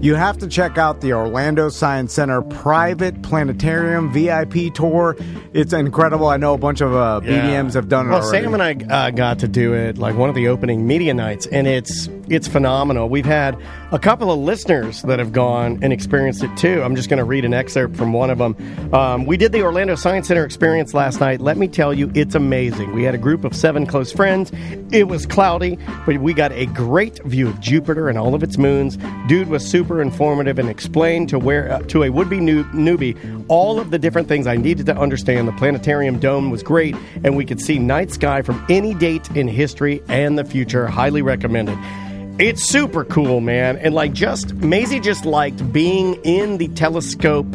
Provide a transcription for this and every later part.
You have to check out the Orlando Science Center private planetarium VIP tour. It's incredible. I know a bunch of BDMs have done it already. Sam and I got to do it, like one of the opening media nights, and it's phenomenal. We've had a couple of listeners that have gone and experienced it too. I'm just going to read an excerpt from one of them. We did the Orlando Science Center experience last night. Let me tell you, it's amazing. We had a group of 7 close friends. It was cloudy, but we got a great view of Jupiter and all of its moons. Dude was super informative and explained to a would-be newbie all of the different things I needed to understand. The planetarium dome was great, and we could see night sky from any date in history and the future. Highly recommended. It's super cool, man. And Maisie just liked being in the telescope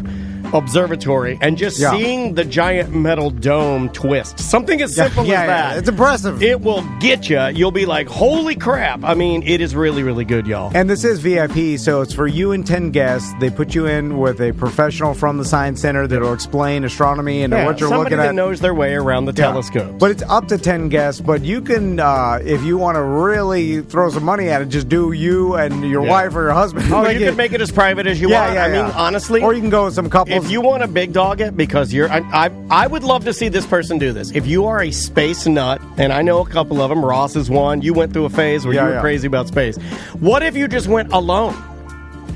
observatory and just seeing the giant metal dome twist. Something as simple as that. Yeah, it's impressive. It will get you. You'll be like, holy crap. I mean, it is really, really good, y'all. And this is VIP, so it's for you and 10 guests. They put you in with a professional from the Science Center that will explain astronomy and what you're looking at. Somebody that knows their way around the telescope. But it's up to 10 guests, but you can, if you want to really throw some money at it, just do you and your wife or your husband. Oh, you can make it as private as you want. I mean, honestly. Or you can go with some couples. If you want to big dog it, because I would love to see this person do this. If you are a space nut, and I know a couple of them, Ross is one, you went through a phase where you were crazy about space. What if you just went alone?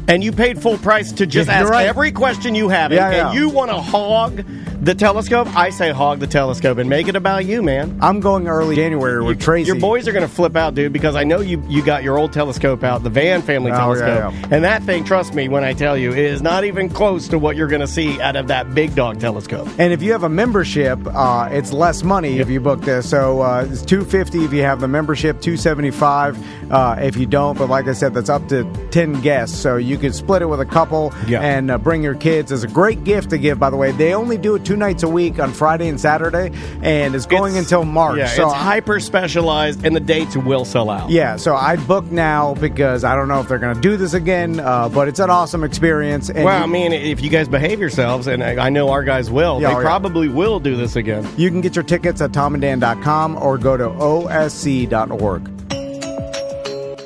And you paid full price to just ask every question you have, and you want to hog the telescope? I say hog the telescope and make it about you, man. I'm going early January with Tracy. Your boys are going to flip out, dude, because I know you got your old telescope out, the Van family telescope. And that thing, trust me when I tell you, is not even close to what you're going to see out of that big dog telescope. And if you have a membership, it's less money if you book this. So it's $250 if you have the membership, $275 if you don't. But like I said, that's up to 10 guests. So you can split it with a couple and bring your kids. It's a great gift to give, by the way. They only do it 2 nights a week on Friday and Saturday, and it's going until March. Yeah, so it's hyper-specialized, and the dates will sell out. Yeah, so I'd book now because I don't know if they're going to do this again, but it's an awesome experience. And I mean, if you guys behave yourselves, and I know our guys will, they probably will do this again. You can get your tickets at tomanddan.com or go to osc.org.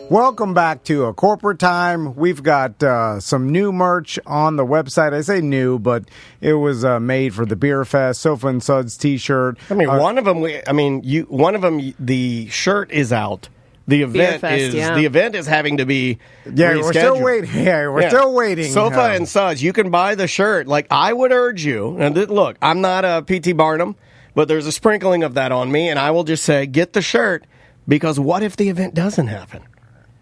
Welcome back to A Corporate Time. We've got some new merch on the website. I say new, but it was made for the Beer Fest. Sofa and Suds T-shirt. I mean, one of them. The shirt is out. The event the event is having to be rescheduled. We're still waiting. We're still waiting. Sofa and Suds. You can buy the shirt. Like, I would urge you. And look, I'm not a P.T. Barnum, but there's a sprinkling of that on me, and I will just say, get the shirt, because what if the event doesn't happen?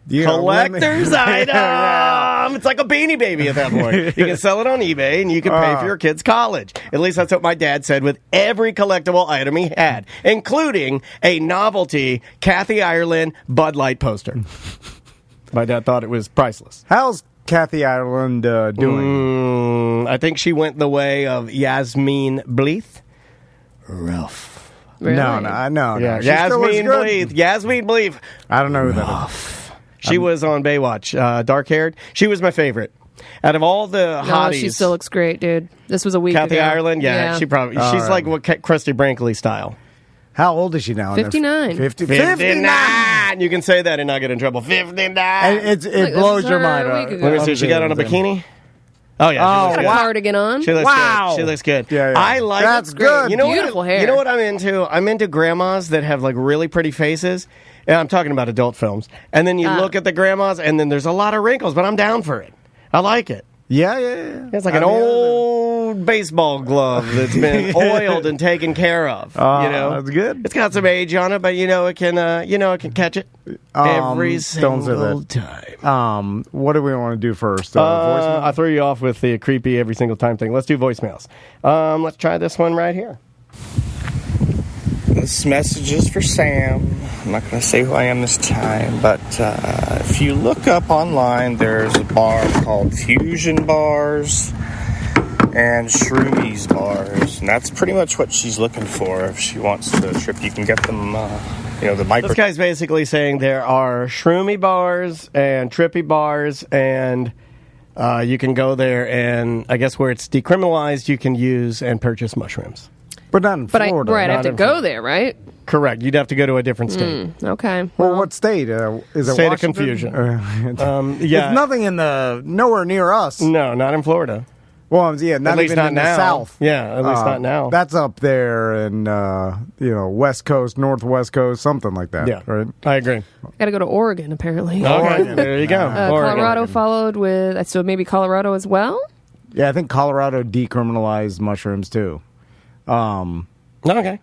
Collector's item. It's like a Beanie Baby at that point. You can sell it on eBay, and you can pay for your kid's college. At least that's what my dad said with every collectible item he had, including a novelty Kathy Ireland Bud Light poster. My dad thought it was priceless. How's Kathy Ireland doing? I think she went the way of Yasmin Bleeth. Rough. Really? No. Yeah, Yasmin Bleeth. I don't know who that is. She was on Baywatch, dark-haired. She was my favorite. Out of all the hotties... she still looks great, dude. This was a week Kathy ago. Ireland? Yeah. She probably... she's like what Krusty Brinkley style. How old is she now? 59. 59! You can say that and not get in trouble. 59! And it blows your mind. Let me see. She got on a bikini? Oh, yeah. She got a cardigan on. She looks good. She looks good. Yeah. I like... That's good. Beautiful hair. You know what I'm into? I'm into grandmas that have, like, really pretty faces. And I'm talking about adult films. And then you look at the grandmas, and then there's a lot of wrinkles, but I'm down for it. I like it. Yeah. It's like an old baseball glove that's been oiled and taken care of. That's good. It's got some age on it, but it can catch it every single time. What do we want to do first? I threw you off with the creepy every single time thing. Let's do voicemails. Let's try this one right here. This message is for Sam. I'm not going to say who I am this time, but if you look up online, there's a bar called Fusion Bars and Shroomies Bars, and that's pretty much what she's looking for if she wants to trip. You can get them, the micro... This guy's basically saying there are Shroomy Bars and Trippy Bars, and you can go there, and I guess where it's decriminalized, you can use and purchase mushrooms. But not in Florida. I have to in go Florida. there, right? Correct. You'd have to go to a different state. Okay. Well, what state? Is it State of Washington? confusion. Yeah. It's nothing nowhere near us. No, not in Florida. Well, yeah, not At least even not in now. the South. Yeah, at least not now. That's up there in, West Coast, Northwest Coast, something like that. Yeah, Right? I agree. Got to go to Oregon, apparently. Okay, there you go. Oregon. Colorado followed with, so maybe Colorado as well? Yeah, I think Colorado decriminalized mushrooms, too. Okay.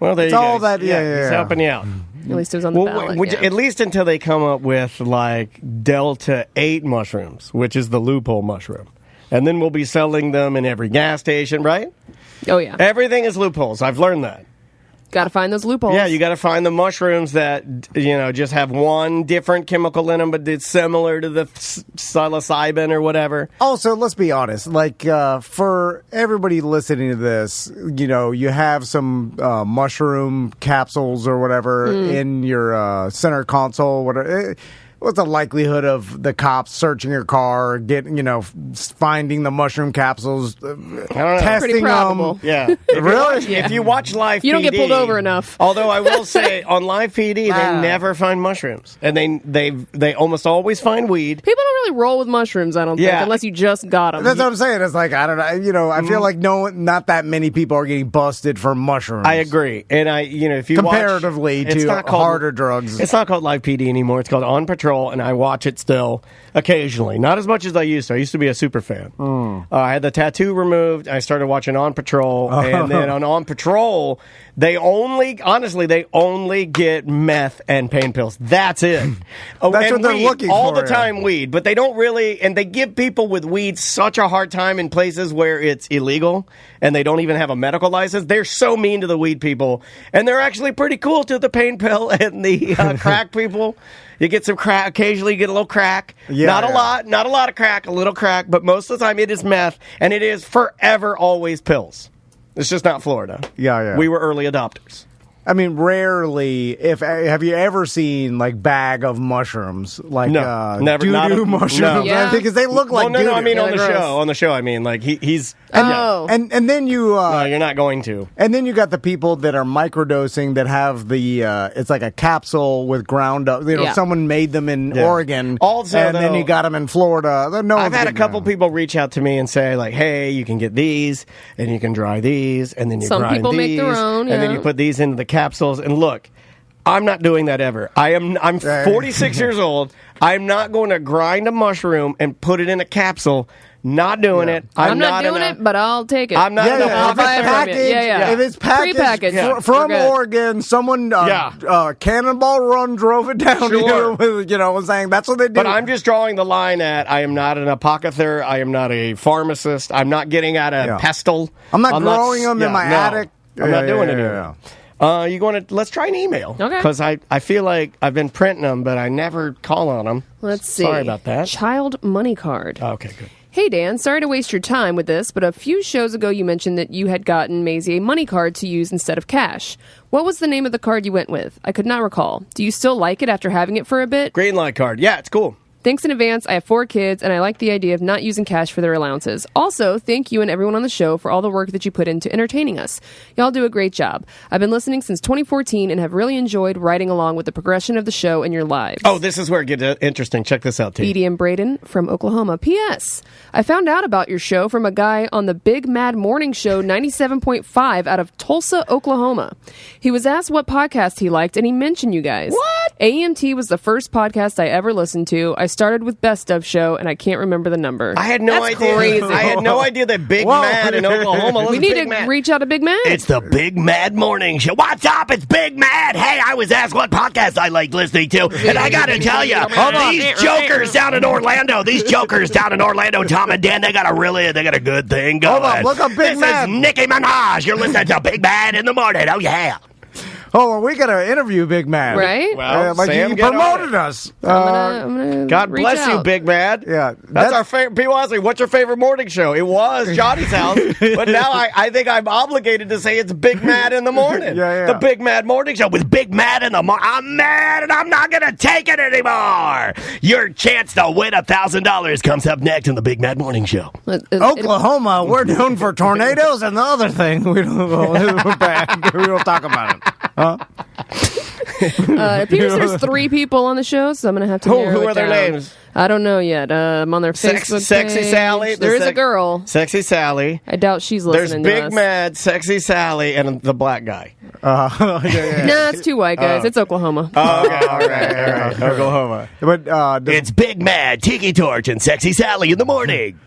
Well, there It's you go. all that, yeah. He's helping you out. At least it was on the ballot. At least until they come up with, like, Delta 8 mushrooms, which is the loophole mushroom. And then we'll be selling them in every gas station, right? Oh, yeah. Everything is loopholes. I've learned that. Got to find those loopholes. Yeah, you got to find the mushrooms that, just have one different chemical in them, but it's similar to the psilocybin or whatever. Also, let's be honest. Like, for everybody listening to this, you have some mushroom capsules or whatever in your center console, whatever. What's the likelihood of the cops searching your car, finding the mushroom capsules, I don't know. testing Pretty probable. them? Yeah. Really? If you watch Live PD... You don't get pulled over enough. Although I will say, on Live PD, they never find mushrooms. And they almost always find weed. People don't really roll with mushrooms, I don't think, unless you just got them. That's what I'm saying. It's like, I don't know. I feel like not that many people are getting busted for mushrooms. I agree. And if you comparatively watch, to harder drugs. It's not called Live PD anymore. It's called On Patrol, and I watch it still occasionally. Not as much as I used to. I used to be a super fan. I had the tattoo removed. I started watching On Patrol, and then on Patrol, they only get meth and pain pills. That's it. That's what they're weed, looking all for. the time weed, but they don't really, and they give people with weed such a hard time in places where it's illegal, and they don't even have a medical license. They're so mean to the weed people, and they're actually pretty cool to the pain pill and the crack people. You get some crack. Occasionally, you get a little crack. Not a lot of crack. A little crack, but most of the time, it is meth, and it is forever, always pills. It's just not Florida. Yeah. We were early adopters. I mean, rarely. Have you ever seen like bag of mushrooms, like never, doo-doo mushrooms? No. Yeah. Because they look like no. I mean, Yeah, on the they're gross. show. On the show, I mean, like he's. and then you. No, you're not going to. And then you got the people that are microdosing that have the. It's like a capsule with ground up. Someone made them in Oregon. Also, and then you got them in Florida. I've had a couple people reach out to me and say, like, "Hey, you can get these, and you can dry these, and then you Some grind people make these, their own, and then you put these into the capsules." And look, I'm not doing that ever. I'm 46 years old. I'm not going to grind a mushroom and put it in a capsule. Not doing it. I'm not doing it, but I'll take it. I'm not. I'll buy it from you. Yeah. If it's packaged Prepackaged. from We're good. Oregon, someone Cannonball Run drove it down here with, I'm saying that's what they do. But I'm just drawing the line at I am not an apothecary. I am not a pharmacist. I'm not getting out a pestle. I'm not growing them in my attic. I'm not doing it anymore. You going to? Let's try an email. Okay. Because I feel like I've been printing them, but I never call on them. Let's see. Sorry about that. Child money card. Okay, good. Hey, Dan, sorry to waste your time with this, but a few shows ago you mentioned that you had gotten Maisie a money card to use instead of cash. What was the name of the card you went with? I could not recall. Do you still like it after having it for a bit? Green light card. Yeah, it's cool. Thanks in advance. I have 4 kids, and I like the idea of not using cash for their allowances. Also, thank you and everyone on the show for all the work that you put into entertaining us. Y'all do a great job. I've been listening since 2014 and have really enjoyed riding along with the progression of the show and your lives. Oh, this is where it gets interesting. Check this out, T. Edie and Braden from Oklahoma. P.S. I found out about your show from a guy on the Big Mad Morning Show 97.5 out of Tulsa, Oklahoma. He was asked what podcast he liked, and he mentioned you guys. What? AMT was the first podcast I ever listened to. I started with Best Of Show, and I can't remember the number. I had no idea. Crazy. I had no idea that Big Mad in Oklahoma. We need to reach out to Big Mad. It's the Big Mad Morning Show. What's up? It's Big Mad. Hey, I was asked what podcast I like listening to, and I gotta tell you, these jokers down in Orlando, Tom and Dan, they got a good thing going. Hold on, look up Big Mad. This is Nicki Minaj. You're listening to Big Mad in the morning. Oh yeah. Oh, well, we got to interview Big Mad. Right? Well, like Sam, he get on promoted it. us. I'm gonna God reach bless you, out. Big Mad. Yeah, That's our favorite. People ask me, what's your favorite morning show? It was Johnny's House, but now I think I'm obligated to say it's Big Mad in the morning. Yeah. The Big Mad Morning Show with Big Mad in the morning. I'm mad and I'm not going to take it anymore. Your chance to win $1,000 comes up next in the Big It Morning Show. Oklahoma, we're known for tornadoes, and the other thing we don't bad. We don't talk about it. Huh? It appears there's 3 people on the show, so I'm going to have to narrow who it are their down. names? I don't know yet. I'm on their Facebook Sexy page. Sally. There is a girl. Sexy Sally. I doubt she's There's listening to Big us. Mad, Sexy Sally, and the black guy. Nah, it's 2 white guys. It's Oklahoma. Oh, okay. All right. Oklahoma. But It's Big Mad, Tiki Torch, and Sexy Sally in the morning.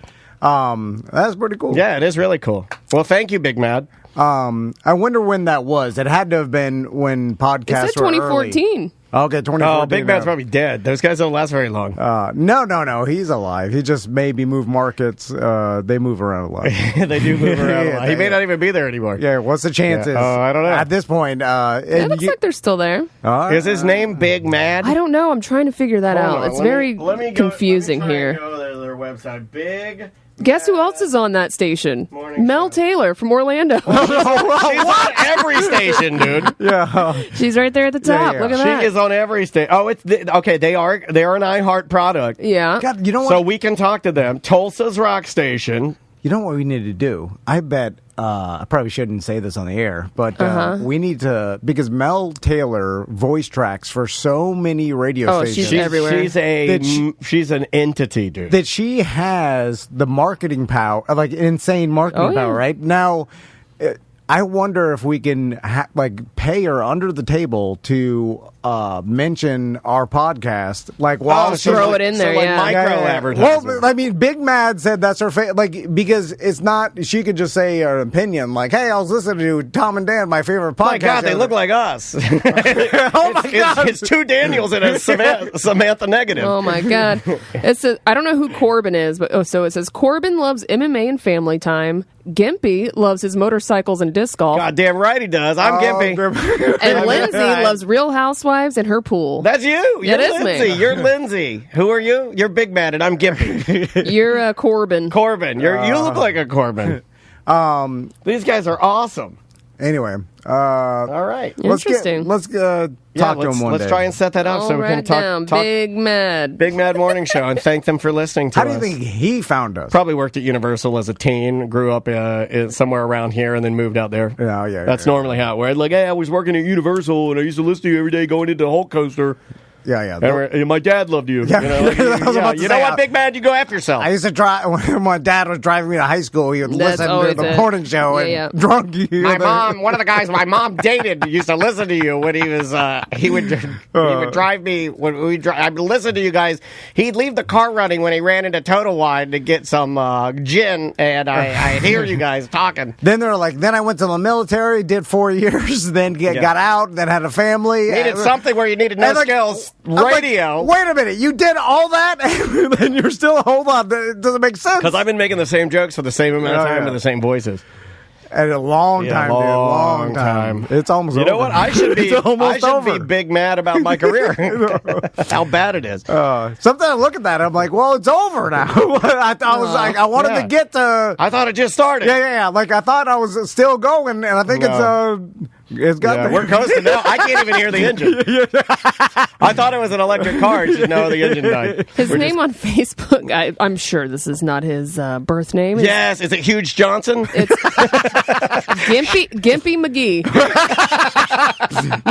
that's pretty cool. Yeah, it is really cool. Well, thank you, Big Mad. I wonder when that was. It had to have been when podcasts It said were 2014. early. Okay, 2014. Oh, Big Mad's probably dead. Those guys don't last very long. No. He's alive. He just maybe moved markets. They move around a lot. They do move around a lot. He may not even be there anymore. Yeah, what's the chances? I don't know. At this point, It looks like they're still there. Is his name Big Mad? I don't know. I'm trying to figure that out. It's very confusing here. Go to their website. Big. Guess who else is on that station? Morning Mel Taylor from Orlando. She's on every station, dude. Yeah. She's right there at the top. Yeah. Look at She that. is on every station. Oh, okay. They are an iHeart product. Yeah. God, you know what? So we can talk to them. Tulsa's Rock Station. You know what we need to do? I bet I probably shouldn't say this on the air, but we need to, because Mel Taylor voice tracks for so many radio Oh, stations. she's everywhere. She's an entity, dude. That she has the marketing power, like insane marketing power, right? Now, I wonder if we can pay her under the table to mention our podcast, while she's throw it in there, yeah. Micro advertising. Well, I mean, Big Mad said that's her because it's not. She could just say her opinion, like, "Hey, I was listening to Tom and Dan, my favorite podcast." My God, they look like us. Oh my God, it's 2 Daniels and a Samantha negative. Oh my God! It says I don't know who Corbin is, but so it says Corbin loves MMA and family time. Gimpy loves his motorcycles and disc golf, Goddamn right he does. I'm Gimpy. and Lindsay loves Real Housewives and her pool. That's you. You're That is me. Lindsay. You're Lindsay. Who are you? You're Big Mad, and I'm Gimpy. You're Corbin. Corbin. You look like a Corbin. These guys are awesome. Anyway, All right. Interesting. Let's talk to him one day. Let's try and set that up All so we can right talk. down. Big Mad. Big Mad Morning Show, and thank them for listening to How us. do you think he found us? Probably worked at Universal as a teen, grew up somewhere around here, and then moved out there. Yeah. That's normally how it works. Like, hey, I was working at Universal, and I used to listen to you every day going into the Hulk coaster. Yeah. And my dad loved you. Yeah. You know, like, I was about to you know say, what, Big Mad? You go after yourself. I used to drive when my dad was driving me to high school. He would That's listen to always the it. morning show Yeah, and drunk. One of the guys my mom dated, used to listen to you when he was. He would drive me when we drive. I'd listen to you guys. He'd leave the car running when he ran into Total Wine to get some gin, and I'd hear you guys talking. Then they're like, then I went to the military, did 4 years, then got out, then had a family. Needed something where you needed no And like, skills. I'm like, Radio. wait a minute, you did all that, and you're still hold on. It doesn't make sense. Because I've been making the same jokes for the same amount of time with the same voices. And a long time, dude. long Long time. It's almost You over. know what? I should be. It's almost over. Be big mad about my career. How bad it is. Sometimes I look at that, I'm like, well, it's over now. I was like, I wanted to get to. I thought it just started. Yeah. Like I thought I was still going, and I think it's got. Yeah, we're coasting now. I can't even hear the engine. I thought it was an electric car. Just no, the engine died. His name on Facebook, I'm sure this is not his birth name. Yes, is it Huge Johnson? It's Gimpy McGee.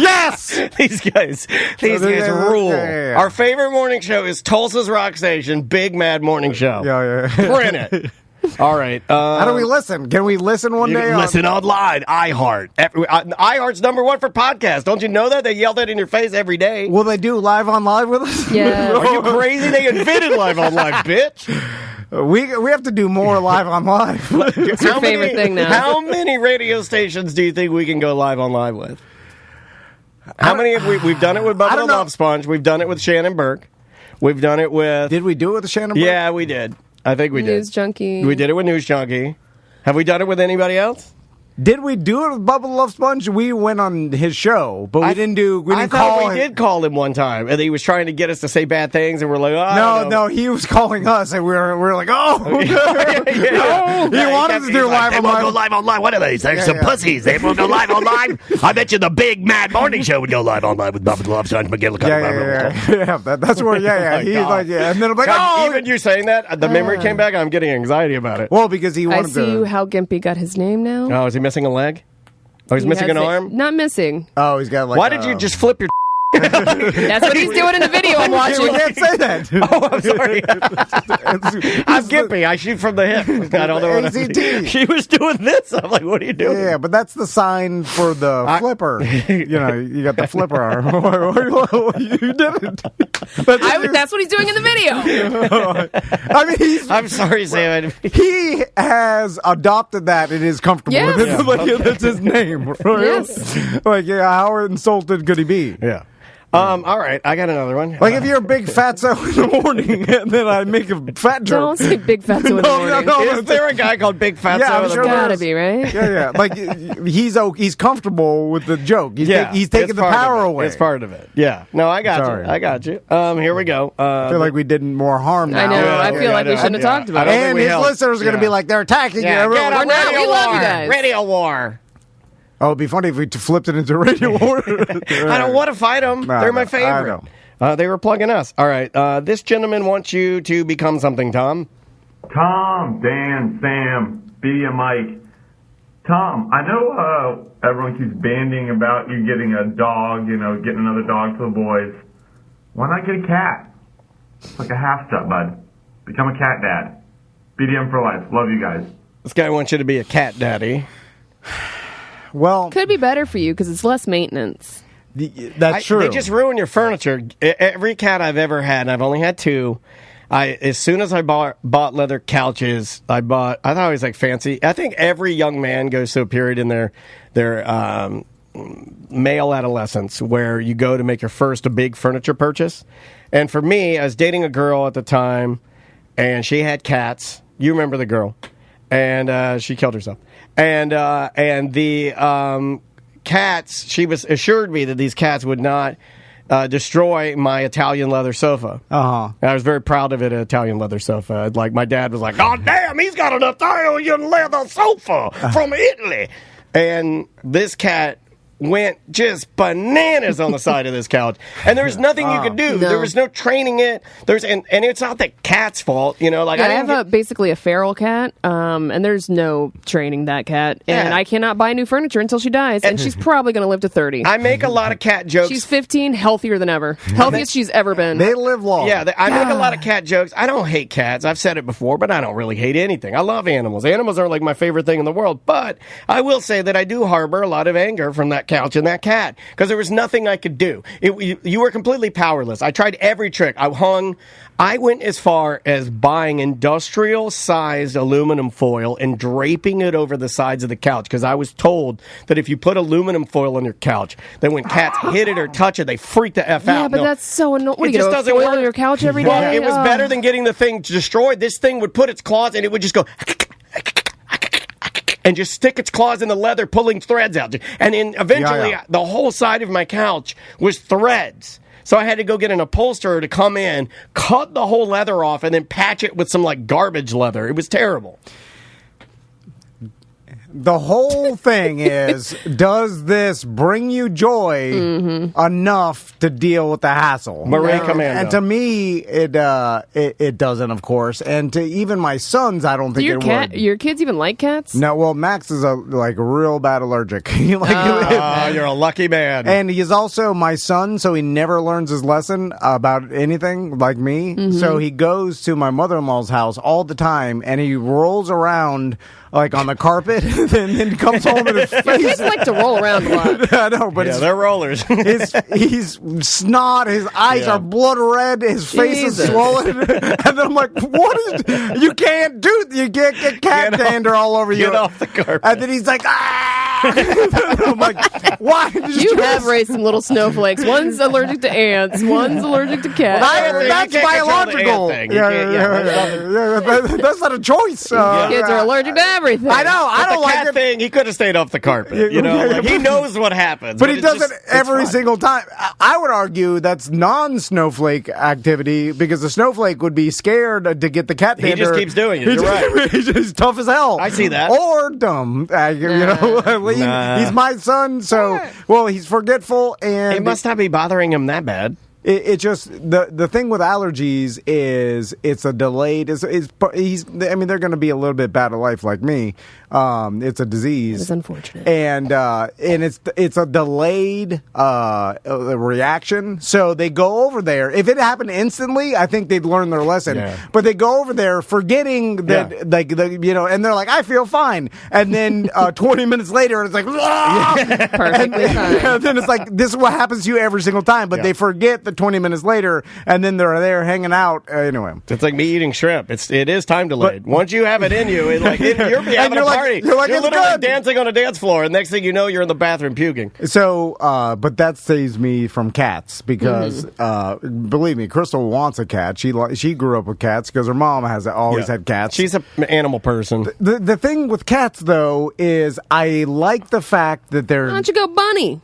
Yes. These guys rule. Yeah. Our favorite morning show is Tulsa's Rock Station, Big Mad Morning Show. Yeah. Print it. All right. How do we listen? Can we listen one You day? can listen online, iHeart. iHeart's #1 for podcasts. Don't you know that? They yell that in your face every day. Will they do live on live with us? Yeah. Are you crazy? They invented live on live, bitch. We have to do more live on live. It's your favorite thing now. How many radio stations do you think we can go live on live with? How many have we've done it with Bubba the Love Sponge. We've done it with Shannon Burke. We've done it with... Did we do it with the Shannon Burke? Yeah, we did. I think we did. News Junkie. We did it with News Junkie. Have we done it with anybody else? Did we do it with Bubba the Love Sponge? We went on his show, but we didn't do. We didn't call him. We did call him one time, and he was trying to get us to say bad things, and we're like, oh, no, he was calling us, and we were like, oh, no. He wanted to do live They won't go live online. What are they? They're some pussies. They won't go live online. I bet you the big mad morning show would go live online with Bubba the Love Sponge. That's where, He's like, and then I'm like, God, even you saying that, the memory came back. I'm getting anxiety about it. Well, because he wanted to. I see how Gimpy got his name now. Oh, is he missing a leg? Oh, he's missing an arm? Not missing. Oh, he's got like. Why did you just flip your? That's what he's doing in the video I'm watching. We can't say that. Oh, I'm sorry. I'm Gimpy. I shoot from the hip. I don't know what ACT. She was doing this. I'm like, what are you doing? Yeah, but that's the sign for the flipper. You got the flipper arm. You did it. That's what he's doing in the video. I mean, I'm sorry, Sam. He has adopted that and is comfortable with it. Yes. That's his name. Right? Yes. Like, how insulted could he be? Yeah. All right, I got another one. Like if you're a big fatso in the morning, and then I make a fat joke. Don't say big fatso in the morning. Is there a guy called Big Fatso? Yeah, I'm sure Gotta be, right? Yeah. Like he's comfortable with the joke. He's taking the power away. It's part of it. Yeah. No, I got you. Here we go. I feel like we did more harm now. I know. I feel like we shouldn't have talked about it. And his listeners are going to be like, they're attacking you. We're not. We love you guys. Radio war. Oh, it'd be funny if we flipped it into radio war. I don't want to fight them. They're my favorite. They were plugging us. All right. This gentleman wants you to become something, Tom. Tom, Dan, Sam, B, and Mike. Tom, I know everyone keeps banding about you getting a dog, getting another dog for the boys. Why not get a cat? It's like a half step, bud. Become a cat dad. BDM for life. Love you guys. This guy wants you to be a cat daddy. Well, could be better for you because it's less maintenance. That's true. They just ruin your furniture. Every cat I've ever had, and I've only had two. As soon as I bought leather couches, I thought it was like fancy. I think every young man goes through a period in their male adolescence where you go to make your first big furniture purchase. And for me, I was dating a girl at the time, and she had cats. You remember the girl, and she killed herself. And the cats, she was assured me that these cats would not destroy my Italian leather sofa. Uh-huh. And I was very proud of it, an Italian leather sofa. Like, my dad was like, "God damn, he's got an Italian leather sofa from Italy." And this cat went just bananas on the side of this couch, and there was nothing you could do. No. There was no training it. And it's not the cat's fault, Like, I have basically a feral cat, and there's no training that cat, and I cannot buy new furniture until she dies, and she's probably going to live to 30. I make a lot of cat jokes. She's 15, healthier than ever, healthiest she's ever been. They live long. Yeah, I make a lot of cat jokes. I don't hate cats. I've said it before, but I don't really hate anything. I love animals. Animals are like my favorite thing in the world, but I will say that I do harbor a lot of anger from that couch and that cat, because there was nothing I could do. You were completely powerless. I tried every trick. I went as far as buying industrial-sized aluminum foil and draping it over the sides of the couch, because I was told that if you put aluminum foil on your couch, that when cats hit it or touch it, they freak the F out. Yeah, but that's so annoying. What, It you just get doesn't foil work. on your couch every Well, day? it was better than getting the thing destroyed. This thing would put its claws and it would just go and just stick its claws in the leather, pulling threads out. And then eventually, the whole side of my couch was threads. So I had to go get an upholsterer to come in, cut the whole leather off, and then patch it with some like garbage leather. It was terrible. The whole thing is, does this bring you joy enough to deal with the hassle? Marie Commando. And to me, it doesn't, of course. And to even my sons, I don't think it would. Your kids even like cats? No, well, Max is a real bad allergic. You're a lucky man. And he's also my son, so he never learns his lesson about anything like me. Mm-hmm. So he goes to my mother-in-law's house all the time, and he rolls around like on the carpet, and then comes home and his face. Kids like to roll around a lot. I know, but they're rollers. he's snot, his eyes are blood red, his face is swollen, and then I'm like, you can't get cat dander all over you. Get off the carpet. And then he's like, I'm like, why? You have raised some little snowflakes. One's allergic to ants. One's allergic to cats. That's biological. That's not a choice. Kids are allergic to everything. I know. I don't like cat it. thing. He could have stayed off the carpet. You know, like, he knows what happens. But he does it it's every fun. single time. I would argue that's non-snowflake activity because the snowflake would be scared to get the cat dander. He just keeps doing it. You're right. He's tough as hell. I see that. Or dumb. He's my son, so, well, he's forgetful. And It must not be bothering him that bad. It just the thing with allergies is it's a delayed. I mean, they're going to be a little bit bad of life like me. It's a disease. It's unfortunate, and it's a delayed reaction. So they go over there. If it happened instantly, I think they'd learn their lesson. Yeah. But they go over there forgetting that, and they're like, I feel fine. And then 20 minutes later, it's like, perfectly fine. and then it's like, this is what happens to you every single time. But they forget the 20 minutes later, and then they're there hanging out. Anyway, it's like me eating shrimp. It is time delayed. Once you have it in you, you're having a party. You're literally good. dancing on a dance floor, and next thing you know, you're in the bathroom puking. So, but that saves me from cats because, believe me, Crystal wants a cat. She grew up with cats because her mom has always had cats. She's an animal person. The thing with cats, though, is I like the fact that they're Why don't you go bunny?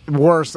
worse.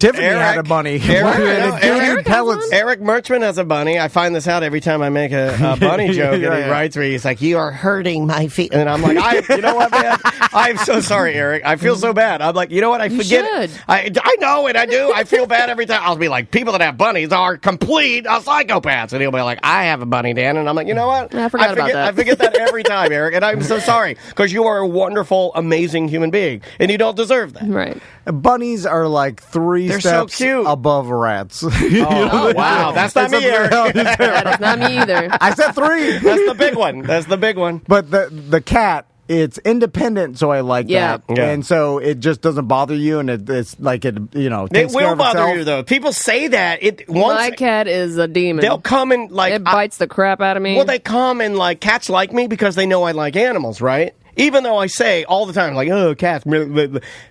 Tiffany had a bunny. Eric Merchman has a bunny. I find this out every time I make a bunny joke, and he writes me. He's like, "You are hurting my feet," and I'm like, "You know what, man? I'm so sorry, Eric. I feel so bad." I'm like, "You know what? I forget it. I know, and I do. I feel bad every time." I'll be like, "People that have bunnies are complete psychopaths," and he'll be like, "I have a bunny, Dan," and I'm like, "You know what? I forget about that. I forget that every time, Eric, and I'm so sorry because you are a wonderful, amazing human being, and you don't deserve that." Right. Bunnies are like They're steps so cute. above rats. Oh, wow. That's not me, Eric. That is not me either. I said 3. That's the big one. That's the big one. But the cat, it's independent, so I like that. Yeah. And so it just doesn't bother you, and it's like it takes It care will of bother itself. you, though. People say that. My cat is a demon. They'll come and, like... It bites the crap out of me. Well, they come and, like, cats like me because they know I like animals, right? Even though I say all the time, like, oh, cats.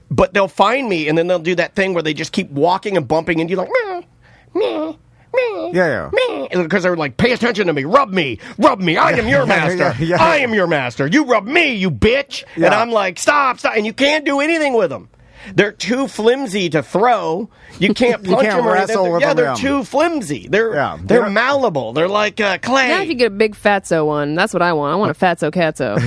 But they'll find me, and then they'll do that thing where they just keep walking and bumping into you, like, meh, meh, meh, Yeah. meh. Because they're like, pay attention to me. Rub me. I am your master. Yeah. I am your master. You rub me, you bitch. Yeah. And I'm like, stop. And you can't do anything with them. They're too flimsy to throw. You can't punch them or wrestle anything. with Yeah, them, they're yeah. too flimsy. They're malleable. They're like clay. Now if you get a big fatso one, that's what I want. I want a fatso catso.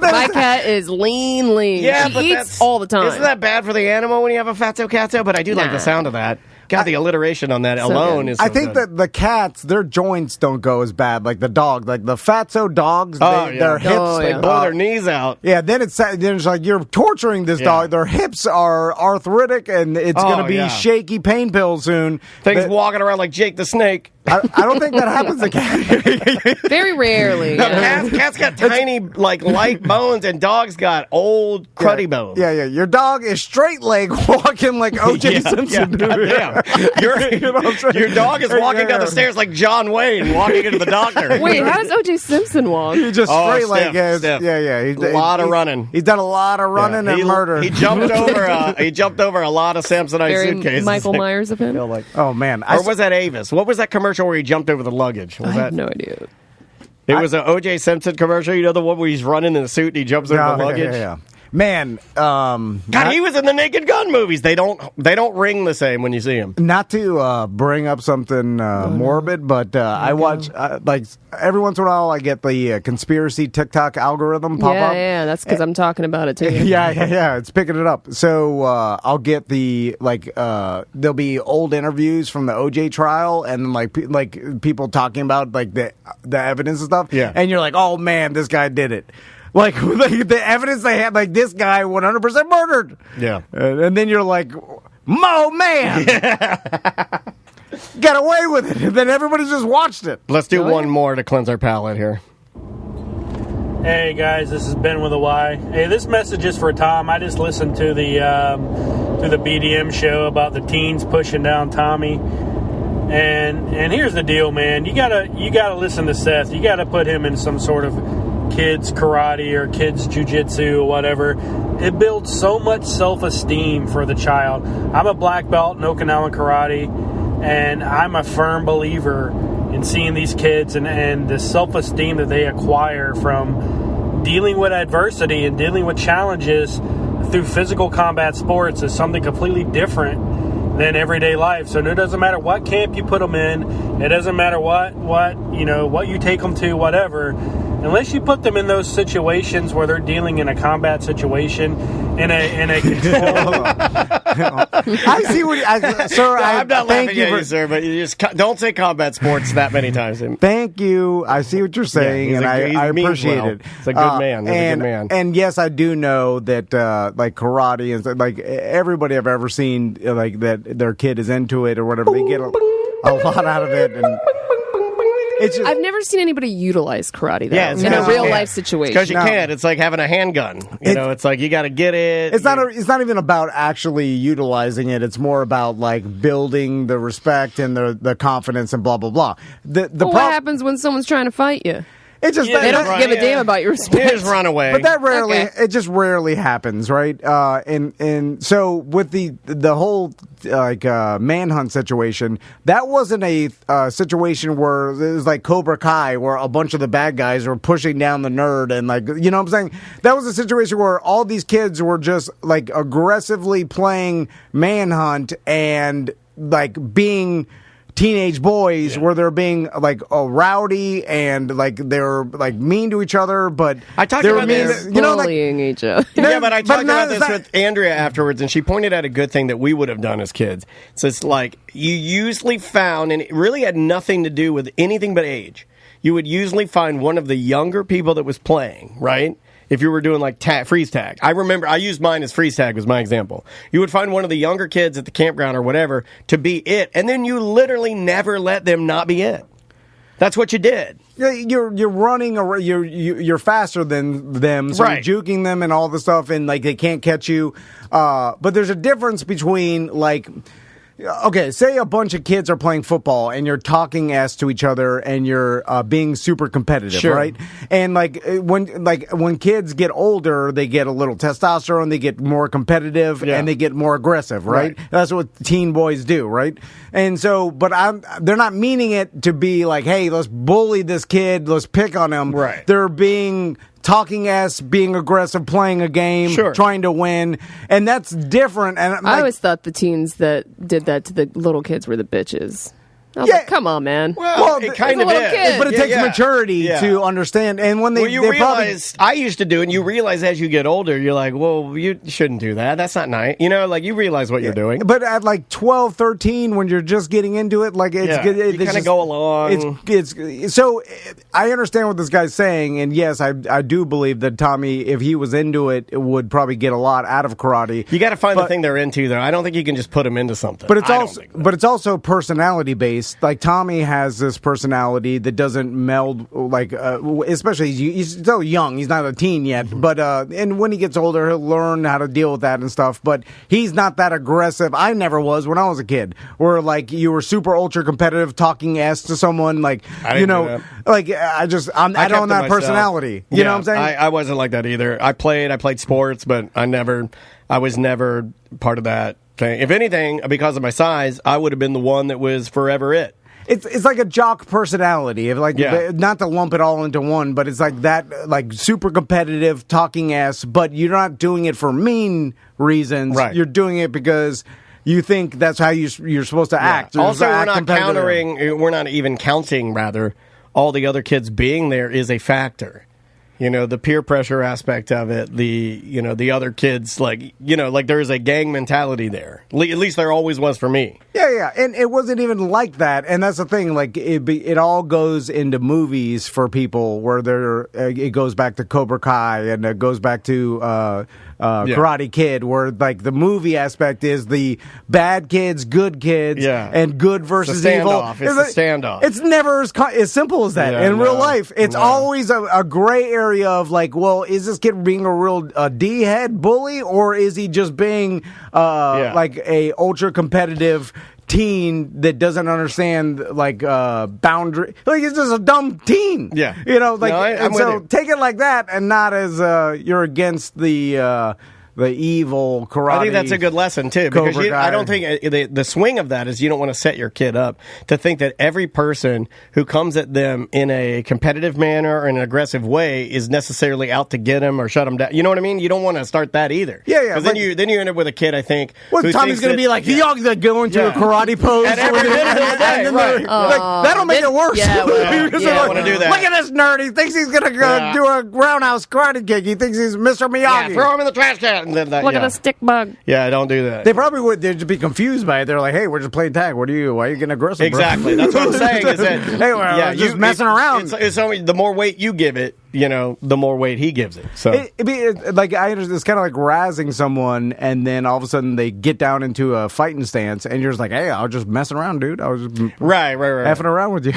My cat is lean. Yeah, she but eats all the time. Isn't that bad for the animal when you have a fatso catso? But I do like the sound of that. God, the alliteration on that alone good. is so I think good. that the cats, their joints don't go as bad. Like the dog, like the fatso dogs, their hips, They blow their knees out. Yeah, then it's like you're torturing this dog. Their hips are arthritic, and it's going to be shaky pain pills soon. Things walking around like Jake the Snake. I don't think that happens to cats. Very rarely. Yeah. Cats got tiny, like, light bones, and dogs got old, cruddy bones. Yeah. Your dog is straight leg walking like O.J. Simpson. Goddamn. Your dog is walking down the stairs like John Wayne walking into the doctor. Wait, how does O.J. Simpson walk? He just straight leg. Stiff. Yeah. A lot of running. He's done a lot of running and murder. He jumped over a lot of Samsonite Very suitcases. Michael Myers of him. Oh man, or was that Avis? What was that commercial where he jumped over the luggage? I have no idea. It was an O.J. Simpson commercial. You know the one where he's running in the suit and he jumps over the luggage? Yeah. Man, God, he was in the Naked Gun movies. They don't ring the same when you see him. Not to bring up something morbid, but I watch like every once in a while I get the conspiracy TikTok algorithm pop up. Yeah, that's because I'm talking about it too. Yeah, it's picking it up. So I'll get the there'll be old interviews from the OJ trial and like people talking about like the evidence and stuff. Yeah, and you're like, oh man, this guy did it. Like the evidence they had, like this guy 100% murdered. Yeah, and then you're like, Mo man, got away with it. And then everybody just watched it. Let's do one more to cleanse our palate here. Hey guys, this is Ben with a Y. Hey, this message is for Tom. I just listened to the BDM show about the teens pushing down Tommy. And here's the deal, man. You gotta listen to Seth. You gotta put him in some sort of kids karate or kids jiu-jitsu or whatever, it builds so much self-esteem for the child. I'm a black belt in Okinawan karate, and I'm a firm believer in seeing these kids and the self-esteem that they acquire from dealing with adversity and dealing with challenges through physical combat sports is something completely different than everyday life. So it doesn't matter what camp you put them in, it doesn't matter what you take them to, whatever. Unless you put them in those situations where they're dealing in a combat situation, in a control. I see what, sir. I'm not thank laughing at you, sir, but you just don't say combat sports that many times. Thank you. I see what you're saying, and I appreciate it. It's a good man. He's a good man. And yes, I do know that like karate and like everybody I've ever seen, like that their kid is into it or whatever, they get a lot out of it. And it's just, I've never seen anybody utilize karate, though, Yeah, in a real life situation. Because you can't. It's like having a handgun. It's like you got to get it. It's not even about actually utilizing it. It's more about like building the respect and the confidence and blah blah blah. What happens when someone's trying to fight you? It just They don't give a damn about your respect. You just run away. But that rarely, it just rarely happens, right? And so with the whole manhunt situation, that wasn't a situation where it was like Cobra Kai, where a bunch of the bad guys were pushing down the nerd and like, you know what I'm saying? That was a situation where all these kids were just like aggressively playing manhunt and like being teenage boys where they're being like rowdy and like they're like mean to each other, but I talked they were about mean, this. Bullying each other. Yeah, but I talked about this not, with Andrea afterwards, and she pointed out a good thing that we would have done as kids. So it's like you usually found, and it really had nothing to do with anything but age. You would usually find one of the younger people that was playing, right? If you were doing like freeze tag. I remember I used mine as freeze tag was my example. You would find one of the younger kids at the campground or whatever to be it, and then you literally never let them not be it. That's what you did. You're running, you're faster than them, so right. You're juking them and all the stuff, and like they can't catch you. But there's a difference between like, okay, say a bunch of kids are playing football and you're talking ass to each other and you're being super competitive, sure. right? And when kids get older, they get a little testosterone, they get more competitive, and they get more aggressive, right? That's what teen boys do, right? And so, but they're not meaning it to be like, hey, let's bully this kid, let's pick on him. Right. They're talking ass, being aggressive, playing a game, trying to win, and that's different. And I always thought the teens that did that to the little kids were the bitches. I was like, come on, man. Well, it kind of is. But it takes maturity to understand. And when they realize, I used to do it, and you realize as you get older, you're like, well, you shouldn't do that. That's not nice. You know, like you realize what you're doing. But at like 12, 13, when you're just getting into it, like it's good. You kind of go along. It's so I understand what this guy's saying, and yes, I do believe that Tommy, if he was into it, would probably get a lot out of karate. You got to find the thing they're into, though. I don't think you can just put them into something. But it's also personality based. Like Tommy has this personality that doesn't meld, like especially he's still young. He's not a teen yet, but and when he gets older, he'll learn how to deal with that and stuff. But he's not that aggressive. I never was when I was a kid, where like you were super ultra competitive, talking ass to someone, like I don't have that personality. You know what I'm saying? I wasn't like that either. I played sports, but I was never part of that thing. If anything, because of my size, I would have been the one that was forever it. It's like a jock personality, not to lump it all into one, but it's like that, like super competitive, talking ass, but you're not doing it for mean reasons. Right. You're doing it because you think that's how you're supposed to act. Also, we're not even counting, rather, all the other kids being there is a factor. You know, the peer pressure aspect of it, the other kids, like there is a gang mentality there. At least there always was for me. Yeah. And it wasn't even like that. And that's the thing. Like, it all goes into movies for people where it goes back to Cobra Kai and it goes back to Karate Kid, where like the movie aspect is the bad kids, good kids, and good versus evil. It's a standoff. It's never as simple as that in real life. It's always a gray area of like, well, is this kid being a real D-head bully, or is he just being like a ultra competitive teen that doesn't understand like boundary. Like it's just a dumb teen. Yeah. You know, like No, I'm with so you. take it like that and not as you're against the evil karate. I think that's a good lesson, too, because Cobra Kai. I don't think the swing of that is you don't want to set your kid up to think that every person who comes at them in a competitive manner or in an aggressive way is necessarily out to get him or shut him down. You know what I mean? You don't want to start that either. Yeah. Because then you end up with a kid, I think, Well, who Tommy's thinks going to that- be like, y'all go into a karate pose. At every minute of the day, then right. like, that'll make it worse. Yeah, well, Because yeah. they're I wanna do that. Look at this nerd. He thinks he's going to Yeah. do a roundhouse karate kick. He thinks he's Mr. Miyagi. Yeah, throw him in the trash can. And then Look at the stick bug. Yeah, don't do that. They probably would. They'd just be confused by it. They're like, "Hey, we're just playing tag. Why are you getting aggressive?" bro?" Exactly. That's what I'm saying. Is that, hey, well, just messing around. It's only the more weight you give it, the more weight he gives it. So like I understand, it's kind of like razzing someone, and then all of a sudden they get down into a fighting stance, and you're just like, "Hey, I was just messing around, dude. I was just right. effing around with you."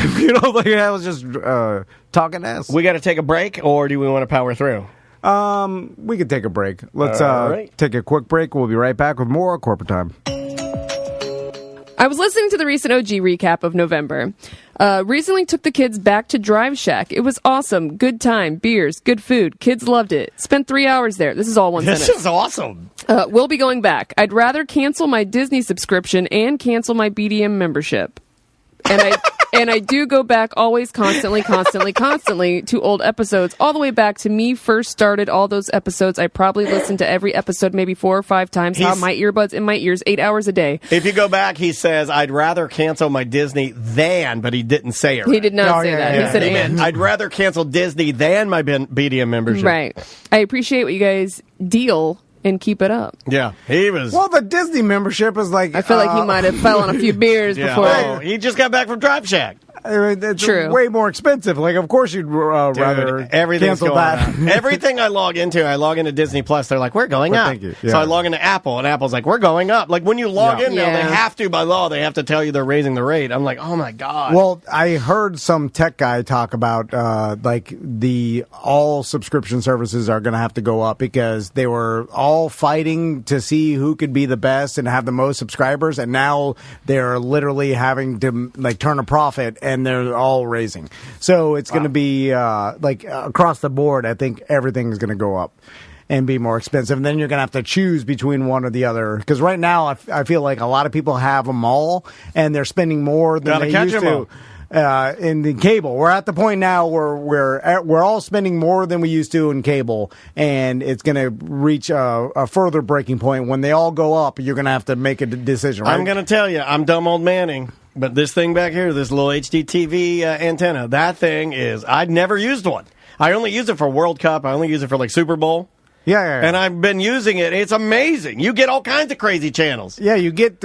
Like I was just talking ass. We got to take a break, or do we want to power through? We could take a break. Let's All right. take a quick break. We'll be right back with more corporate time. I was listening to the recent OG recap of November. Recently took the kids back to Drive Shack. It was awesome. Good time. Beers. Good food. Kids loved it. Spent 3 hours there. This is all one This sentence. is awesome. We'll be going back. I'd rather cancel my Disney subscription and cancel my BDM membership. And I do go back always constantly to old episodes, all the way back to me first started all those episodes. I probably listened to every episode maybe 4 or 5 times. Have my earbuds in my ears 8 hours a day. If you go back, he says, I'd rather cancel my Disney than, but he didn't say it right. He did not say that. He said He and. meant, I'd rather cancel Disney than my BDM membership. Right. I appreciate what you guys deal and keep it up. Yeah. He was... Well, the Disney membership is like... I feel like he might have fell on a few beers before. Oh, he just got back from Drive Shack. It's True. way more expensive. Like, of course you'd rather everything's cancel going that. up. Everything I log into Disney Plus, they're like, we're going Well, up. thank you. Yeah. So I log into Apple, and Apple's like, we're going up. Like, when you log in now, Yeah. they have to, by law, they have to tell you they're raising the rate. I'm like, oh my God. Well, I heard some tech guy talk about like all subscription services are going to have to go up because they were all fighting to see who could be the best and have the most subscribers, and now they're literally having to like turn a profit, and they're all raising. So it's going to be like across the board. I think everything is going to go up and be more expensive. And then you're going to have to choose between one or the other. Because right now, I feel like a lot of people have them all, and they're spending more than Gotta they catch used 'em to. In the cable, we're at the point now where we're all spending more than we used to in cable, and it's going to reach a further breaking point. When they all go up, you're going to have to make a decision. Right? I'm going to tell you, I'm dumb old Manning, but this thing back here, this little HD TV antenna, that thing is, I'd never used one. I only use it for World Cup. I only use it for like Super Bowl. Yeah. And I've been using it. It's amazing. You get all kinds of crazy channels. Yeah, you get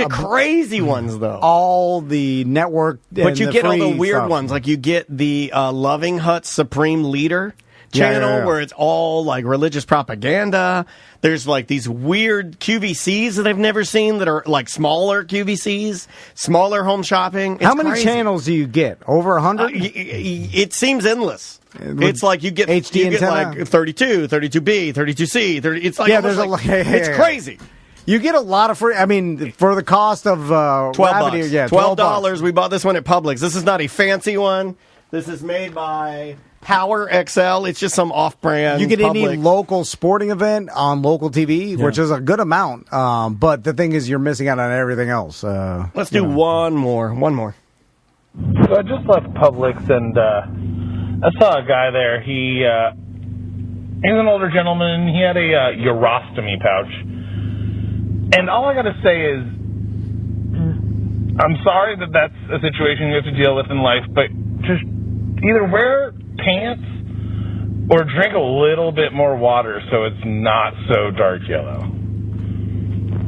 Crazy ones, though. all the network, But you get all the free weird stuff. ones. Like you get the Loving Hut's Supreme Leader channel Yeah. where it's all like religious propaganda. There's like these weird QVCs that I've never seen that are like smaller QVCs, smaller home shopping. It's How many crazy. channels do you get? Over 100? It seems endless. It's like you get HD you get antenna? like 32, 32B, 32C. It's like Yeah, almost there's a like, lot- yeah, it's yeah. crazy. You get a lot of free. I mean, for the cost of $12. Gravity, yeah, $12. We bought this one at Publix. This is not a fancy one. This is made by Power XL. It's just some off-brand. You get any Publix. local sporting event on local TV, which is a good amount. But the thing is, you're missing out on everything else. Let's do one more. So I just left Publix, and I saw a guy there. He's an older gentleman. He had a urostomy pouch. And all I got to say is, I'm sorry that that's a situation you have to deal with in life, but just either wear pants or drink a little bit more water so it's not so dark yellow.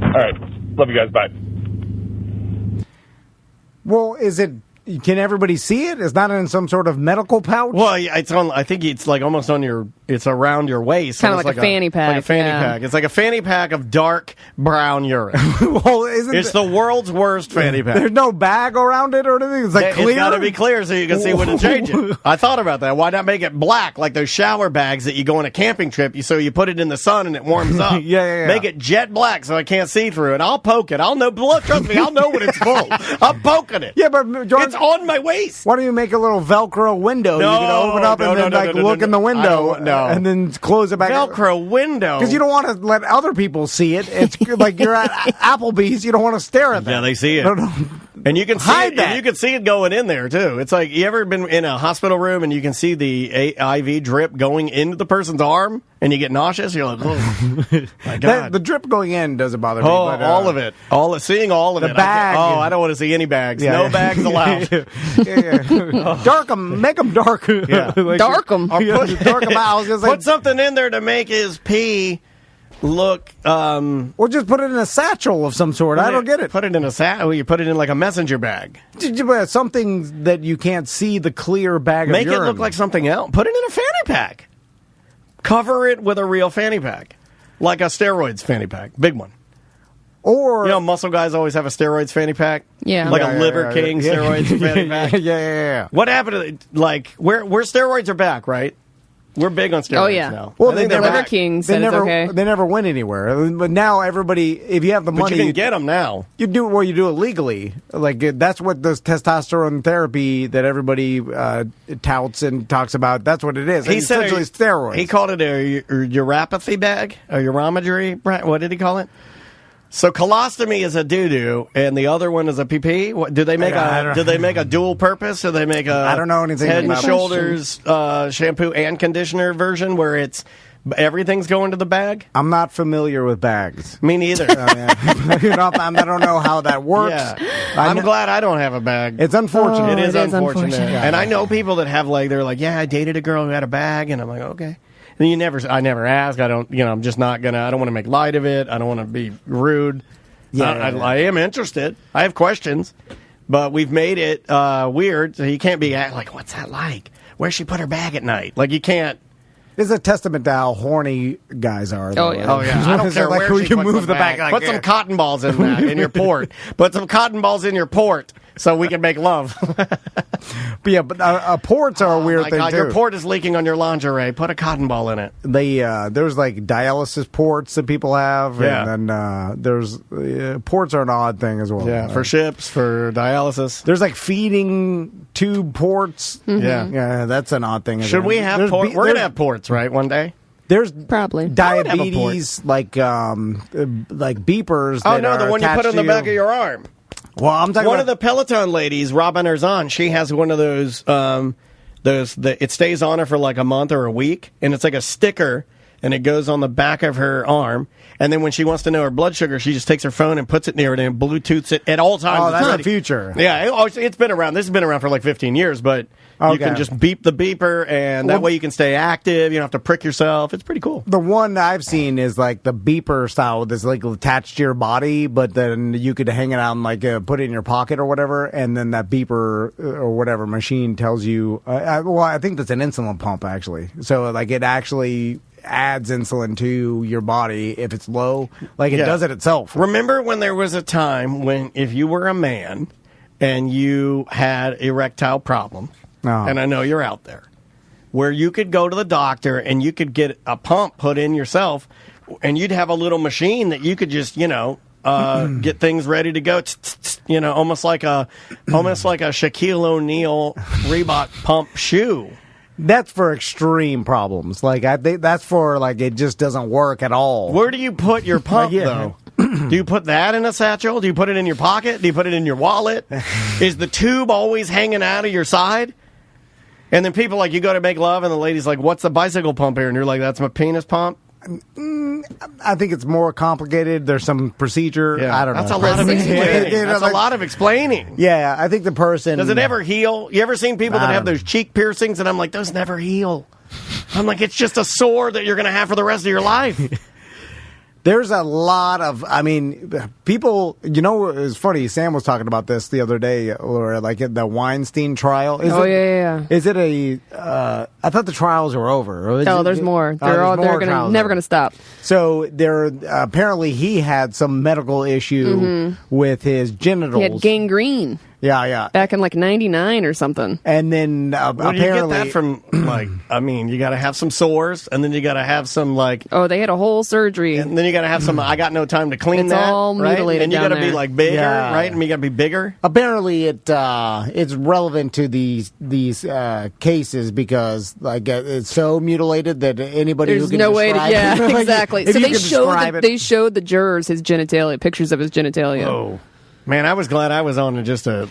All right. Love you guys. Bye. Well, is it can everybody see it? It's not in some sort of medical pouch? Well, it's on. I think it's like almost on your. It's around your waist. Kind of like a fanny pack. Like a fanny pack. It's like a fanny pack of dark brown urine. Well, it's the world's worst fanny pack. There's no bag around it or anything? It's like clear? It's got to be clear so you can see when to change it. I thought about that. Why not make it black like those shower bags that you go on a camping trip? So you put it in the sun and it warms up. Yeah. Make it jet black so I can't see through it. I'll poke it. I'll know. Trust me, I'll know when it's full. I'm poking it. Yeah, but George, it's on my waist. Why don't you make a little Velcro window? You can open up and then look in the window and then close it back. Velcro window. Because you don't want to let other people see it. It's like you're at Applebee's. You don't want to stare at them. Yeah, they see it. And you can see Hide it, that. and you can see it going in there too. It's like, you ever been in a hospital room and you can see the IV drip going into the person's arm and you get nauseous? You're like, oh my God. The drip going in doesn't bother me. Oh, but, all of it. Seeing all of the it. bag. I don't want to see any bags. No bags allowed. Dark them. Make them dark. Yeah. Dark them. Dark them out. Put something in there to make his pee look. Or just put it in a satchel of some sort. I don't get it. Put it in a satchel. You put it in like a messenger bag. Something that you can't see the clear bag of urine. Make it urine. look like something else. Put it in a fanny pack. Cover it with a real fanny pack. Like a steroids fanny pack. Big one. Or, muscle guys always have a steroids fanny pack. Yeah. Like a Liver King steroids fanny pack. Yeah. What happened to, where steroids are back, right? We're big on steroids now. Well, the Liver King said it's okay. They never went anywhere. But now everybody, if you have the money, you can get them now. You do it legally. Like that's what this testosterone therapy that everybody touts and talks about. That's what it is. He said essentially steroids. He called it a uropathy bag, a urometry. What did he call it? So colostomy is a doo-doo, and the other one is a pee-pee. Do they make a dual purpose? Do they make a I don't know anything Head and about Shoulders shampoo and conditioner version where it's everything's going to the bag? I'm not familiar with bags. Me neither. I don't know how that works. Yeah. I'm glad I don't have a bag. It's unfortunate. It is unfortunate. Yeah. And I know people that have they're like, I dated a girl who had a bag, and I'm like, okay. And I never ask. I don't, I'm just not going to, I don't want to make light of it. I don't want to be rude. Yeah, I am interested. I have questions, but we've made it weird. So you can't be like, what's that like? Where's she put her bag at night? Like, you can't. It's a testament to how horny guys are. Oh, yeah. I don't care where who she you puts move the bag. Put some cotton balls in that, in your port. Put some cotton balls in your port so we can make love. But ports are a weird thing, too. Your port is leaking on your lingerie. Put a cotton ball in it. There's like dialysis ports that people have. Yeah. And then there's ports are an odd thing as well. Yeah, for ships, for dialysis. There's like feeding tube ports. Mm-hmm. Yeah, that's an odd thing. Should we have ports? We're going to have ports, right, one day? There's probably diabetes, like beepers. Oh, that no, the are one you put on the back of your arm. Well, I'm talking one about of the Peloton ladies, Robin Erzon, she has one of those. It stays on her for like a month or a week, and it's like a sticker, and it goes on the back of her arm. And then when she wants to know her blood sugar, she just takes her phone and puts it near it and Bluetooths it at all times. Oh, that's the future. Yeah, it's been around. This has been around for like 15 years, but you can just beep the beeper, and that way you can stay active. You don't have to prick yourself. It's pretty cool. The one I've seen is like the beeper style that's like attached to your body, but then you could hang it out and like put it in your pocket or whatever, and then that beeper or whatever machine tells you. I think that's an insulin pump actually. So like it actually adds insulin to your body if it's low. Like it does it itself. Remember when there was a time when if you were a man and you had erectile problems, and I know you're out there, where you could go to the doctor and you could get a pump put in yourself, and you'd have a little machine that you could just, get things ready to go. Almost like a Shaquille O'Neal Reebok pump shoe. That's for extreme problems. Like I think that's for like it just doesn't work at all. Where do you put your pump though? Do you put that in a satchel? Do you put it in your pocket? Do you put it in your wallet? Is the tube always hanging out of your side? And then people you go to make love, and the lady's like, "What's the bicycle pump here?" And you're like, "That's my penis pump." I think it's more complicated. There's some procedure. Yeah. I don't know. That's a lot of explaining. That's a lot of explaining. Yeah, I think the person... Does it ever heal? You ever seen people that have those cheek piercings, and I'm like, those never heal. I'm like, it's just a sore that you're going to have for the rest of your life. There's a lot of, I mean, people, you know, it was funny. Sam was talking about this the other day, or like the Weinstein trial. Yeah. Is it I thought the trials were over. There's more. They're never going to stop. So apparently he had some medical issue with his genitals. He had gangrene. Yeah. Back in like 99 or something. And then Where apparently. do you get that from? Like, I mean, you got to have some sores, and then you got to have some like. Oh, they had a whole surgery. And then you got to have some. I got no time to clean It's that. all right? mutilated And you down got to be there. like bigger, Yeah. right? And you got to be bigger. Apparently, it's relevant to these cases because like it's so mutilated that anybody There's who can no way to. describe Yeah, it, like, exactly. if So you they can describe it- they showed the jurors his genitalia, pictures of his genitalia. Oh. Man, I was glad I was on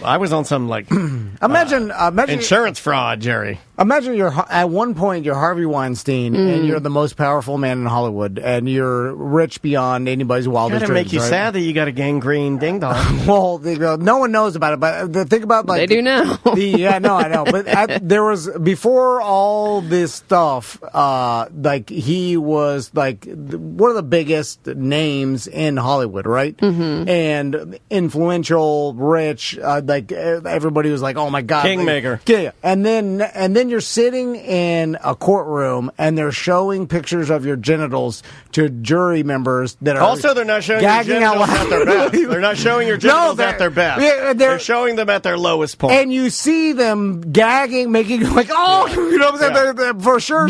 I was on some like Imagine insurance fraud, Jerry. Imagine at one point you're Harvey Weinstein and you're the most powerful man in Hollywood and you're rich beyond anybody's wildest Got to dreams. make you right? sad that you got a gangrene ding dong. Well, no one knows about it, but the thing about like They do now. I know, but there was before all this stuff. Like he was like one of the biggest names in Hollywood, right? Mm-hmm. And influential, rich. Like everybody was like, "Oh my God, Kingmaker." Yeah, and then you're sitting in a courtroom and they're showing pictures of your genitals to jury members that are Also, they're not showing your gagging out genitals at their loud. best. They're not showing your genitals they're- at their best. yeah, they're showing them at their lowest point. And you see them gagging, making like, oh, you know what I'm saying? They're for sure.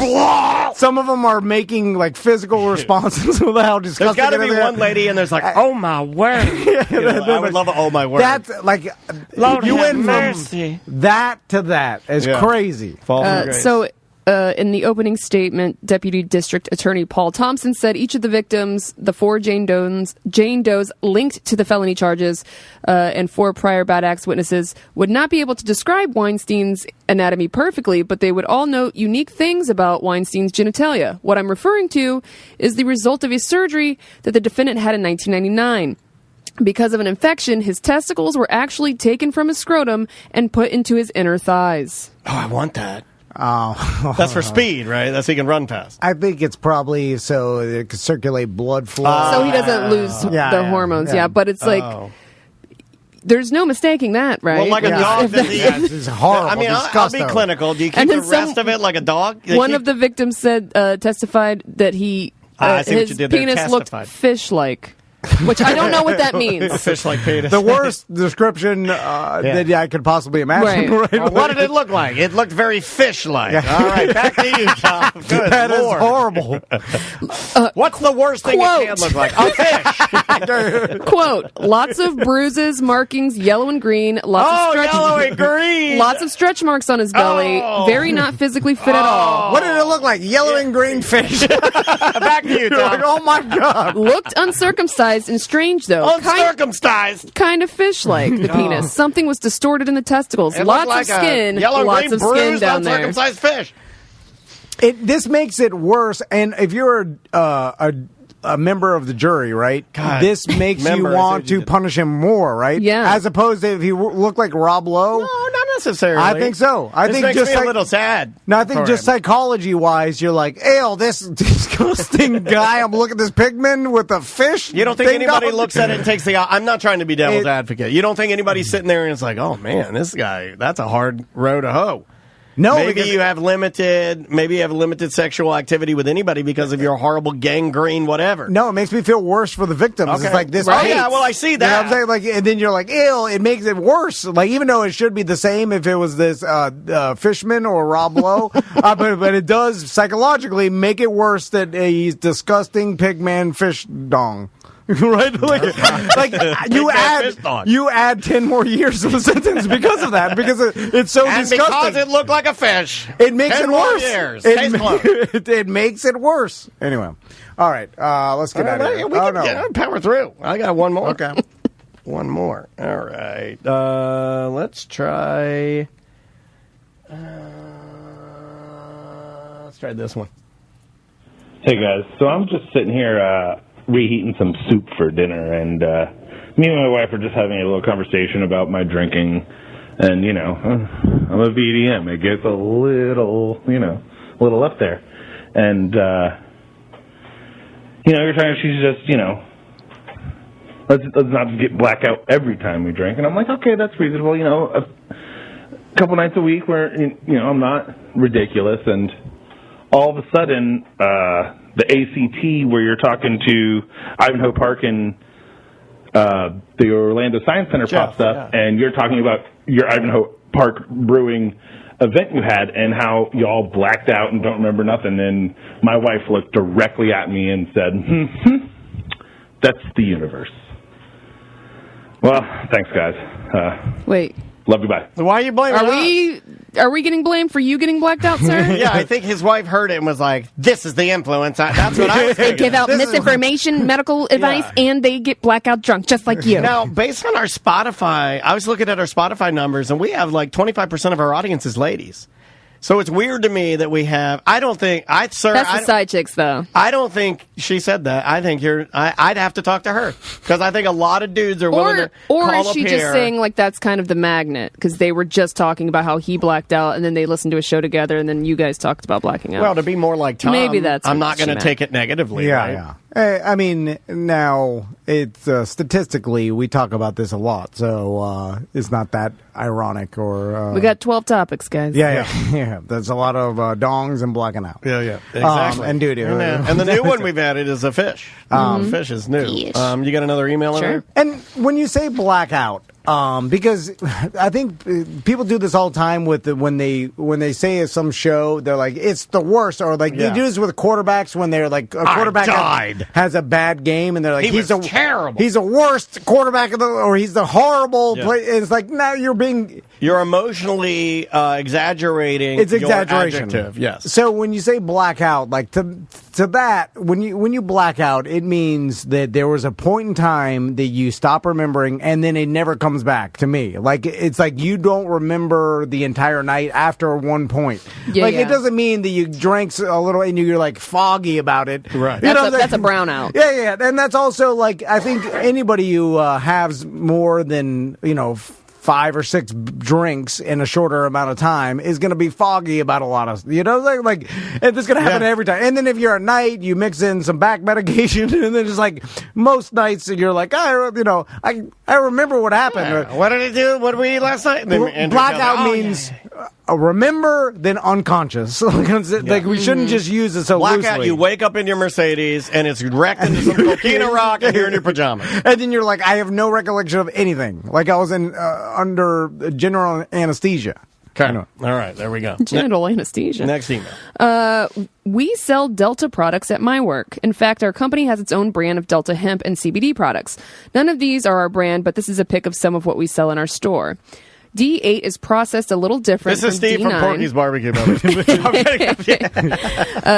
Some of them are making like physical responses with how There's disgusting. got to be it is. one lady, and there's like, oh my word. You know, I would love a oh my word. That's like Lord you have went mercy. from that to that is Yeah. crazy. Fall from grace. So, in the opening statement, Deputy District Attorney Paul Thompson said each of the victims, the 4 Jane Does linked to the felony charges, and 4 prior bad acts witnesses, would not be able to describe Weinstein's anatomy perfectly, but they would all note unique things about Weinstein's genitalia. What I'm referring to is the result of a surgery that the defendant had in 1999. Because of an infection, his testicles were actually taken from his scrotum and put into his inner thighs. Oh, I want that. Oh, That's for speed, right? That's so he can run fast. I think it's probably so it can circulate blood flow. So he doesn't lose the hormones, but it's like... There's no mistaking that, right? Well, like a dog. It's horrible. I mean, I'll disgusting. be clinical. Do you keep And the then rest of it like a dog? One of the victims said, testified that he I see what his you did there, penis looked testified. fish-like, which I don't know what that means. A fish-like penis. The worst description that I could possibly imagine. Right. Well, what did it look like? It looked very fish-like. All right, back to you, Tom. Good That is Lord. horrible. What's the worst thing Quote. it can look like? A fish. Quote, lots of bruises, markings, yellow and green, lots of stretch yellow and green. lots of stretch marks on his belly, Oh. very not physically fit at all. What did it look like? Yellow and green fish. Back to you, You're like, Tom. oh my God. Looked uncircumcised and strange, though. Uncircumcised. Kind of fish-like, the penis. Something was distorted in the testicles. It Lots looked like of skin. a yellow and Lots green of skin bruised down there. uncircumcised fish. This makes it worse. And if you're a member of the jury, right? God. This makes Member, you I see want what you to did. punish him more, right? Yeah. As opposed to if he looked like Rob Lowe. No, not necessarily. I think so. I This think makes just me like a little sad. No, I think for just him. psychology-wise, you're like, ew, this disgusting guy. I'm looking at this pigman with a fish. You don't think thing anybody on- looks at it and takes the... I'm not trying to be devil's It- advocate. You don't think anybody's sitting there and it's like, oh, man, this guy, that's a hard row to hoe. No, Maybe because- you have limited sexual activity with anybody because of your horrible gangrene, whatever. No, it makes me feel worse for the victims. Okay. It's like this. Right. hates. Yeah, well, I see You know what that. I'm saying? Like, and then you're like, ew, it makes it worse. Like, even though it should be the same if it was this Fishman or Rob Lowe, but it does psychologically make it worse that he's disgusting pigman fish dong. Right, like you add 10 more years to the sentence because of that, because it's so And disgusting. because it looked like a fish. It makes 10 it more worse. years. Case closed. It makes it worse. Anyway, all right, let's get out of here. We can power through. I got one more. Okay. One more. All right. Let's try. Let's try this one. Hey guys, so I'm just sitting here reheating some soup for dinner, and me and my wife are just having a little conversation about my drinking, and I'm a VDM. It gets a little up there, and you're trying. She's just, let's not get blackout every time we drink. And I'm like, okay, that's reasonable. A couple nights a week where I'm not ridiculous. And all of a sudden, the ACT where you're talking to Ivanhoe Park and the Orlando Science Center pops up, and you're talking about your Ivanhoe Park Brewing event you had and how y'all blacked out and don't remember nothing. And my wife looked directly at me and said, that's the universe. Well, thanks, guys. Wait. Love you, bye. Why are you blaming us? Are we getting blamed for you getting blacked out, sir? Yeah, I think his wife heard it and was like, this is the influence. That's what I was They thinking. give out misinformation, medical advice, and they get blackout drunk, just like you. Now, based on our Spotify, I was looking at our Spotify numbers, and we have like 25% of our audience is ladies. So it's weird to me that we have. I don't think That's the side chicks, though. I don't think she said that. I think I'd have to talk to her because I think a lot of dudes are willing to Or call is she up just here. saying like that's kind of the magnet because they were just talking about how he blacked out and then they listened to a show together and then you guys talked about blacking out. Well, to be more like Tom, Maybe that's I'm what not she going to meant. take it negatively. Yeah, right? yeah. I mean, now it's statistically we talk about this a lot, so it's not that ironic or. We got 12 topics, guys. Yeah. There's a lot of dongs and blacking out. Yeah, exactly. And doo-doo. And the new one we've added is a fish. Fish is new. You got another email in there? And when you say blackout, because I think people do this all the time with when they say some show, they're like it's the worst, or like they do this with quarterbacks when they're like a quarterback has a bad game and they're like he's terrible. He's the worst quarterback or he's the horrible play. It's like now you're emotionally exaggerating. It's your exaggeration. Adjective, yes. So when you say blackout, like to that, when you black out, it means that there was a point in time that you stop remembering, and then it never comes back. To me, like it's like you don't remember the entire night after one point. It doesn't mean that you drank a little and you're like foggy about it. Right. That's a brownout. Yeah, and that's also like I think anybody who has more than 5 or 6 drinks in a shorter amount of time is going to be foggy about a lot of, like and this is going to happen every time. And then if you're at night, you mix in some back medication, and then it's like most nights you're like, I remember what happened. Yeah. What did he do? What did we eat last night? Blackout means remember, then unconscious. Like we shouldn't just use it so blackout, loosely. you wake up in your Mercedes and it's wrecked into some coquina rock and you're in your pajamas. And then you're like, I have no recollection of anything. Like I was under general anesthesia. Okay. All right, there we go. Genital anesthesia. Next email. We sell Delta products at my work. In fact, our company has its own brand of Delta hemp and CBD products. None of these are our brand, but this is a pic of some of what we sell in our store. D8 is processed a little different. This is from Steve D9. from Porky's Barbecue.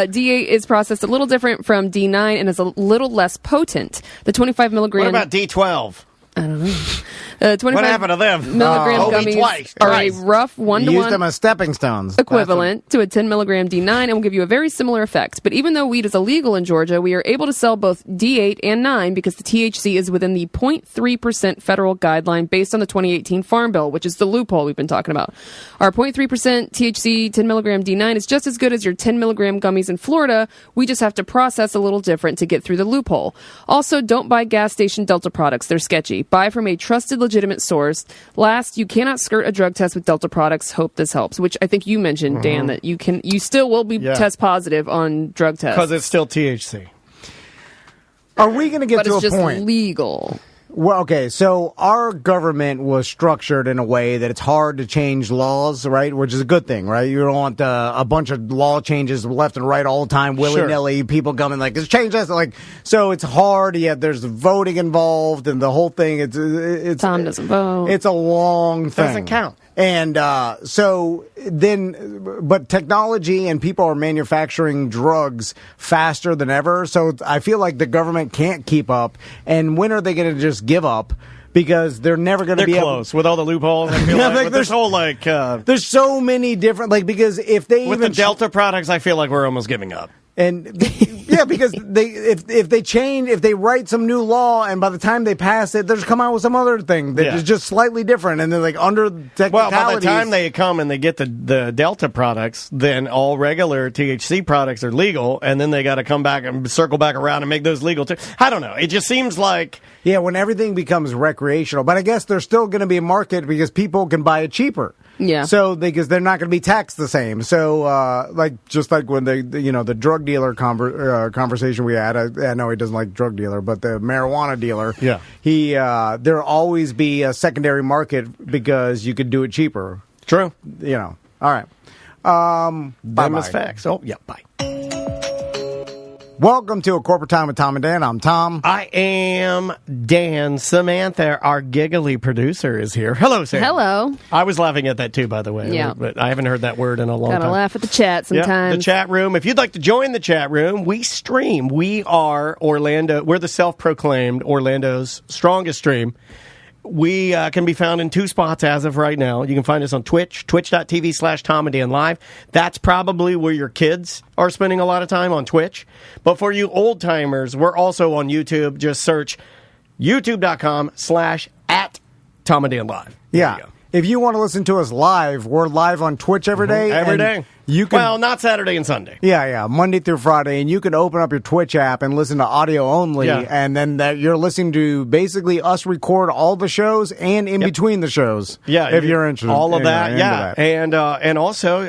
D8 is processed a little different from D9 and is a little less potent. The 25 milligram. What about D12? I don't know. 25 What happened to them? milligram Told me gummies twice. are Twice. a rough Use 1-to-1 them as stepping stones. equivalent to a 10 milligram D9 and will give you a very similar effect. But even though weed is illegal in Georgia, we are able to sell both D8 and 9 because the THC is within the 0.3% federal guideline based on the 2018 Farm Bill, which is the loophole we've been talking about. Our 0.3% THC 10 milligram D9 is just as good as your 10 milligram gummies in Florida. We just have to process a little different to get through the loophole. Also, don't buy gas station Delta products. They're sketchy. Buy from a trusted, legitimate source. Last, you cannot skirt a drug test with Delta products. Hope this helps, which I think you mentioned, Dan, that you still will be test positive on drug tests. Because it's still THC. Are we going to get but to it's a just point? legal. Well, okay, so our government was structured in a way that it's hard to change laws, right? Which is a good thing, right? You don't want a bunch of law changes left and right all the time, willy-nilly, people coming like, let's change this. Like, so it's hard, yet there's voting involved and the whole thing. It's Tom doesn't vote. It's a long thing. Doesn't count. And so then, but technology and people are manufacturing drugs faster than ever. So I feel like the government can't keep up. And when are they going to just give up? Because they're never going to be close with all the loopholes. I feel like with this whole there's so many different because if they with even the Delta products, I feel like we're almost giving up. And yeah, because if they write some new law, and by the time they pass it, they'll just come out with some other thing that is just slightly different, and they're like under technicalities. Well, by the time they come and they get the Delta products, then all regular THC products are legal, and then they got to come back and circle back around and make those legal too. I don't know. It just seems like when everything becomes recreational, but I guess there's still going to be a market because people can buy it cheaper. Yeah. So because they're not going to be taxed the same. So just like when the drug dealer conversation we had, I know he doesn't like drug dealer, but the marijuana dealer. Yeah. There'll always be a secondary market because you could do it cheaper. True. All right. Them is facts. Oh yeah. Bye. Welcome to A Corporate Time with Tom and Dan. I'm Tom. I am Dan. Samantha, our giggly producer, is here. Hello, Sam. Hello. I was laughing at that too, by the way. Yeah. But I haven't heard that word in a long time. Gotta laugh at the chat sometimes. Yeah, the chat room. If you'd like to join the chat room, we stream. We are Orlando. We're the self-proclaimed Orlando's strongest stream. We can be found in 2 spots as of right now. You can find us on Twitch, twitch.tv/Tom and Dan Live. That's probably where your kids are spending a lot of time, on Twitch. But for you old timers, we're also on YouTube. Just search youtube.com/@Tom and Dan Live. Yeah. If you want to listen to us live, we're live on Twitch every day. Every day. You can, well, not Saturday and Sunday. Yeah, Monday through Friday, and you can open up your Twitch app and listen to audio only, and then you're listening to basically us record all the shows and in between the shows. Yeah, if you're interested, all of that. Yeah, and also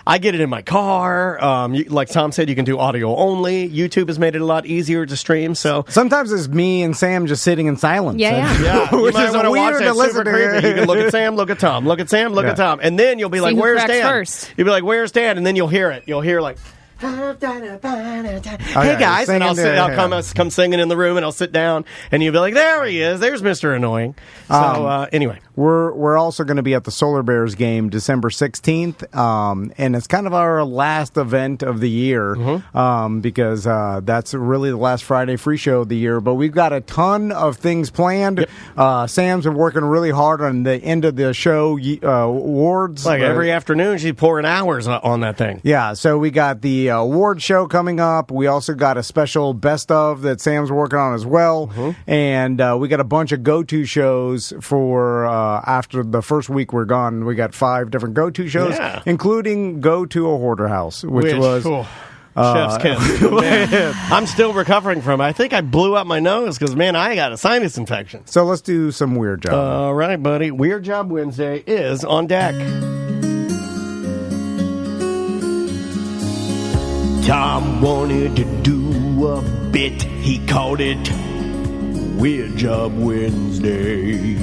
I get it in my car. Like Tom said, you can do audio only. YouTube has made it a lot easier to stream. So sometimes it's me and Sam just sitting in silence. Yeah. You Which might is want to watch weird that. to listen Super to. creepy. You can look at Sam, look at Tom, look at Sam, look at Tom, and then you'll be like, who "Where's cracks Dan?" first. You'll be like, "Where's Dan?" And then you'll hear it. You'll hear like, "Hey guys," and I'll come singing in the room, and I'll sit down, and you'll be like, "There he is. There's Mr. Annoying." So anyway, we're also going to be at the Solar Bears game December 16th, and it's kind of our last event of the year because that's really the last Friday free show of the year. But we've got a ton of things planned. Sam's been working really hard on the end of the show awards. Like every afternoon, she's pouring hours on that thing. Yeah, so we got the award show coming up. We also got a special best of that Sam's working on as well. And we got a bunch of go-to shows for after the first week we're gone. We got 5 different go-to shows, including Go to a Hoarder House, which was... Chef's kiss. Man, I'm still recovering from it. I think I blew up my nose because, man, I got a sinus infection. So let's do some Weird Job. All right, buddy. Weird Job Wednesday is on deck. Tom wanted to do a bit. He called it Weird Job Wednesday.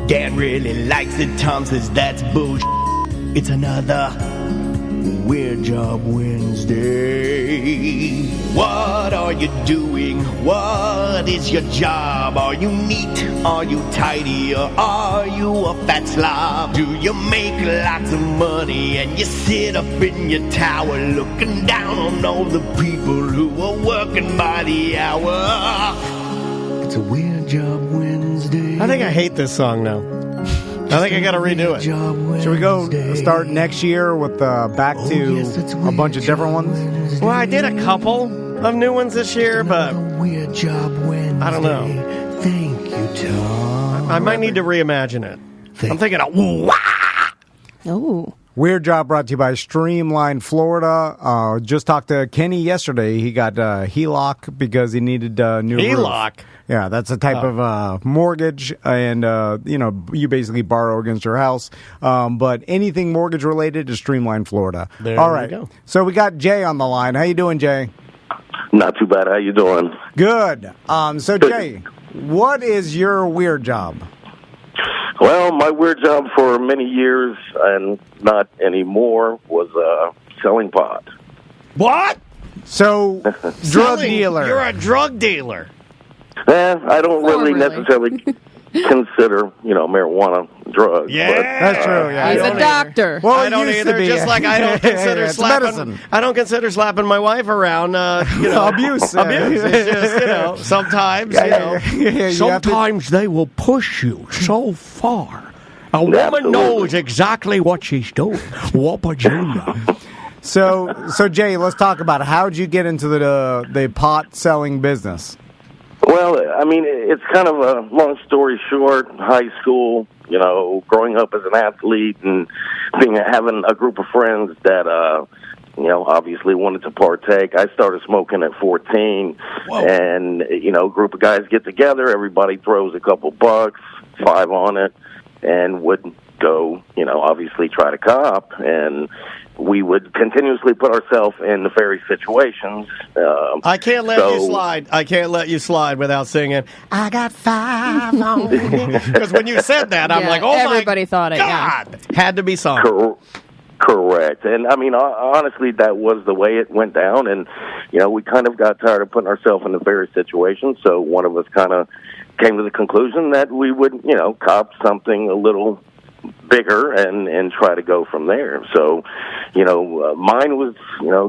Dan really likes it. Tom says that's bullshit. It's another Weird Job Wednesday. What are you doing? What is your job? Are you neat? Are you tidy? Or are you a fat slob? Do you make lots of money and you sit up in your tower looking down on all the people who are working by the hour? It's a Weird Job Wednesday. I think I hate this song now. I think I got to redo it. Should we go start next year with back to a bunch of different ones? Well, I did a couple of new ones this year, but Weird Job Wednesday. I don't know. Thank you, Tom. I might need to reimagine it. I'm thinking of wah! Oh. Weird Job brought to you by Streamline Florida. Just talked to Kenny yesterday. He got HELOC because he needed a new HELOC? roof. Yeah, that's a type of mortgage, and you basically borrow against your house. But anything mortgage related is Streamline Florida. All right. go. So we got Jay on the line. How you doing, Jay? Not too bad. How you doing? Good. So Jay, what is your weird job? Well, my weird job for many years and not anymore was selling pot. What? So drug dealer. You're a drug dealer. I don't really necessarily consider, marijuana drugs. Yeah, but, that's true. Yeah, He's a doctor. Well, I don't either. Just like I don't consider it's slapping. medicine. I don't consider slapping my wife around. Abuse. Abuse. It's just sometimes. Sometimes they will push you so far. A woman Absolutely. knows exactly what she's doing. Whopper Jr. So Jay, let's talk about it. How'd you get into the pot selling business? Well, I mean, it's kind of a long story short. High school, growing up as an athlete and having a group of friends that, obviously wanted to partake. I started smoking at 14. Whoa. And, a group of guys get together. Everybody throws a couple bucks, $5 on it, and would go, obviously try to cop. And we would continuously put ourselves in nefarious situations. I can't let you slide. I can't let you slide without singing, I got 5 on me. Because when you said that, I'm like, oh everybody thought it. God. Yeah. Had to be sung. Correct. And, I mean, honestly, that was the way it went down. And, we kind of got tired of putting ourselves in nefarious situations. So one of us kind of came to the conclusion that we would, cop something a little bigger and try to go from there. So, mine was,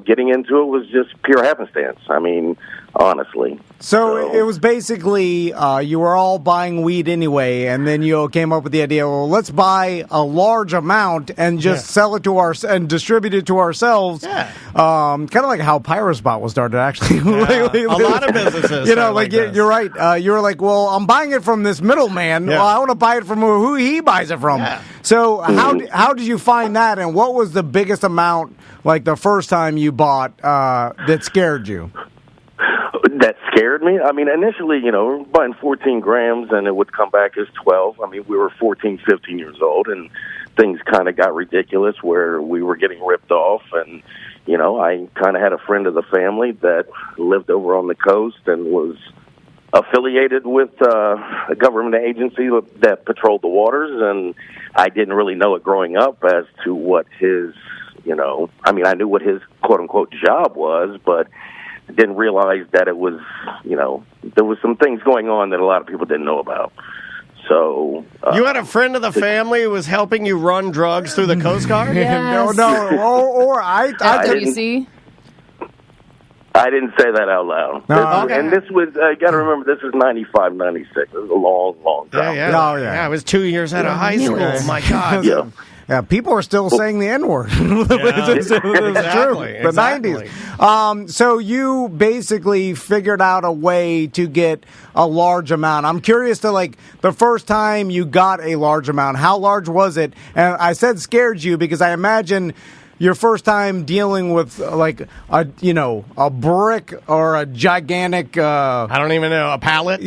getting into it was just pure happenstance. I mean, honestly. So it was basically you were all buying weed anyway, and then you came up with the idea, well, let's buy a large amount and just sell it to and distribute it to ourselves. Yeah. Kind of like how Pyrospot was started, actually. A lot of businesses. You're right. You were like, well, I'm buying it from this middleman. Yeah. Well, I want to buy it from who he buys it from. Yeah. So how did you find that, and what was the biggest amount, like the first time you bought, that scared you? That scared me? I mean, initially, we were buying 14 grams, and it would come back as 12. I mean, we were 14, 15 years old, and things kind of got ridiculous where we were getting ripped off. And, I kind of had a friend of the family that lived over on the coast and was affiliated with a government agency that patrolled the waters, and I didn't really know it growing up as to what his, I knew what his quote-unquote job was, but didn't realize that it was, there was some things going on that a lot of people didn't know about. So you had a friend of the family who was helping you run drugs through the Coast Guard? Yes. I didn't say that out loud. And this was, you got to remember, this was 95, 96. It was a long, long time. Yeah, I was 2 years out of high school. Oh, my God. Yeah. Yeah, people are still saying the N-word. It's true. The 90s. So you basically figured out a way to get a large amount. I'm curious to, the first time you got a large amount, how large was it? And I said scared you because I imagine your first time dealing with, a brick or a gigantic... I don't even know, a pallet?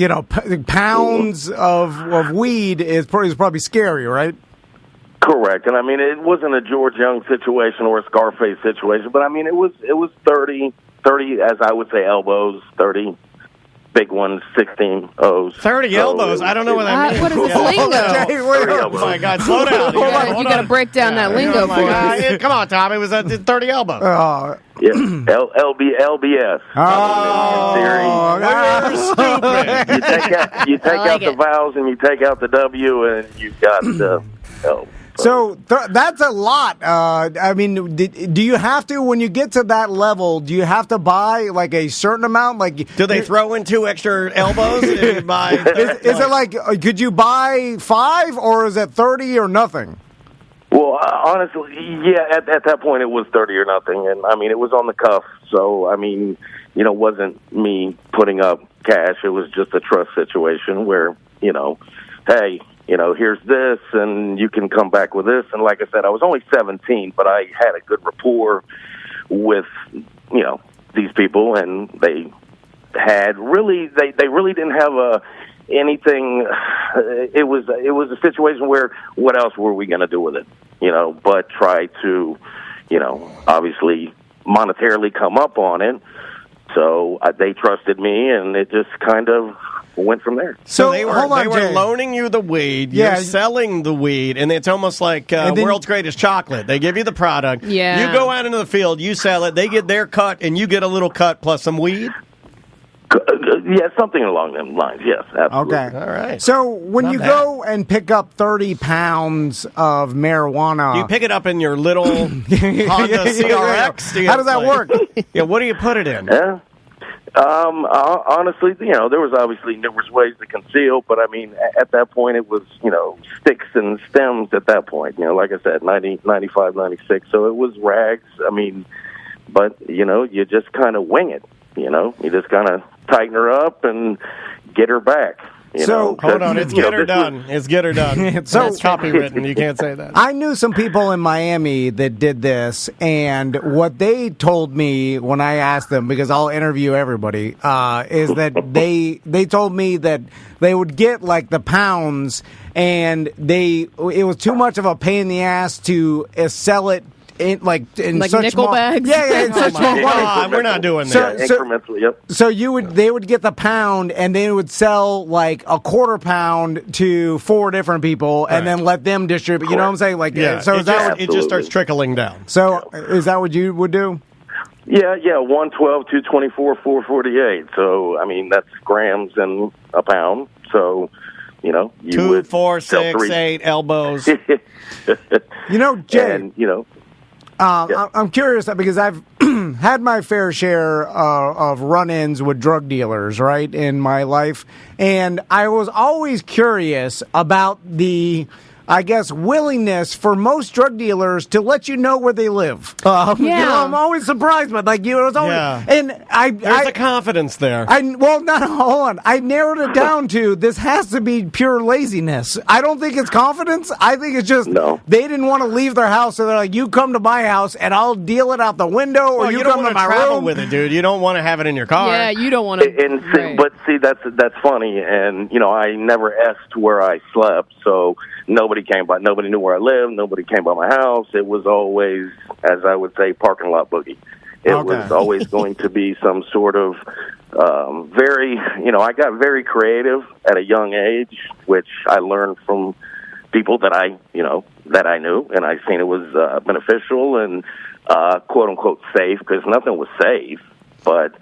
Pounds of weed is probably scary, right? Correct. And, it wasn't a George Young situation or a Scarface situation, but, it was 30, as I would say, elbows, 30 big ones, 16 O's. 30 elbows? I don't know what that means. What is this lingo? Oh, my God. Slow down. You got to break down that lingo for us. Come on, Tom. It was 30 elbows. Yeah, LBS. Oh, you're stupid. You take out the vowels and you take out the W, and you've got the L. So that's a lot. Do you have to, when you get to that level, do you have to buy a certain amount? Do they throw in 2 extra elbows? Is it could you buy 5 or is it 30 or nothing? Well, honestly, yeah, at that point it was 30 or nothing. And it was on the cuff. So, it wasn't me putting up cash. It was just a trust situation where, hey, here's this, and you can come back with this. And like I said, I was only 17, but I had a good rapport with, these people, and they had really, they really didn't have anything. It was a situation where what else were we going to do with it, but try to, obviously monetarily come up on it. So they trusted me, and it just kind of went from there. So they were loaning you the weed, you're selling the weed, and it's almost like World's Greatest Chocolate. They give you the product. Yeah. You go out into the field, you sell it, they get their cut, and you get a little cut plus some weed? Yeah, something along them lines, yes, absolutely. Okay. All right. So when go and pick up 30 pounds of marijuana... Do you pick it up in your little Honda CRX? How does that work? Yeah, what do you put it in? Yeah. Honestly, there was obviously numerous ways to conceal, but I mean, at that point, it was, sticks and stems at that point, like I said, 95, 96. So it was rags. I mean, but, you just kind of wing it, you just kind of tighten her up and get her back. Hold on, it's get her done. It's get her done. So it's copywritten. You can't say that. I knew some people in Miami that did this, and what they told me when I asked them, because I'll interview everybody, is that they told me that they would get like the pounds, and it was too much of a pain in the ass to sell it. In such nickel small, bags. Yeah, in such small quantity. We're not doing that. Incrementally, yep. So they would get the pound, and they would sell like a quarter pound to 4 different people, and then let them distribute. You know what I'm saying? Like, yeah. So it just starts trickling down. So is that what you would do? Yeah, 112, 224, 448. So I mean that's grams in a pound. So you 2, 4, 6, 8 elbows. Jay. And, I'm curious because I've had my fair share of run-ins with drug dealers, right, in my life. And I was always curious about the, I guess, willingness for most drug dealers to let you know where they live. I'm always surprised, but it was always, and there's a confidence there. Hold on. I narrowed it down to this has to be pure laziness. I don't think it's confidence. I think it's just they didn't want to leave their house, so they're like, you come to my house and I'll deal it out the window, or you come to my travel room with it, dude. You don't want to have it in your car. Yeah, you don't want to. But see, that's funny, and I never asked where I slept, so. Nobody came by. Nobody knew where I lived. Nobody came by my house. It was always, as I would say, parking lot boogie. It was always going to be some sort of very, I got very creative at a young age, which I learned from people that I knew, and I seen it was beneficial and quote unquote safe, because nothing was safe, but.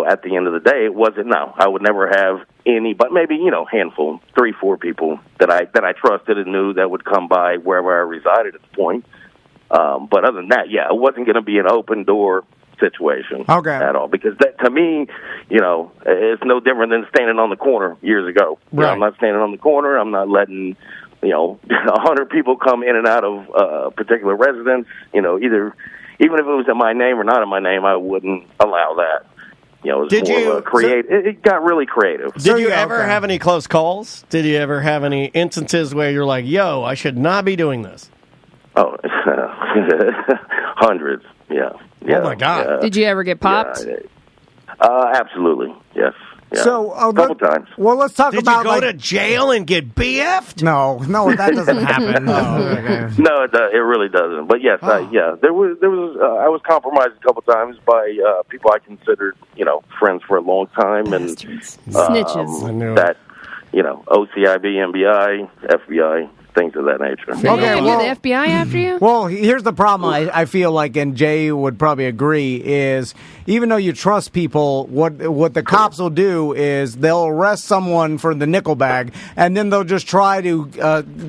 At the end of the day, it wasn't. No, I would never have any, but maybe handful, 3, 4 people that I trusted and knew that would come by wherever I resided at the point. But other than that, it wasn't going to be an open door situation at all, because that to me, it's no different than standing on the corner years ago. Right. I'm not standing on the corner. I'm not letting 100 people come in and out of a particular residence. Even if it was in my name or not in my name, I wouldn't allow that. It was it got really creative. Did you ever have any close calls? Did you ever have any instances where you're like, yo, I should not be doing this? Oh, hundreds, yeah. Oh, my God. Did you ever get popped? Absolutely, yes. Yeah. So a couple times. Well, let's talk about. Did you go to jail and get BF'd? No, that doesn't happen. No, it really doesn't. But yes, there was. I was compromised a couple times by people I considered, friends for a long time, and snitches. I knew that, OCIB, MBI, FBI. Things of that nature. The FBI after you? Well, here's the problem. I feel like, and Jay would probably agree, is even though you trust people, what the cops will do is they'll arrest someone for the nickel bag, and then they'll just try to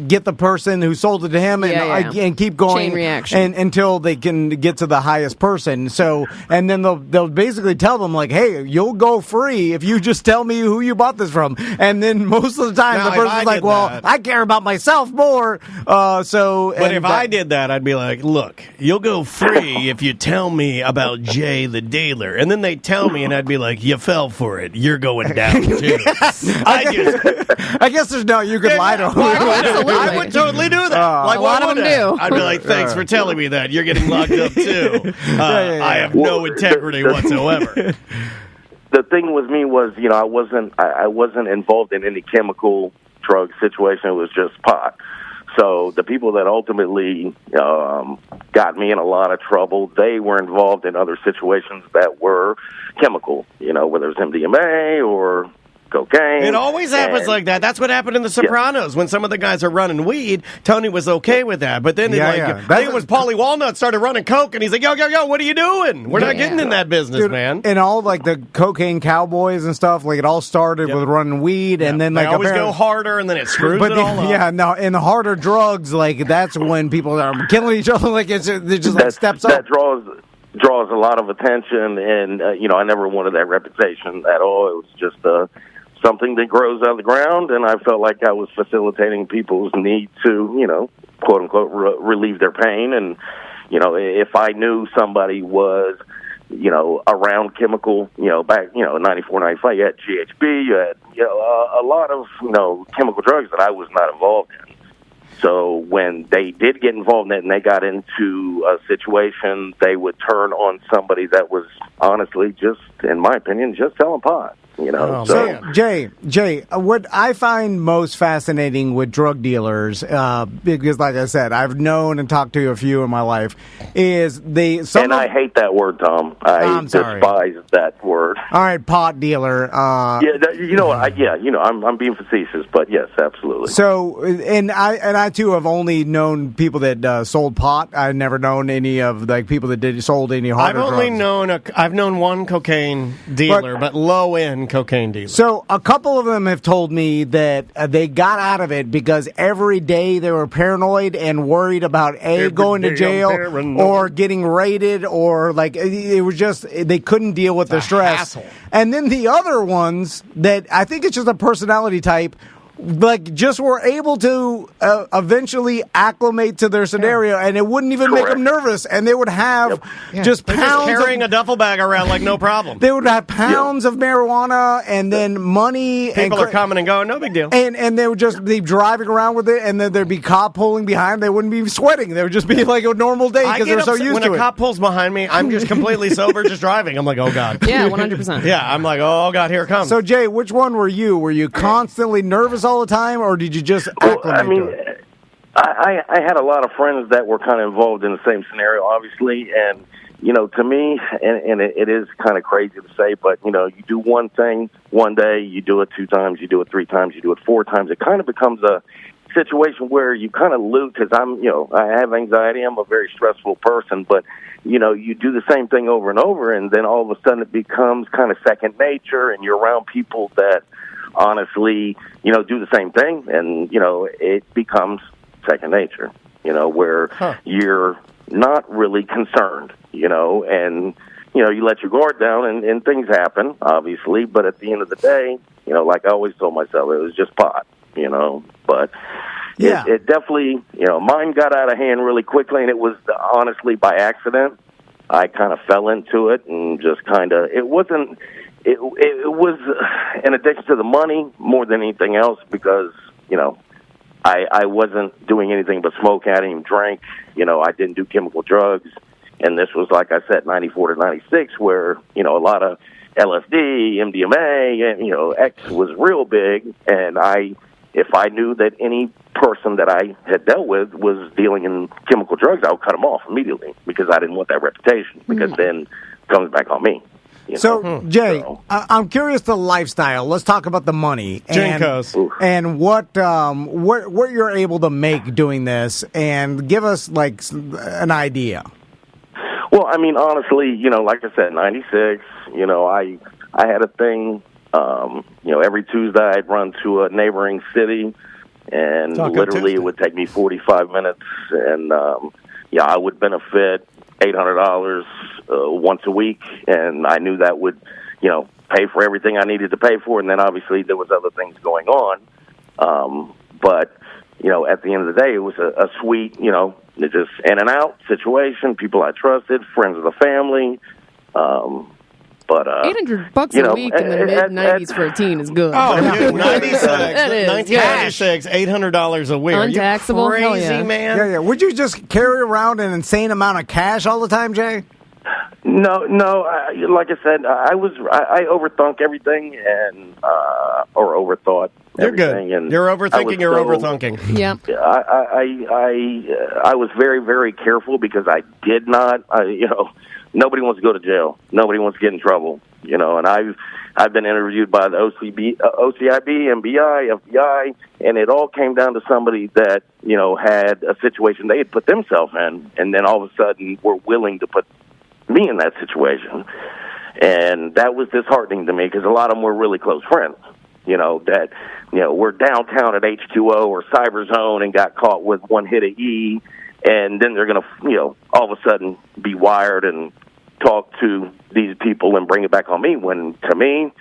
get the person who sold it to him and keep going chain reaction until they can get to the highest person. So, and then they'll basically tell them like, hey, you'll go free if you just tell me who you bought this from. And then most of the time the person's like, well, I care about myself more. But if I did that, I'd be like, look, you'll go free if you tell me about Jay the dealer. And then they'd tell me, and I'd be like, you fell for it. You're going down, too. I guess there's no, you could lie to them. I would totally do that. A lot of them do. I'd be like, thanks for telling me that. You're getting locked up, too. I have no integrity whatsoever. The thing with me was, I wasn't involved in any chemical drug situation. It was just pot. So the people that ultimately got me in a lot of trouble, they were involved in other situations that were chemical, whether it's MDMA or cocaine. It always happens like that. That's what happened in The Sopranos. When some of the guys are running weed, Tony was okay with that. But then I think it was Paulie Walnut started running coke, and he's like, yo, what are you doing? We're not getting in that business, man. And all like the cocaine cowboys and stuff, like it all started with running weed, and then they always go harder, and then it screws it all up. Yeah, no, and the harder drugs, like that's when people are killing each other. Like it's just like steps up. draws a lot of attention, and I never wanted that reputation at all. It was just something that grows out of the ground, and I felt like I was facilitating people's need to, quote unquote, relieve their pain. And if I knew somebody was around chemical, back, 94, 95, you had GHB, you had, a lot of, chemical drugs that I was not involved in. So when they did get involved in it and they got into a situation, they would turn on somebody that was honestly just, in my opinion, just selling pot. So Jay, what I find most fascinating with drug dealers, because like I said, I've known and talked to a few in my life, is I hate that word, Tom. I despise that word. All right, pot dealer. I'm being facetious, but yes, absolutely. So, and I too have only known people that sold pot. I've never known any of people that sold any harder drugs. I've known one cocaine dealer, but low end cocaine dealer. So a couple of them have told me that they got out of it because every day they were paranoid and worried about going to jail or getting raided, or it was just they couldn't deal with the stress. Hassle. And then the other ones that I think it's just a personality type, just were able to eventually acclimate to their scenario, and it wouldn't even make them nervous, and they would have just pounds carrying a duffel bag around like no problem. They would have pounds of marijuana and then money. People are coming and going, no big deal. And they would just be driving around with it, and then there'd be cop pulling behind. They wouldn't be sweating. They would just be like a normal day because they're so used to it. When a cop pulls behind me, I'm just completely sober, just driving. I'm like, oh, God. Yeah, 100%. Yeah, I'm like, oh, God, here it comes. So, Jay, which one were you? Were you constantly nervous all the time, or did you just acclimate to it? I had a lot of friends that were kind of involved in the same scenario, obviously, and to me, and it is kind of crazy to say, but you do one thing one day, you do it 2 times, you do it 3 times, you do it 4 times. It kind of becomes a situation where you kind of lose, because I have anxiety. I'm a very stressful person, but you do the same thing over and over, and then all of a sudden it becomes kind of second nature, and you're around people that honestly, do the same thing, and, it becomes second nature, where you're not really concerned, and, you let your guard down and things happen, obviously, but at the end of the day, like I always told myself, it was just pot, but it definitely, mine got out of hand really quickly, and it was honestly by accident. I kind of fell into it and just it wasn't, it was an addiction to the money more than anything else, because, I wasn't doing anything but smoke. I didn't even drink. I didn't do chemical drugs. And this was, like I said, 94 to 96, where, a lot of LSD, MDMA, and, X was real big. And if I knew that any person that I had dealt with was dealing in chemical drugs, I would cut them off immediately, because I didn't want that reputation, because then it comes back on me. So, Jay, I'm curious the lifestyle. Let's talk about the money and what you're able to make doing this, and give us an idea. Well, I mean, honestly, like I said, 96. I had a thing. Every Tuesday I'd run to a neighboring city, and literally it would take me 45 minutes, and I would benefit $800 once a week, and I knew that would, pay for everything I needed to pay for, and then obviously there was other things going on. But at the end of the day, it was a sweet, just in and out situation. People I trusted, friends of the family. But $800 a week in the mid-90s for a teen is good. Oh, dude, 96, that is 1996, $800 a week. Untaxable, Are you crazy, man? Yeah. Would you just carry around an insane amount of cash all the time, Jay? No. Like I said, I overthunk everything or overthought. You're good. And you're overthinking. You're overthinking. Yeah. I was very, very careful, because I did not. Nobody wants to go to jail. Nobody wants to get in trouble. And I've been interviewed by the OCIB, MBI, FBI, and it all came down to somebody that had a situation they had put themselves in, and then all of a sudden were willing to put me in that situation. And that was disheartening to me, because a lot of them were really close friends. That we're downtown at H2O or Cyberzone and got caught with one hit of E, and then they're going to all of a sudden be wired and talk to these people and bring it back on me. When to me,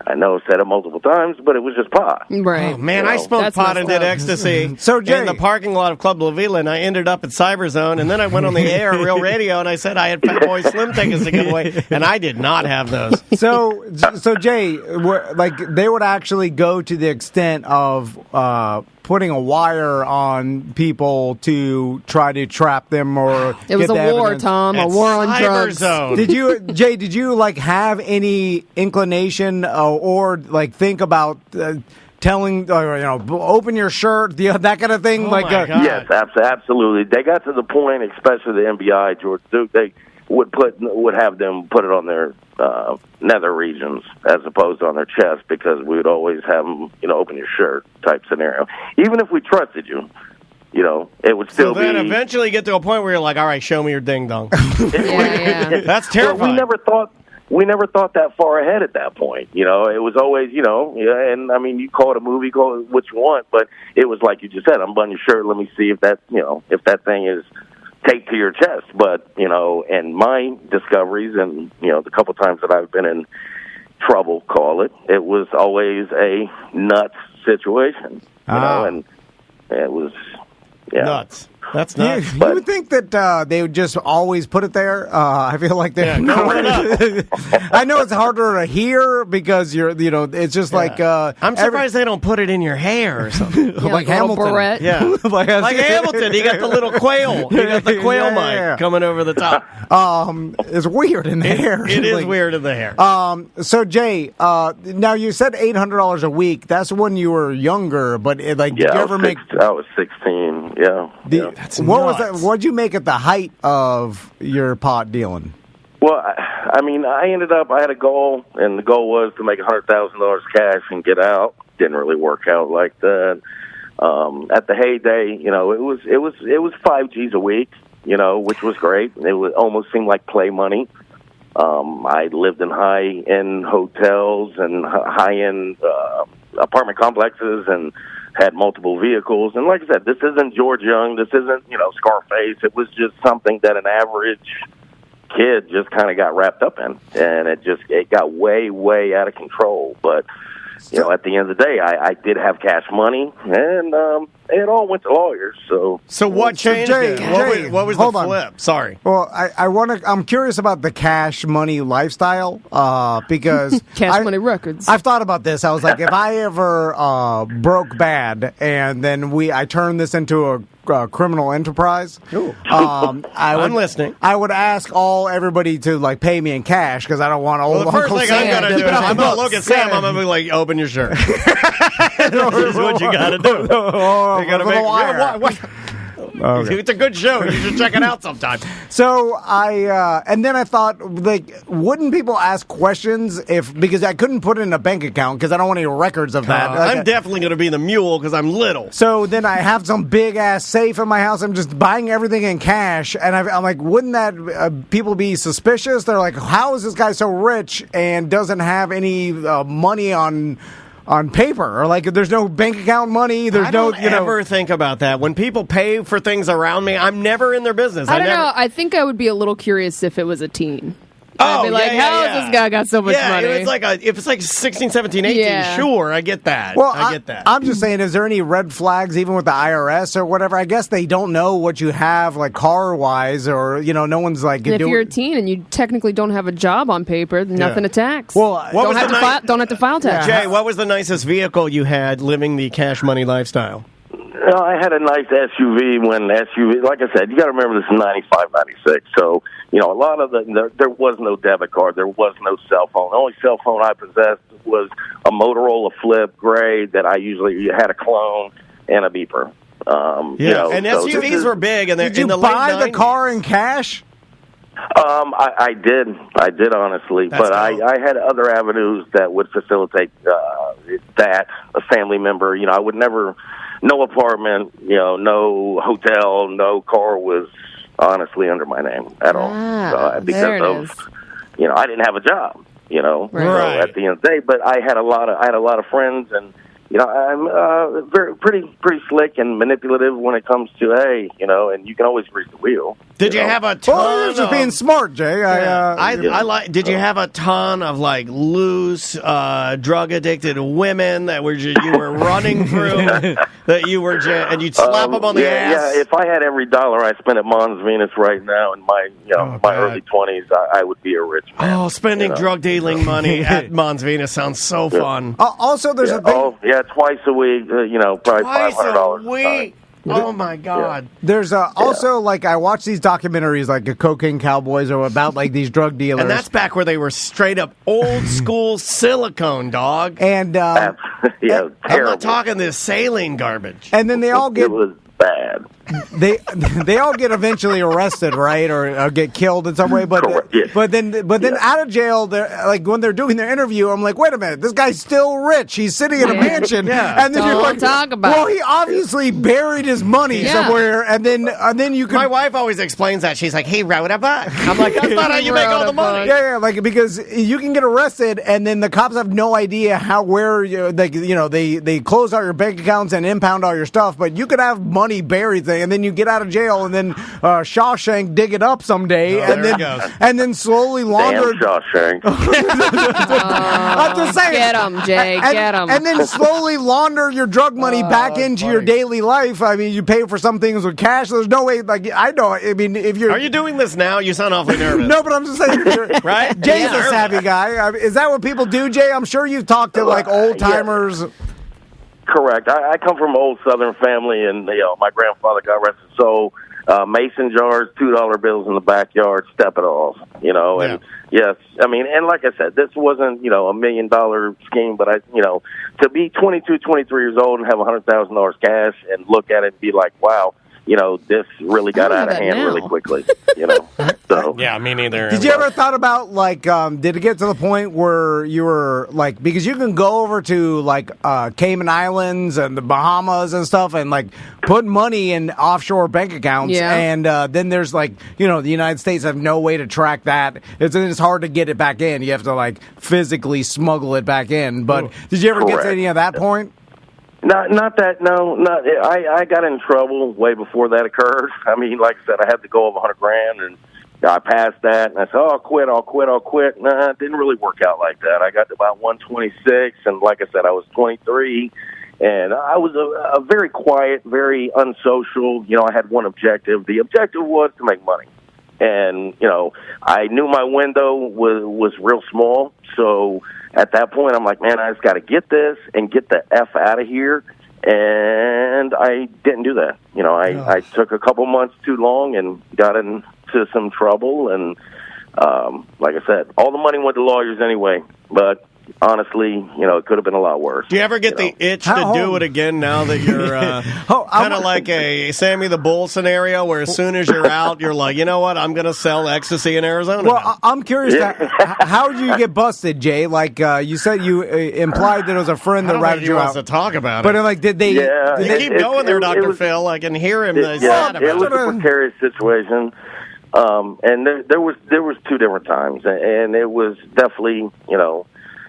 I know I've said it multiple times, but it was just pot. Right. Oh, man, I smoked pot and did ecstasy So, Jay, in the parking lot of Club La Vila, and I ended up at Cyberzone, and then I went on the air, Real Radio, and I said I had Fat Boy Slim tickets to give away, and I did not have those. So Jay, they would actually go to the extent of putting a wire on people to try to trap them or it was get a the war, evidence. Tom, a war on drugs. Did you like have any inclination or like think about telling open your shirt, that kind of thing? Yes, absolutely. They got to the point, especially the NBI, George Duke, they would have them put it on their nether regions as opposed to on their chest, because we would always have them, open your shirt type scenario. Even if we trusted you, it would still be. So then eventually get to a point where you're like, all right, show me your ding dong. Yeah. That's terrifying. Well, we never thought that far ahead at that point. It was always, and I mean, you call it a movie, call it what you want, but it was like you just said, unbutton your shirt, let me see if that, if that thing is taped to your chest. But, and my discoveries and, the couple times that I've been in trouble, it was always a nuts situation, and it was, nuts. That's nuts. You would think that they would just always put it there. I feel like they're. I know it's harder to hear because it's just like. I'm surprised they don't put it in your hair or something. Like Hamilton. Barrette. Yeah, like Hamilton. He got the little quail. He got the quail mic coming over the top. It's weird in the hair. It is weird in the hair. So Jay, now you said $800 a week. That's when you were younger, but did you ever make? I was 16. Yeah. That's what was nuts. that? What'd you make at the height of your pot dealing? Well, I mean, I had a goal, and the goal was to make $100,000 cash and get out. Didn't really work out like that. At the heyday, it was 5 G's a week, which was great. It almost seemed like play money. I lived in high-end hotels and high-end apartment complexes and had multiple vehicles. And like I said, this isn't George Young. This isn't, Scarface. It was just something that an average kid just kind of got wrapped up in. And it got way, way out of control. But, at the end of the day, I did have cash money, and it all went to lawyers. So what changed it? Jay, what was the flip? Sorry. Well, I'm curious about the cash money lifestyle because Cash Money Records. I've thought about this. I was like, if I ever broke bad and then I turned this into a criminal enterprise. I'm listening. I would ask everybody to pay me in cash because I don't want old the first Uncle thing Sam. I'm gonna do is I'm gonna look at Sam. I'm gonna be like, open your shirt. This is what you gotta do. You gotta make what? Okay. It's a good show. You should check it out sometime. So and then I thought, wouldn't people ask questions because I couldn't put it in a bank account because I don't want any records of that. I'm definitely going to be the mule because I'm little. So then I have some big ass safe in my house. I'm just buying everything in cash, and I'm like, wouldn't that people be suspicious? They're like, how is this guy so rich and doesn't have any money on paper, or there's no bank account money. There's I don't ever think about that. When people pay for things around me, I'm never in their business. I don't know. I think I would be a little curious if it was a teen. Oh, I'd be like, how has this guy got so much money? If it's like 16, 17, 18, sure, I get that. Well, I get that. I'm just saying, is there any red flags even with the IRS or whatever? I guess they don't know what you have, car-wise, or, no one's like... And if you're a teen and you technically don't have a job on paper, nothing to tax. Well, don't have to file tax. Jay, what was the nicest vehicle you had living the cash money lifestyle? I had a nice SUV like I said, you got to remember this is 95, 96. So, a lot of there was no debit card. There was no cell phone. The only cell phone I possessed was a Motorola Flip Gray that I usually had a clone and a beeper. And SUVs were big in the Did you buy the car in cash? I did honestly, but I had other avenues that would facilitate that. A family member, I would never... No apartment, no hotel, no car was honestly under my name at all. Because of, I didn't have a job, Right. So at the end of the day, but I had a lot of friends and, I'm pretty slick and manipulative when it comes to, hey, and you can always grease the wheel. Did you have a ton? Well, you're just being smart, Jay. I like. Did you have a ton of like loose, drug addicted women that you were running through? That you were, and you'd slap them on the ass. Yeah. If I had every dollar I spent at Mons Venus right now in my my early 20s, I would be a rich man. Oh, spending drug dealing money at Mons Venus sounds so fun. Also, there's a thing. Oh, yeah, twice a week. Probably $500 a week. Oh my God! Yeah. There's also like I watch these documentaries like Cocaine Cowboys or about like these drug dealers, and that's back where they were straight up old school silicone, dog. And yeah, I'm not talking this saline garbage. And then they all get it was bad. They all get eventually arrested, right, or get killed in some way. But but then out of jail, like when they're doing their interview, I'm like, wait a minute, this guy's still rich. He's sitting in a mansion, and then you're like, talk about. Well, he obviously buried his money somewhere, and then you can. My wife always explains that. She's like, he wrote a book. I'm like, that's not how you make all the money. Yeah, like because you can get arrested, and then the cops have no idea they close all your bank accounts and impound all your stuff, but you could have money buried there, and then you get out of jail, and then Shawshank dig it up someday, and then slowly launder. Damn Shawshank. I'm just saying. Get him, Jay. Get him. And then slowly launder your drug money back into your daily life. I mean, you pay for some things with cash. There's no way. Like I know. I mean, if you're. Are you doing this now? You sound awfully nervous. No, but I'm just saying. Right? Jay's a savvy guy. Is that what people do, Jay? I'm sure you've talked to like old timers. Yeah. Correct. I come from an old Southern family, and my grandfather got arrested. So mason jars, $2 bills in the backyard, step it off. And yes, I mean, and like I said, this wasn't $1 million scheme, but to be 22, 23 years old and have $100,000 cash and look at it and be like, wow. This really got out of hand really quickly. So yeah, me neither. Did you ever thought about like, did it get to the point where you were like, because you can go over to like Cayman Islands and the Bahamas and stuff, and like put money in offshore bank accounts, and then there's like the United States have no way to track that. It's hard to get it back in. You have to like physically smuggle it back in. But did you ever get to any of that point? Not that. No, not. I got in trouble way before that occurred. I mean, like I said, I had to go over $100,000, and I passed that, and I said, "Oh, I'll quit." Nah, it didn't really work out like that. I got to about 126, and like I said, I was 23, and I was a very quiet, very unsocial. I had one objective. The objective was to make money, and I knew my window was real small, so. At that point, I'm like, man, I just got to get this and get the F out of here. And I didn't do that. I took a couple months too long and got into some trouble. And like I said, all the money went to lawyers anyway. But honestly, it could have been a lot worse. Do you ever get the itch to do it again now that you're kind of like a Sammy the Bull scenario where as soon as you're out, you're like, you know what, I'm going to sell ecstasy in Arizona. Well, I'm curious, how did you get busted, Jay? Like you said, you implied that it was a friend that ratted you out. To talk about but it. Like, did they? Yeah, you keep going there, Dr. Phil. I can hear him. It was a precarious situation. And there was two different times, and it was definitely,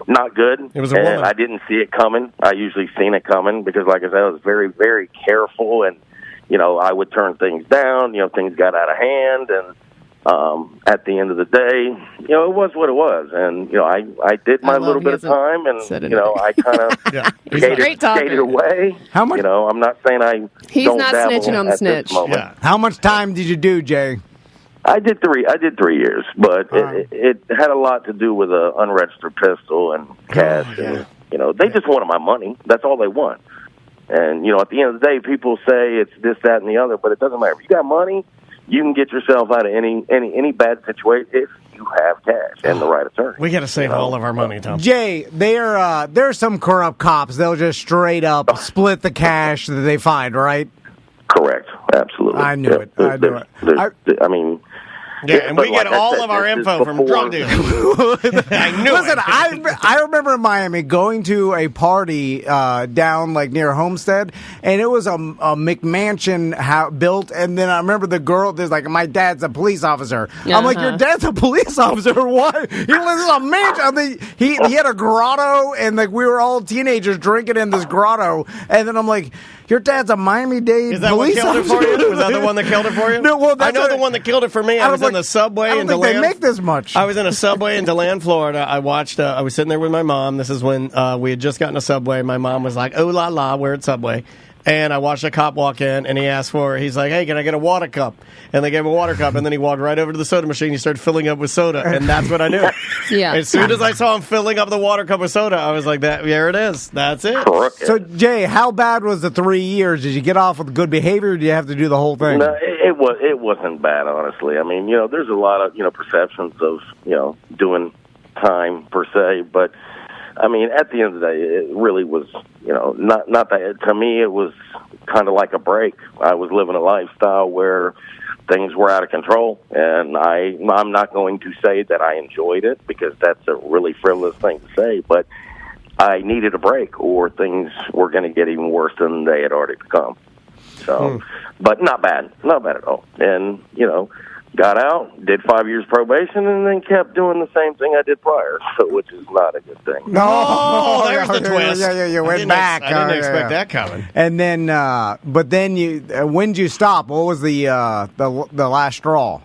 not good. It was a woman. I didn't see it coming. I usually seen it coming because, like I said, I was very, very careful, and I would turn things down. Things got out of hand, and at the end of the day, it was what it was, and I did my little bit of time, and I kind of skated away. How much? I'm not saying He's don't not dabble snitching on the at snitch. this moment. Yeah. How much time did you do, Jay? I did 3 years, but it had a lot to do with an unregistered pistol and cash. And, they just wanted my money. That's all they want. And, at the end of the day, people say it's this, that, and the other, but it doesn't matter. If you got money, you can get yourself out of any bad situation if you have cash and the right attorney. We got to save all of our money, Tom. Jay, there's some corrupt cops. They'll just straight up split the cash that they find, right? Correct. Absolutely. I knew it. I knew it. I mean, Yeah, and but we get like I all said, of our this is info from drug before- dealers. I knew Listen, it. I remember in Miami going to a party down like near Homestead, and it was a McMansion built. And then I remember the girl. There's like, my dad's a police officer. I'm like, your dad's a police officer? Why? He lives in a mansion. I mean, he had a grotto, and like we were all teenagers drinking in this grotto. And then I'm like, your dad's a Miami-Dade Is that police what killed it officer? for you? Was that the one that killed it for you? No, well, I know the one that killed it for me. I was in the subway I don't in think DeLand. they make this much. I was in a subway in DeLand, Florida. I watched. I was sitting there with my mom. This is when we had just gotten a Subway. My mom was like, "Oh la la, we're at Subway." And I watched a cop walk in, and he asked for. He's like, "Hey, can I get a water cup?" And they gave him a water cup, and then he walked right over to the soda machine. He started filling up with soda, and that's what I knew. Yeah. As soon as I saw him filling up the water cup with soda, I was like, "That there it is. That's it." So, Jay, how bad was the 3 years? Did you get off with good behavior, or did you have to do the whole thing? No, it wasn't bad, honestly. I mean, there's a lot of perceptions of doing time per se, but I mean, at the end of the day, it really was not that. To me, it was kind of like a break. I was living a lifestyle where things were out of control, and I'm not going to say that I enjoyed it because that's a really frivolous thing to say, but I needed a break, or things were going to get even worse than they had already become. So, but not bad at all. And got out, did 5 years probation, and then kept doing the same thing I did prior, which is not a good thing. No, there's the twist. Yeah, you went back. I didn't expect that coming. And then, but then when did you stop? What was the last straw?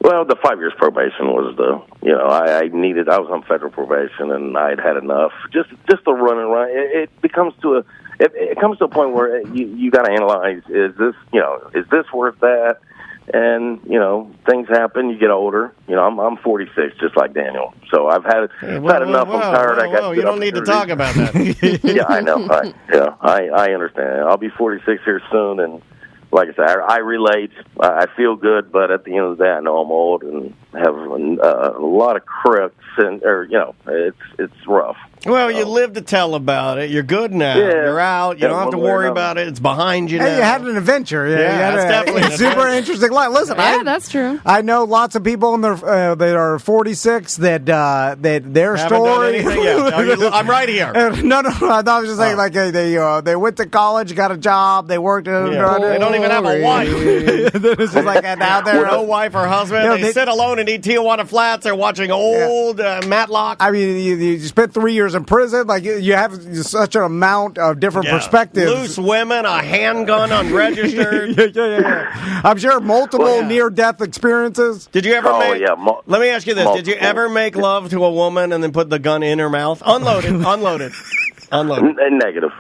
Well, the 5 years probation was I was on federal probation, and I'd had enough. Just the run and run. It comes to a point where you got to analyze: is this worth that? And things happen. You get older. I'm 46, just like Daniel. So I've had enough. I'm tired. I got. You don't need to talk about that. Yeah, I know. I understand. I'll be 46 here soon, and like I said, I relate. I feel good, but at the end of the day, I know I'm old and have a lot of crooks, and it's rough. Well, you live to tell about it. You're good now. Yeah. You're out. You don't have to worry about it. It's behind you now. Hey, you had an adventure. Yeah, that's definitely an super adventure. interesting life. Listen, that's true. I know lots of people in their that are 46 that their Haven't story. done anything yet. I'm right here. No. I was just saying, like they went to college, got a job, they worked. They don't even have a wife. It's just like out there, no wife or husband. They sit alone and eat Tijuana Flats. They're watching old Matlock. I mean, you spent 3 years in prison. Like you have such an amount of different perspectives. Loose women, a handgun unregistered. Yeah. I'm sure multiple near-death experiences. Did you ever let me ask you this. Did you ever make love to a woman and then put the gun in her mouth? Unloaded. Negative.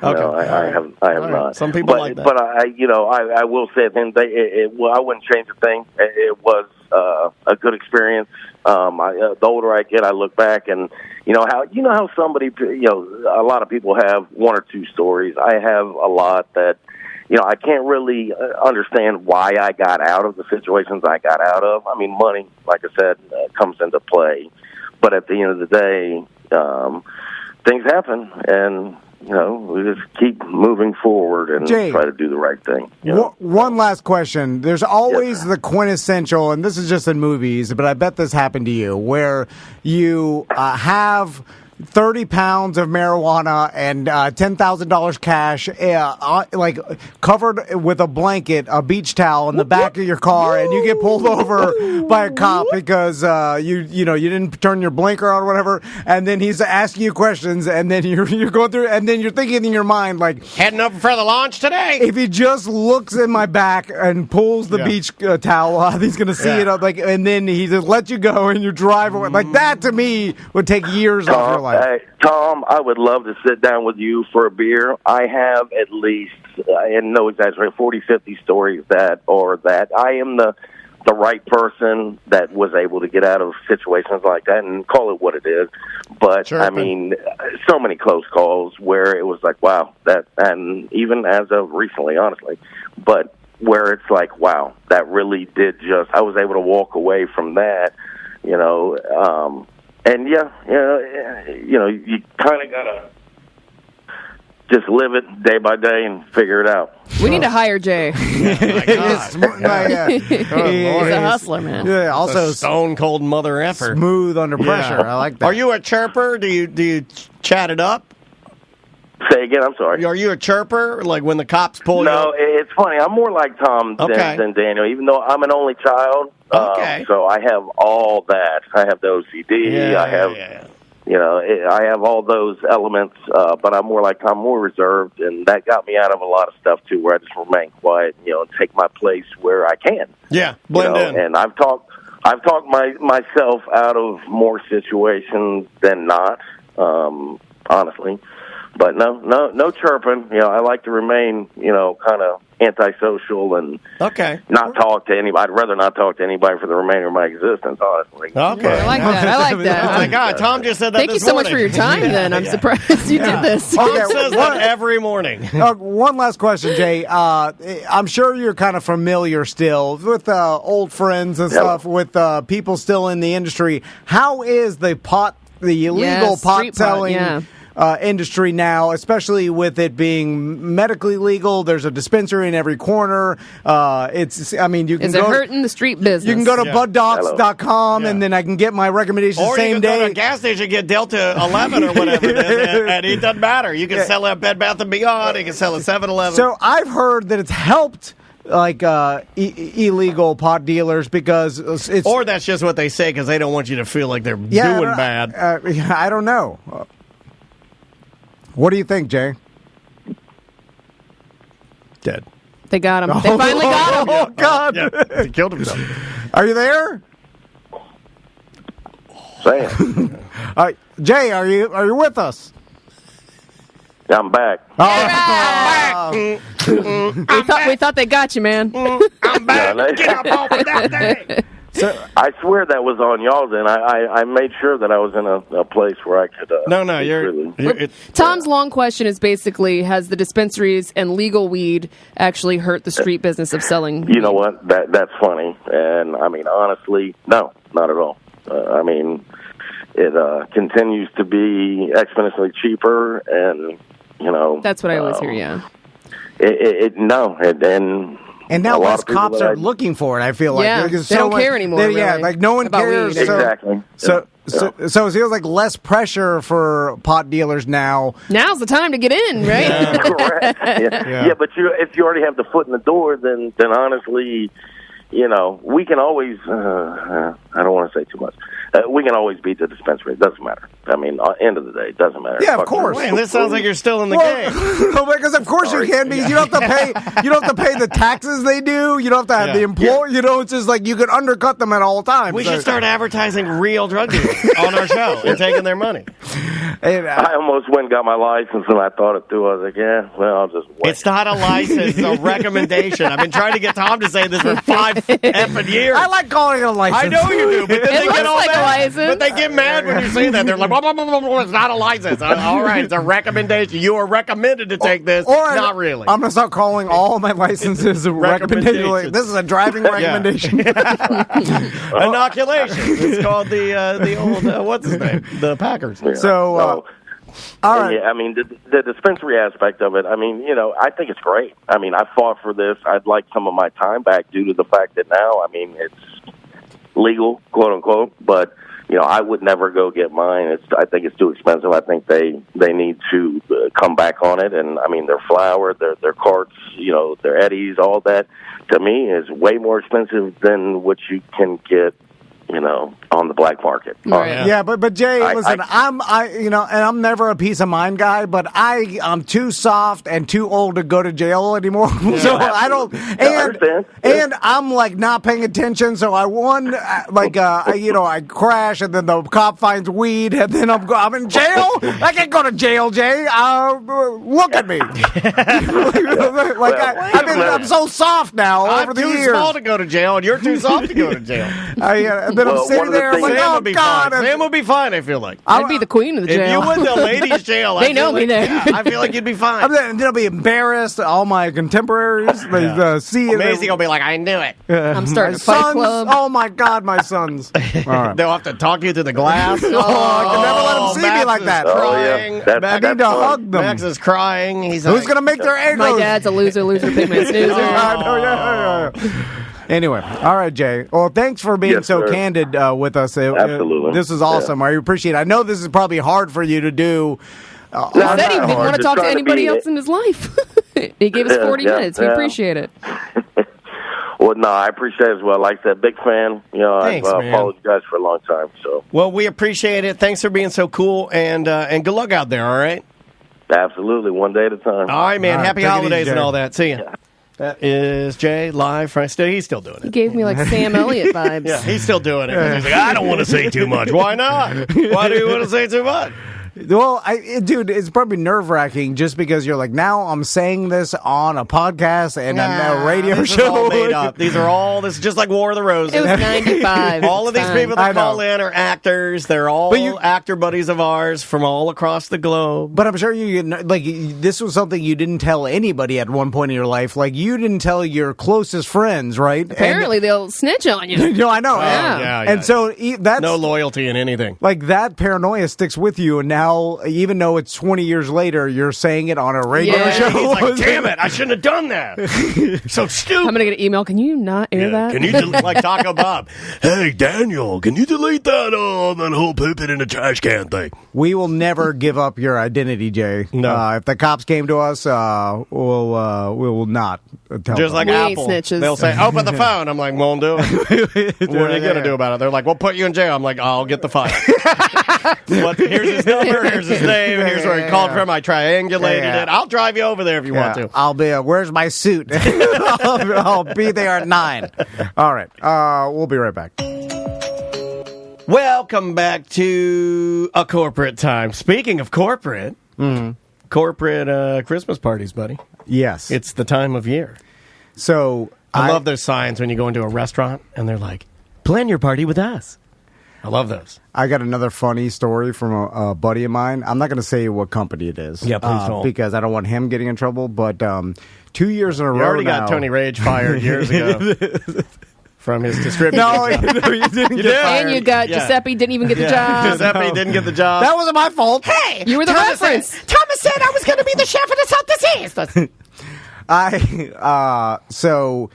Okay. No, I have not. Some people like that. But I will say at the end of the day, I wouldn't change a thing. It was a good experience. The older I get, I look back and how somebody, a lot of people have one or two stories. I have a lot that, I can't really understand why I got out of the situations I got out of. I mean, money, like I said, comes into play. But at the end of the day, things happen, and we just keep moving forward and try to do the right thing. One last question. There's always the quintessential, and this is just in movies, but I bet this happened to you, where you have 30 pounds of marijuana and $10,000 cash, like covered with a blanket, a beach towel in the back of your car, and you get pulled over by a cop because you didn't turn your blinker on or whatever, and then he's asking you questions, and then you're going through, and then you're thinking in your mind like, heading up for the launch today. If he just looks in my back and pulls the beach towel off, he's going to see it, and then he just lets you go and you drive away. Like that to me would take years off your life. Hey, Tom, I would love to sit down with you for a beer. I have at least, and no exaggeration, 40, 50 stories that I am the right person that was able to get out of situations like that, and call it what it is. But, I mean, so many close calls where it was like, wow, and even as of recently, honestly, but where it's like, wow, that really did I was able to walk away from that, and you kind of gotta just live it day by day and figure it out. We need to hire Jay. Oh, He's a hustler, man. Yeah, also stone cold mother effer. Smooth under pressure. I like that. Are you a chirper? Do you chat it up? Say again, I'm sorry. Are you a chirper? Like when the cops pull you? No, it's funny. I'm more like Tom than Daniel, even though I'm an only child. So I have all that. I have the OCD. I have, I have all those elements, but I'm more like Tom, more reserved, and that got me out of a lot of stuff, too, where I just remain quiet, and take my place where I can. Yeah, blend in. And I've talked myself out of more situations than not, honestly. But no chirping. I like to remain, kind of antisocial and not talk to anybody. I'd rather not talk to anybody for the remainder of my existence, honestly. Okay. I like that. Oh, my God. Tom just said that Thank you so much for your time, then. I'm surprised you did this. Tom says that every morning. One last question, Jay. I'm sure you're kind of familiar still with old friends and stuff, with people still in the industry. How is the illegal pot selling industry now, especially with it being medically legal? There's a dispensary in every corner. You can Is it hurting the street business? You can go to buddocs.com and then I can get my recommendations or same you can day. go to a gas station, get Delta 11 or whatever it is, and it doesn't matter. You can sell at Bed Bath & Beyond. You can sell at 7-Eleven. So I've heard that it's helped illegal pot dealers because it's... Or that's just what they say because they don't want you to feel like they're doing bad. I don't know. What do you think, Jay? Dead. They got him. They finally got him. Oh, God. Yeah. He killed himself. Are you there? Sam. Jay, are you with us? I'm back. We thought they got you, man. I'm back. Get up off of that thing. So I swear that was on y'all's end. I made sure that I was in a place where I could. You're Tom's long question is basically: has the dispensaries and legal weed actually hurt the street business of selling? You know what? That's funny, and honestly, no, not at all. It continues to be exponentially cheaper, and that's what I always hear. Yeah. And now less cops are looking for it, I feel like. They don't care anymore. Really, no one cares. Exactly. So it feels like less pressure for pot dealers now. Now's the time to get in, right? Yeah. Correct. Yeah, but if you already have the foot in the door, then honestly, we can always, I don't want to say too much. We can always beat the dispensary. It doesn't matter. End of the day, it doesn't matter. Yeah, of course. Man, this sounds like you're still in the game. Because of course you can, because you don't have to pay. You don't have to pay the taxes they do. You don't have to have the employee. It's just like you can undercut them at all times. We should start advertising real drug dealers on our show and taking their money. I almost went and got my license, and I thought it through. I was like, I'll just wait. It's not a license, it's a recommendation. I've been trying to get Tom to say this for 5 effing years. I like calling it a license. I know you do, but then they get all like mad. A license. But they get mad when you say that. They're like, blah, blah, blah, blah, blah, it's not a license. All right, it's a recommendation. You are recommended to take this. Not really. I'm going to start calling all my licenses a recommendation. Like, this is a driving recommendation. Inoculation. It's called the old, what's his name? The Packers. Yeah. So, all right. Yeah, the dispensary aspect of it, I think it's great. I fought for this. I'd like some of my time back due to the fact that now, it's legal, quote unquote, but I would never go get mine. I think it's too expensive. I think they need to come back on it. And their flour, their carts, their eddies, all that to me is way more expensive than what you can get, on the black market. Yeah, but Jay, listen, I'm never a peace of mind guy, but I'm too soft and too old to go to jail anymore. Yeah. So I don't, and I'm like not paying attention. So I won, I crash, and then the cop finds weed, and then I'm in jail. I can't go to jail, Jay. Look at me. I'm so soft now. Over the years, I'm too small to go to jail, and you're too soft to go to jail. then I'm Well, sitting one of the there, I'm things- like, Sam oh, would be God. fine. Sam would be fine, I feel like. I'd be the queen of the If jail. you went to ladies' jail, They know me there. I feel like you'd be fine. then I'll be embarrassed. All my contemporaries, they see it. Maisie will be like, I knew it. I'm starting My a fight sons, club. oh my God, my sons. All right. They'll have to talk you through the glass. I can never let them see me Max like is that. Oh, yeah. Crying. That- I Max, need to fun. hug them. Max is crying. He's Who's like, going to make their egos? My dad's a loser, pigman snoozer. I know, yeah. Anyway, all right, Jay. Well, thanks for being Yes, so sir. candid with us. Absolutely. This is awesome. I appreciate it. I know this is probably hard for you to do. He said he not didn't hard. want to Just talk to trying to anybody be- else in his life. He gave us 40 minutes. We appreciate it. Well, no, I appreciate it as well. Like I said, big fan. You know, Thanks, I've man. followed you guys for a long time. So, well, we appreciate it. Thanks for being so cool, and good luck out there, all right? absolutely, one day at a time. All right, man. All right, Happy take it holidays easy, and Jay. all that. See ya. That is Jay live from he's still doing He it. gave me like Sam Elliott vibes. Yeah, he's still doing it. 'Cause he's like, I don't want to say too much. Why not? Why do you want to say too much? Well, dude, it's probably nerve-wracking just because you're like, now I'm saying this on a podcast and a radio this show. is all made up. This is just like War of the Roses. It was 95. All of these Fine. people I that know. call in are actors. They're all But you- actor buddies of ours from all across the globe. But I'm sure this was something you didn't tell anybody at one point in your life. Like, you didn't tell your closest friends, right? Apparently, they'll snitch on you. And, I know. Yeah. And so that's No loyalty in anything. like that paranoia sticks with you, and now even though it's 20 years later, you're saying it on a radio Yeah. show. He's like, damn it, I shouldn't have done that. So stupid. I'm going to get an email. Can you not air that? Can you like Taco Bob? Hey, Daniel, can you delete that whole poop it in the trash can thing? We will never give up your identity, Jay. No. If the cops came to us, we will not tell Just them. like We ain't Apple. snitches. They'll say, open the phone. I'm like, won't do it. What are you going to do about it? They're like, we'll put you in jail. I'm like, I'll get the file. Here's his number. Here's his name. Here's where he called from. I triangulated it. I'll drive you over there if you want to. I'll be. Where's my suit? I'll be there at 9. All right. We'll be right back. Welcome back to A Corporate Time. Speaking of corporate, corporate Christmas parties, buddy. Yes. It's the time of year. So I love those signs when you go into a restaurant and they're like, plan your party with us. I love those. I got another funny story from a buddy of mine. I'm not going to say what company it is. Yeah, please don't. Because I don't want him getting in trouble. But 2 years in a You row already now. got Tony Rage fired years ago from his distributor. No, you didn't get did? fired. And you got Yeah. Giuseppe didn't even get the job. Giuseppe didn't get the job. That wasn't my fault. Hey, You were the reference. Thomas said I was going to be the chef of the South Disease. So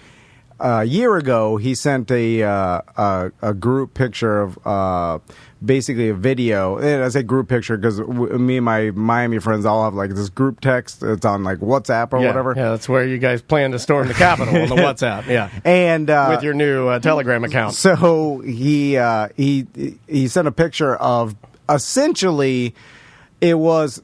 a year ago, he sent a group picture of basically a video. And I say group picture because me and my Miami friends all have like this group text. It's on like WhatsApp or whatever. Yeah, that's where you guys plan to storm the Capitol on the WhatsApp. Yeah, And with your new Telegram account. So he sent a picture of essentially it was.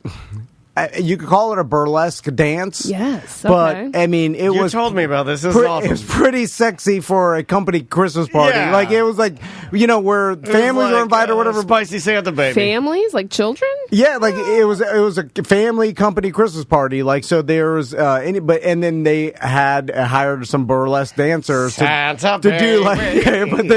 You could call it a burlesque dance. Yes, But, okay. I mean, it You was... told me about this. This is It awesome. was pretty sexy for a company Christmas party. Yeah. Like, it was like, where families were invited or whatever. Spicy Santa baby. Families, like children? Yeah, like it was a family company Christmas party. Like, so there was and then they had hired some burlesque dancers Santa to do like, baby, but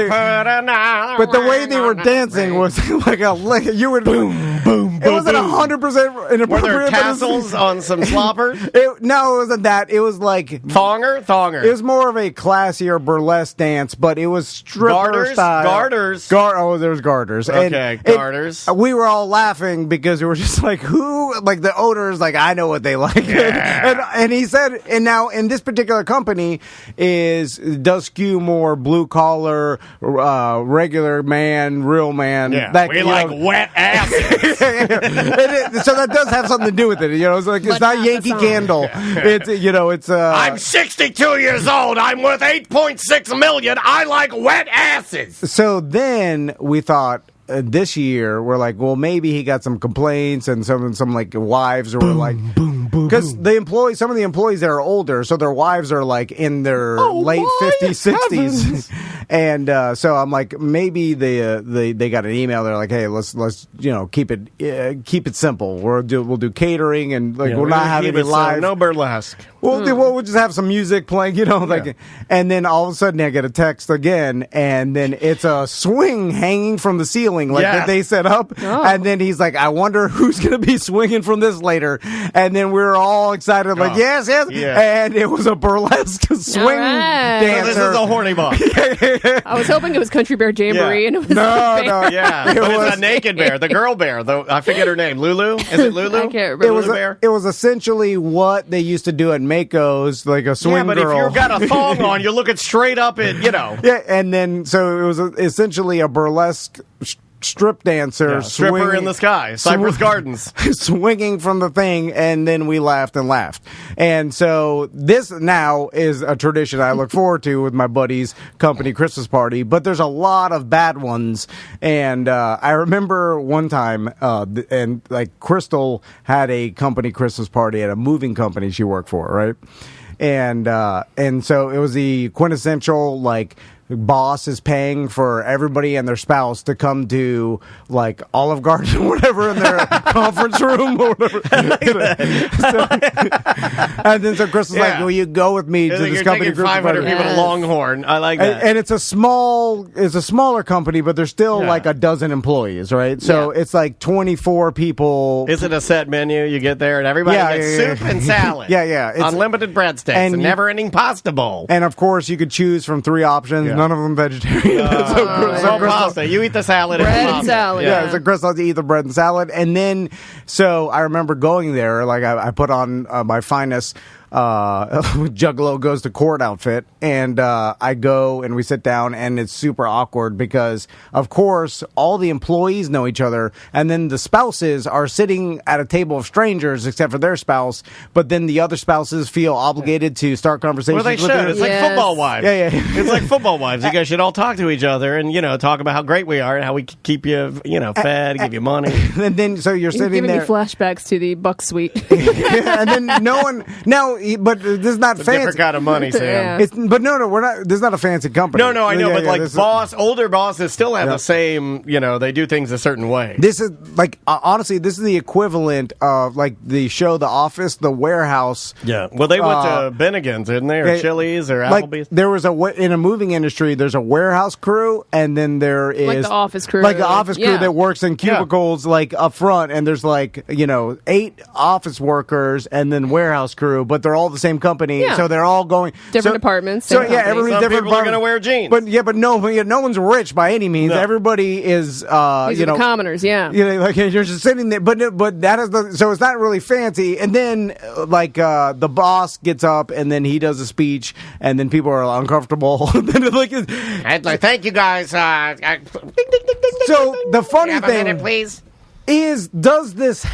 the way they were dancing was like you would boom boom. It wasn't 100% inappropriate. Were there but it was- tassels on some sloppers? No, it wasn't that. It was like Thonger. It was more of a classier burlesque dance, but it was stripper Garters? style. Garters. There was garters. Okay, garters. We were all laughing because we were just like, who? Like the owners, like I know what they like. and he said, and now in this particular company does skew more blue collar, regular man, real man. Yeah, we like wet asses. So that does have something to do with it. It's like it's But not not the Yankee song. Candle. It's I'm 62 years old. I'm worth $8.6 million. I like wet asses. So then we thought this year we're like, well, maybe he got some complaints and some like wives were like, because some of the employees that are older, so their wives are like in their late 50s, 60s, and so I'm like, maybe they got an email. They're like, hey, let's keep it simple. We'll do catering and like we'll not have any live. No burlesque. We'll just have some music playing, and then all of a sudden I get a text again, and then it's a swing hanging from the ceiling, that they set up, and then he's like, I wonder who's going to be swinging from this later, and then we were all excited, yes, and it was a burlesque swing dancer. So this is a horny boss. I was hoping it was Country Bear Jamboree, and it was it's a naked bear, the girl bear, though I forget her name. Lulu? Is it Lulu? I can't remember. It was essentially what they used to do at Mako's, like a swing girl. Yeah, but if you've got a thong on, you're looking straight up at, Yeah, and then, so it was essentially a burlesque strip dancer. Stripper in the sky, Cypress Gardens. Swinging from the thing, and then we laughed and laughed. And so this now is a tradition I look forward to with my buddy's company Christmas party, but there's a lot of bad ones. And I remember one time, and like Crystal had a company Christmas party at a moving company she worked for, right? And so it was the quintessential, like, boss is paying for everybody and their spouse to come to like Olive Garden or whatever in their conference room or whatever. And then so Chris was like, "Will you go with me to this company?" 500 people to Longhorn. I like that. And it's a smaller company, but there's still like a dozen employees, right? So it's like 24 people. Is it a set menu? You get there and everybody gets soup and salad. Yeah. It's unlimited breadsticks and never-ending pasta bowl. And of course, you could choose from 3 options. Yeah. None of them vegetarian. So pasta. You eat the salad bread and salad. Yeah, so Chris loves to eat the bread and salad. And then, so I remember going there, like I put on my finest Juggalo goes to court outfit, and I go and we sit down, and it's super awkward because of course all the employees know each other, and then the spouses are sitting at a table of strangers except for their spouse, but then the other spouses feel obligated to start conversations. Well, they with should. It's like football wives. Yeah. It's like football wives. You guys should all talk to each other and talk about how great we are and how we keep you fed, give you money. And then so you're sitting giving there. Me flashbacks to the Buck Suite. And then no one now. But this is not fancy. Different kind of money, Sam. But no, we're not. This is not a fancy company. No, I know. But older bosses still have the same. They do things a certain way. This is like honestly, this is the equivalent of like the show The Office, The Warehouse. Yeah. Well, they went to Bennigan's, didn't they, or Chili's, or Applebee's? There was in a moving industry. There's a warehouse crew, and then there is like the office crew, that works in cubicles like up front, and there's 8 office workers, and then warehouse crew, but they're all the same company, so they're all going different departments. So everybody's some different. People are going to wear jeans, but no one's rich by any means. No. Everybody is, These are the commoners. Yeah, like you're just sitting there. But that is so it's not really fancy. And then the boss gets up and then he does a speech, and then people are uncomfortable. Thank you guys. So the funny thing, minute, please, is does this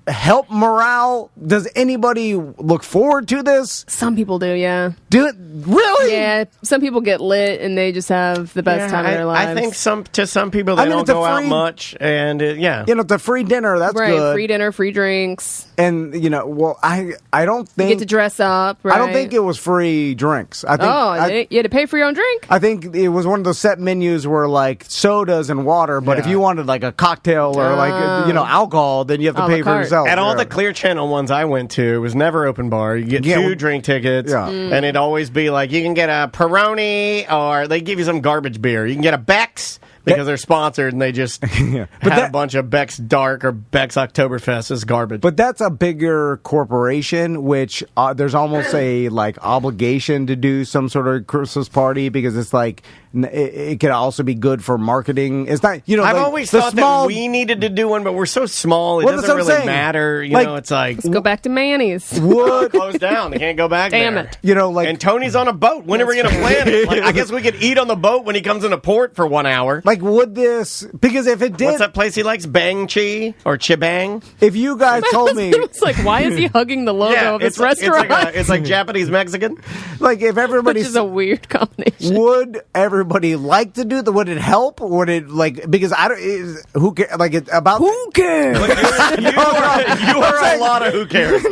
help morale? Does anybody look forward to this? Some people do, yeah. Do it really? Yeah, some people get lit and they just have the best time of their lives. I think some people they don't go out much, and it's a free dinner. That's right. Good. Free dinner, free drinks, and I don't think you get to dress up. Right? I don't think it was free drinks. I think you had to pay for your own drink. I think it was one of those set menus where like sodas and water, but if you wanted like a cocktail or alcohol, then you have to pay for yourself. At all the Clear Channel ones I went to, it was never open bar. You get 2 drink tickets, and it'd always be like you can get a Peroni, or they give you some garbage beer. You can get a Beck's because they're sponsored, and they just had a bunch of Beck's Dark or Beck's Oktoberfest as garbage. But that's a bigger corporation, which there's almost a obligation to do some sort of Christmas party because it's like it could also be good for marketing. It's not, I've always thought that we needed to do one, but we're so small, it doesn't really matter. It's like let's go back to Manny's. Would close down. They can't go back. Damn there. it! And Tony's on a boat. When are we going to plan it? I guess we could eat on the boat when he comes into port for 1 hour. Would this? Because if it did, what's that place he likes? Bang Chi or Chibang? If you guys told me, it's like, why is he hugging the logo of this restaurant? It's like Japanese Mexican. If everybody, which is a weird combination. Would everybody like to do that? Would it help? Would it because I don't? Who cares? Who cares? You are a lot of who cares.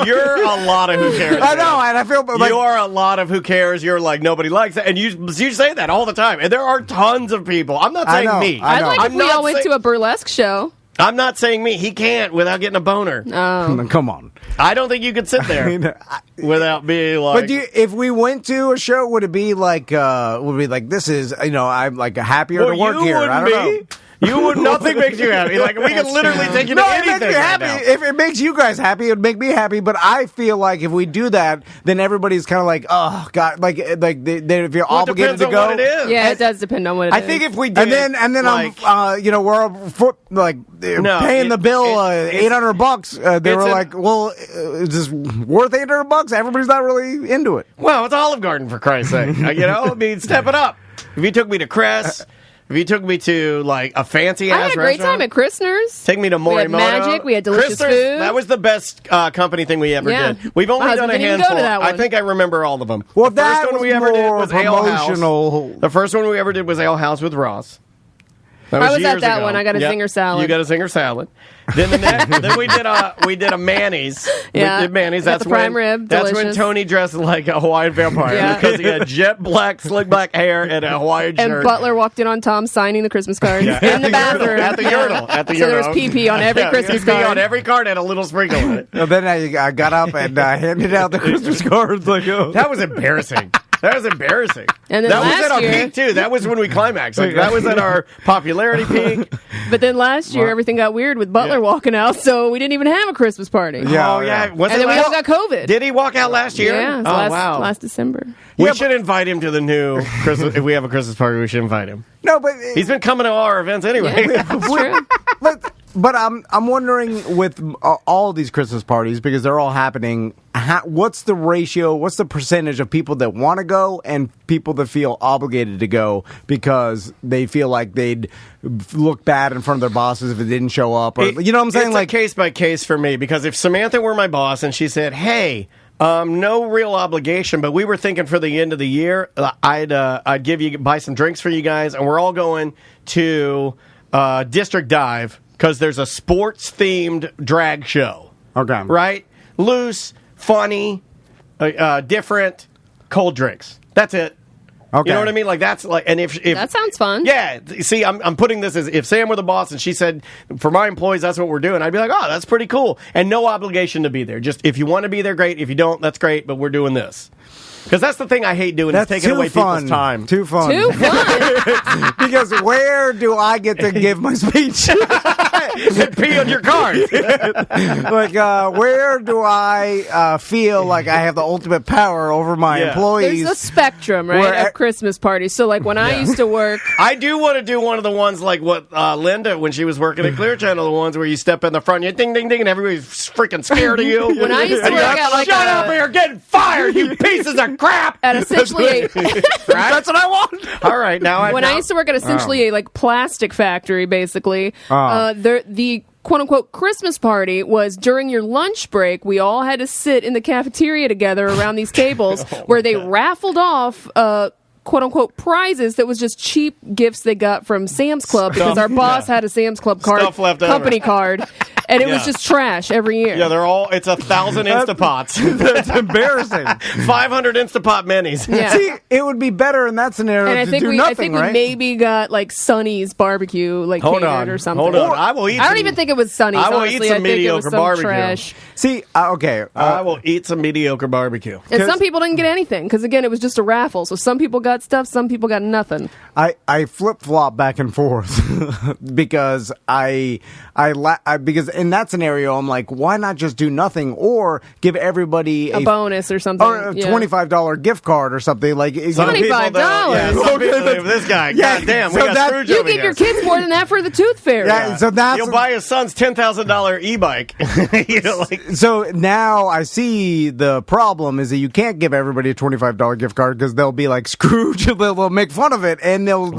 You're a lot of who cares. I know, and I feel you are a lot of who cares. You're like nobody likes it, and you say that all the time. And there are tons of people. I'm not saying me. I'd like if we all went to a burlesque show. I'm not saying me. He can't without getting a boner. Come on. I don't think you could sit there without being like. But if we went to a show, would it be like? This is I'm like happier to work here. I don't know. You would. Nothing makes you happy. Like we can literally take you to anything. It makes me happy. Right If it makes you guys happy, it would make me happy. But I feel like if we do that, then everybody's kind of like, oh god, like if you're obligated to go. What it is. Yeah, it does depend on what it is. I think if we did, and then like, we're paying the bill $800. They were like, well, is this worth $800? Everybody's not really into it. Well, it's Olive Garden for Christ's sake. I mean, step it up. If you took me to Crest. If you took me to, like, a fancy-ass I had a great time at Christner's. Take me to Morimoto. We had magic. We had delicious food. That was the best company thing we ever did. We've only done a handful. I think I remember all of them. Well, the first one we ever did was Ale House. The first one we ever did was Ale House with Ross. I was at that one. I got a zinger salad. You got a zinger salad. Then then we did a Manny's. Yeah, we did Manny's. That's the prime rib. That's delicious. when Tony dressed like a Hawaiian vampire because he had jet black, slick black hair and a Hawaiian shirt. And Butler walked in on Tom signing the Christmas card in the bathroom at the urinal. So there was pee on every Christmas card. On every card and a little sprinkle in it. Then I got up and handed out the Christmas cards. That was embarrassing. That was embarrassing. And then that was at our year, peak too. That was when we climaxed. Like, that was at our popularity peak. But then last year, everything got weird with Butler walking out, so we didn't even have a Christmas party. Yeah, oh yeah. And then we all got COVID. Did he walk out last year? Yeah. Last December. We should invite him to the new Christmas. If we have a Christmas party, we should invite him. No, but he's been coming to all our events anyway. Yeah, that's true. But I'm wondering with all these Christmas parties, because they're all happening, what's the ratio, what's the percentage of people that want to go and people that feel obligated to go because they feel like they'd look bad in front of their bosses if it didn't show up? Or, you know what I'm saying? It's like case by case for me, because if Samantha were my boss and she said, hey, no real obligation, but we were thinking for the end of the year, I'd buy some drinks for you guys, and we're all going to District Dive because there's a sports-themed drag show. Okay. Right? Loose, funny, different, cold drinks. That's it. Okay. You know what I mean? Like that's like, and if that sounds fun. Yeah. See, I'm putting this as if Sam were the boss and she said, for my employees, that's what we're doing. I'd be like, oh, that's pretty cool, and no obligation to be there. Just if you want to be there, great. If you don't, that's great. But we're doing this. Because that's the thing I hate doing, is taking away people's time. Too fun. Too fun. Because where do I get to give my speech? Pee on your card. Like, where do I feel like I have the ultimate power over my employees? There's a spectrum, right, of Christmas parties. So, like, when I used to work... I do want to do one of the ones like what Linda, when she was working at Clear Channel, the ones where you step in the front, you ding, ding, ding, and everybody's freaking scared of you. When I used to work at, like, shut up, you're getting fired, you pieces of crap! At essentially That's what I want. All right, now I used to work at essentially a like plastic factory, basically, the quote-unquote Christmas party was during your lunch break. We all had to sit in the cafeteria together around these tables where they raffled off quote-unquote prizes that was just cheap gifts they got from Sam's Club because our boss had a Sam's Club card, company card, and it was just trash every year. Yeah, it's 1,000 Instapots. That's embarrassing. 500 Instapot minis. Yeah. See, it would be better in that scenario and to do nothing, I think right? we maybe got like Sonny's barbecue, like catered or something. Hold on, I will eat. I don't even think it was Sonny's. I will honestly. eat some I think mediocre it was some barbecue. Trash. See, okay, I will eat some mediocre barbecue. And some people didn't get anything because again, it was just a raffle. So some people got stuff, some people got nothing. I flip flop back and forth because because in that scenario I'm like, why not just do nothing or give everybody a bonus or something, or a $25 gift card or something like $25. This guy, goddamn, we got Scrooge. You give your kids more than that for the tooth fairy. Yeah, so that's you'll buy his son's $10,000 e-bike. So now I see the problem is that you can't give everybody a $25 gift card because they'll be like Scrooge. They'll make fun of it and they'll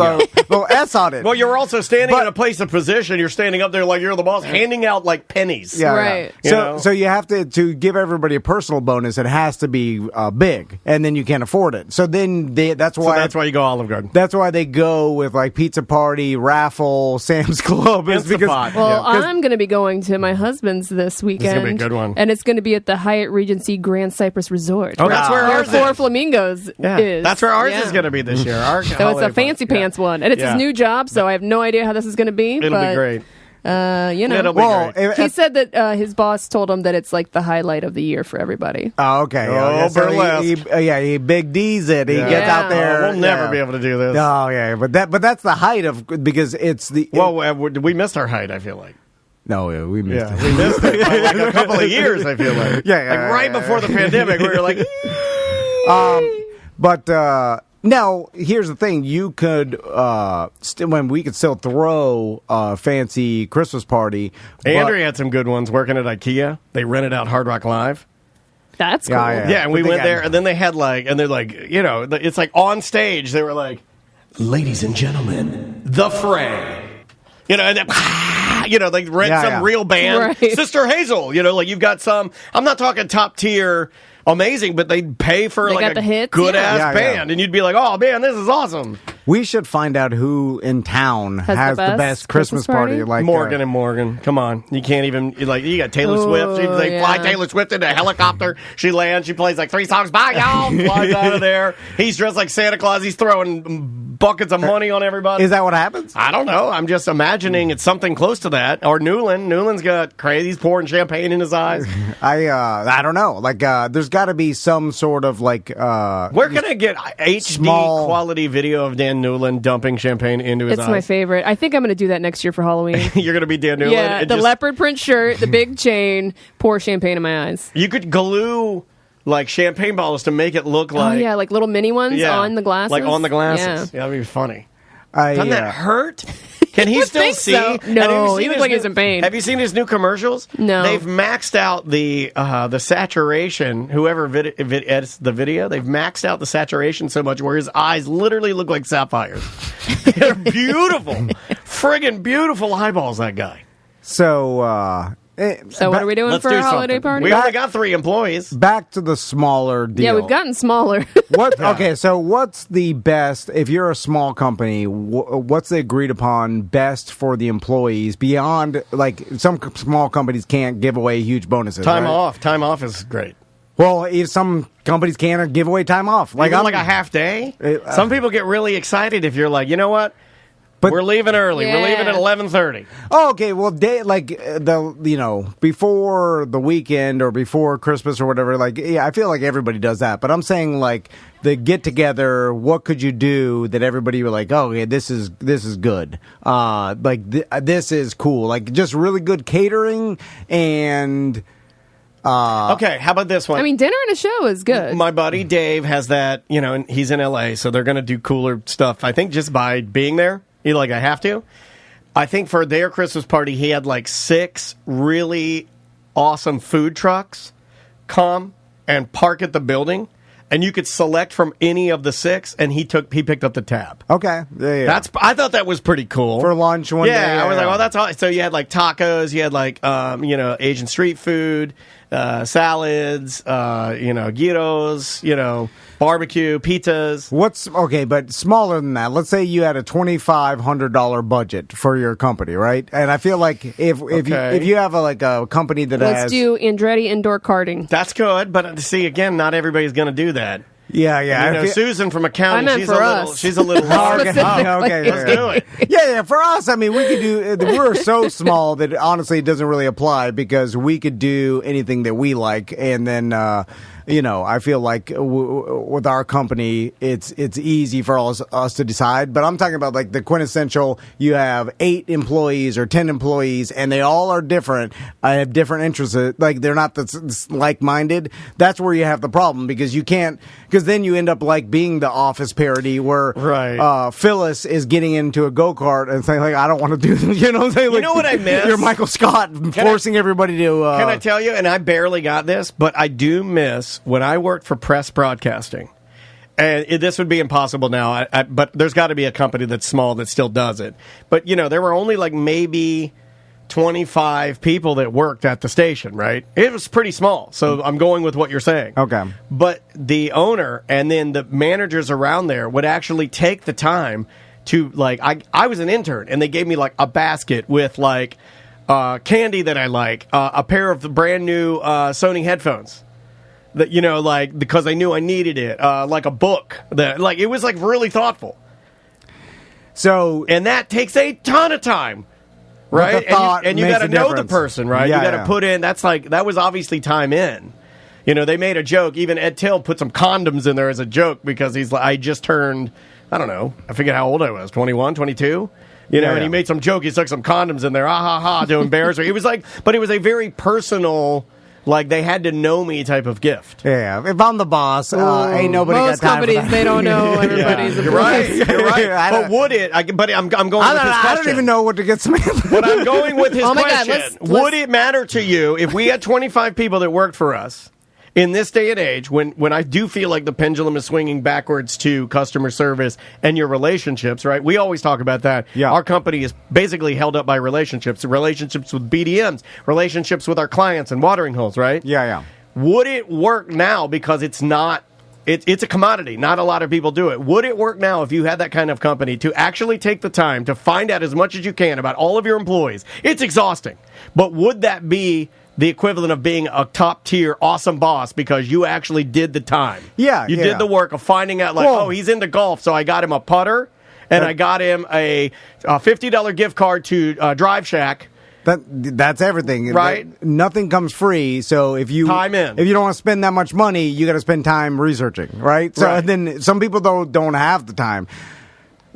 S on it. Well, you're also standing in a place of position. You're standing up there like you're the boss, handing out like pennies. Yeah, right. Yeah. So you have to give everybody a personal bonus. It has to be big, and then you can't afford it. So then that's why you go Olive Garden. That's why they go with like pizza party, raffle, Sam's Club. I'm going to be going to my husband's this weekend. It's going to be a good one, and it's going to be at the Hyatt Regency Grand Cypress Resort. Oh, that's where ours Four Flamingos is. That's where ours is going to be this year. So it's a fancy pants one, and it's his new job. So I have no idea how this is going to be. It'll be great. It'll be great. He said that his boss told him that it's like the highlight of the year for everybody. Oh, okay. So burlesque. he big D's it. He gets out there. We'll never be able to do this. Oh, yeah. But that's the height of, because it's the. Well, we missed our height, I feel like. No, we missed it. We missed it by like a couple of years, I feel like. Right before the pandemic, we were like... Now, here's the thing. You could, when we could still throw a fancy Christmas party. Andrea had some good ones working at IKEA. They rented out Hard Rock Live. That's cool. Yeah, and we went there, and then they had and they're like, it's like on stage, they were like, ladies and gentlemen, The Fray. And then, they rent some real band. Right. Sister Hazel, you've got some, I'm not talking top tier amazing, but they'd pay for got the hits, good ass band, and you'd be like, "Oh man, this is awesome." We should find out who in town has the best Christmas party. Like Morgan and Morgan. Come on, you can't even you got Taylor Swift. They fly Taylor Swift in a helicopter. She lands. She plays like 3 songs. Bye, y'all. Flies out of there. He's dressed like Santa Claus. He's throwing buckets of money on everybody. Is that what happens? I don't know. I'm just imagining it's something close to that. Or Newland's got crazy. He's pouring champagne in his eyes. I don't know. Like there's got to be some sort of like. Where can I get HD quality video of Dan Newland dumping champagne into his eyes? It's my favorite. I think I'm going to do that next year for Halloween. You're going to be Dan Newland? Yeah, the leopard print shirt, the big chain, pour champagne in my eyes. You could glue like champagne bottles to make it look like... Oh, yeah, like little mini ones on the glasses. Like on the glasses. Yeah, that'd be funny. Doesn't that hurt? Can he still see? So. No, he looks like he's in pain. Have you seen his new commercials? No. They've maxed out the saturation. Whoever edits the video, they've maxed out the saturation so much where his eyes literally look like sapphires. They're beautiful. Friggin' beautiful eyeballs, that guy. So, what are we doing for our holiday party? We only got 3 employees. Back to the smaller deal. Yeah, we've gotten smaller. Okay, so what's the best, if you're a small company, what's the agreed upon best for the employees beyond, like, some small companies can't give away huge bonuses, Time right? off. Time off is great. Well, some companies can't give away time off. Like, like a half day? Some people get really excited if you're like, you know what? But we're leaving early. Yeah. We're leaving at 11:30. Oh, okay. Well, before the weekend or before Christmas or whatever. Like, I feel like everybody does that. But I'm saying like the get together. What could you do that everybody were like, oh, okay, this is good. This is cool. Like just really good catering and. Okay, how about this one? I mean, dinner and a show is good. My buddy Dave has that. And he's in LA, so they're going to do cooler stuff. I think just by being there. I have to. I think for their Christmas party, he had like 6 really awesome food trucks come and park at the building, and you could select from any of the 6, and he picked up the tab. Okay, yeah. I thought that was pretty cool for lunch one day. Yeah, I was like, oh, that's all. So you had like tacos, you had like Asian street food, salads, gyros, barbecue, pizzas. But smaller than that. Let's say you had a $2,500 budget for your company, right? And I feel like if you have a company that Let's do Andretti indoor karting. That's good, but see, again, not everybody's going to do that. Yeah. And, Susan from accounting, she's a little hard. Okay, let's do it. Yeah. For us, I mean, we could do. We're so small that honestly, it doesn't really apply because we could do anything that we like, and then. I feel like with our company, it's easy for us to decide. But I'm talking about like the quintessential. You have 8 employees or 10 employees, and they all are different. I have different interests. Like they're not like-minded. That's where you have the problem because you can't. Because then you end up like being the Office parody where Phyllis is getting into a go-kart and saying like, I don't want to do this. You know what I'm saying? Like, you know what I miss? You're Michael Scott forcing everybody to. Can I tell you? And I barely got this, but I do miss. When I worked for press broadcasting, and this would be impossible now, but there's got to be a company that's small that still does it. But, there were only like maybe 25 people that worked at the station, right? It was pretty small, so I'm going with what you're saying. Okay. But the owner and then the managers around there would actually take the time to, like, I was an intern, and they gave me like a basket with like candy that I like, a pair of the brand new Sony headphones. That because I knew I needed it, like a book. That it was like really thoughtful. So, and that takes a ton of time. right? The thought And you makes got to a know the difference. person, right? Yeah, you got to yeah. put in. That was obviously time in. You know, they made a joke. Even Ed Till put some condoms in there as a joke because he's like, I just turned, I don't know, I forget how old I was, 21, 22? You know, and he made some joke. He stuck some condoms in there, to embarrass her. It was like, but it was a very personal, like they had to know me type of gift. Yeah, if I'm the boss, ain't nobody Most got time companies, for that. they don't know everybody's You're right. You're right. I But don't- would it? I'm going with his question. I don't even know what to get some. But I'm going with his Oh my God, question. let's- Would it matter to you if we had 25 people that worked for us in this day and age, when I do feel like the pendulum is swinging backwards to customer service and your relationships, right? We always talk about that. Yeah. Our company is basically held up by relationships with BDMs, relationships with our clients and watering holes, right? Yeah. Would it work now because it's not... It's a commodity. Not a lot of people do it. Would it work now if you had that kind of company to actually take the time to find out as much as you can about all of your employees? It's exhausting. But would that be the equivalent of being a top-tier awesome boss because you actually did the time? Yeah, You yeah. did the work of finding out, like, Well- he's into golf, so I got him a putter, and I got him a $50 gift card to Drive Shack. That's everything, Right. Nothing comes free, so if you Time in. if you don't want to spend that much money, you got to spend time researching, right? So Right. then some people don't have the time.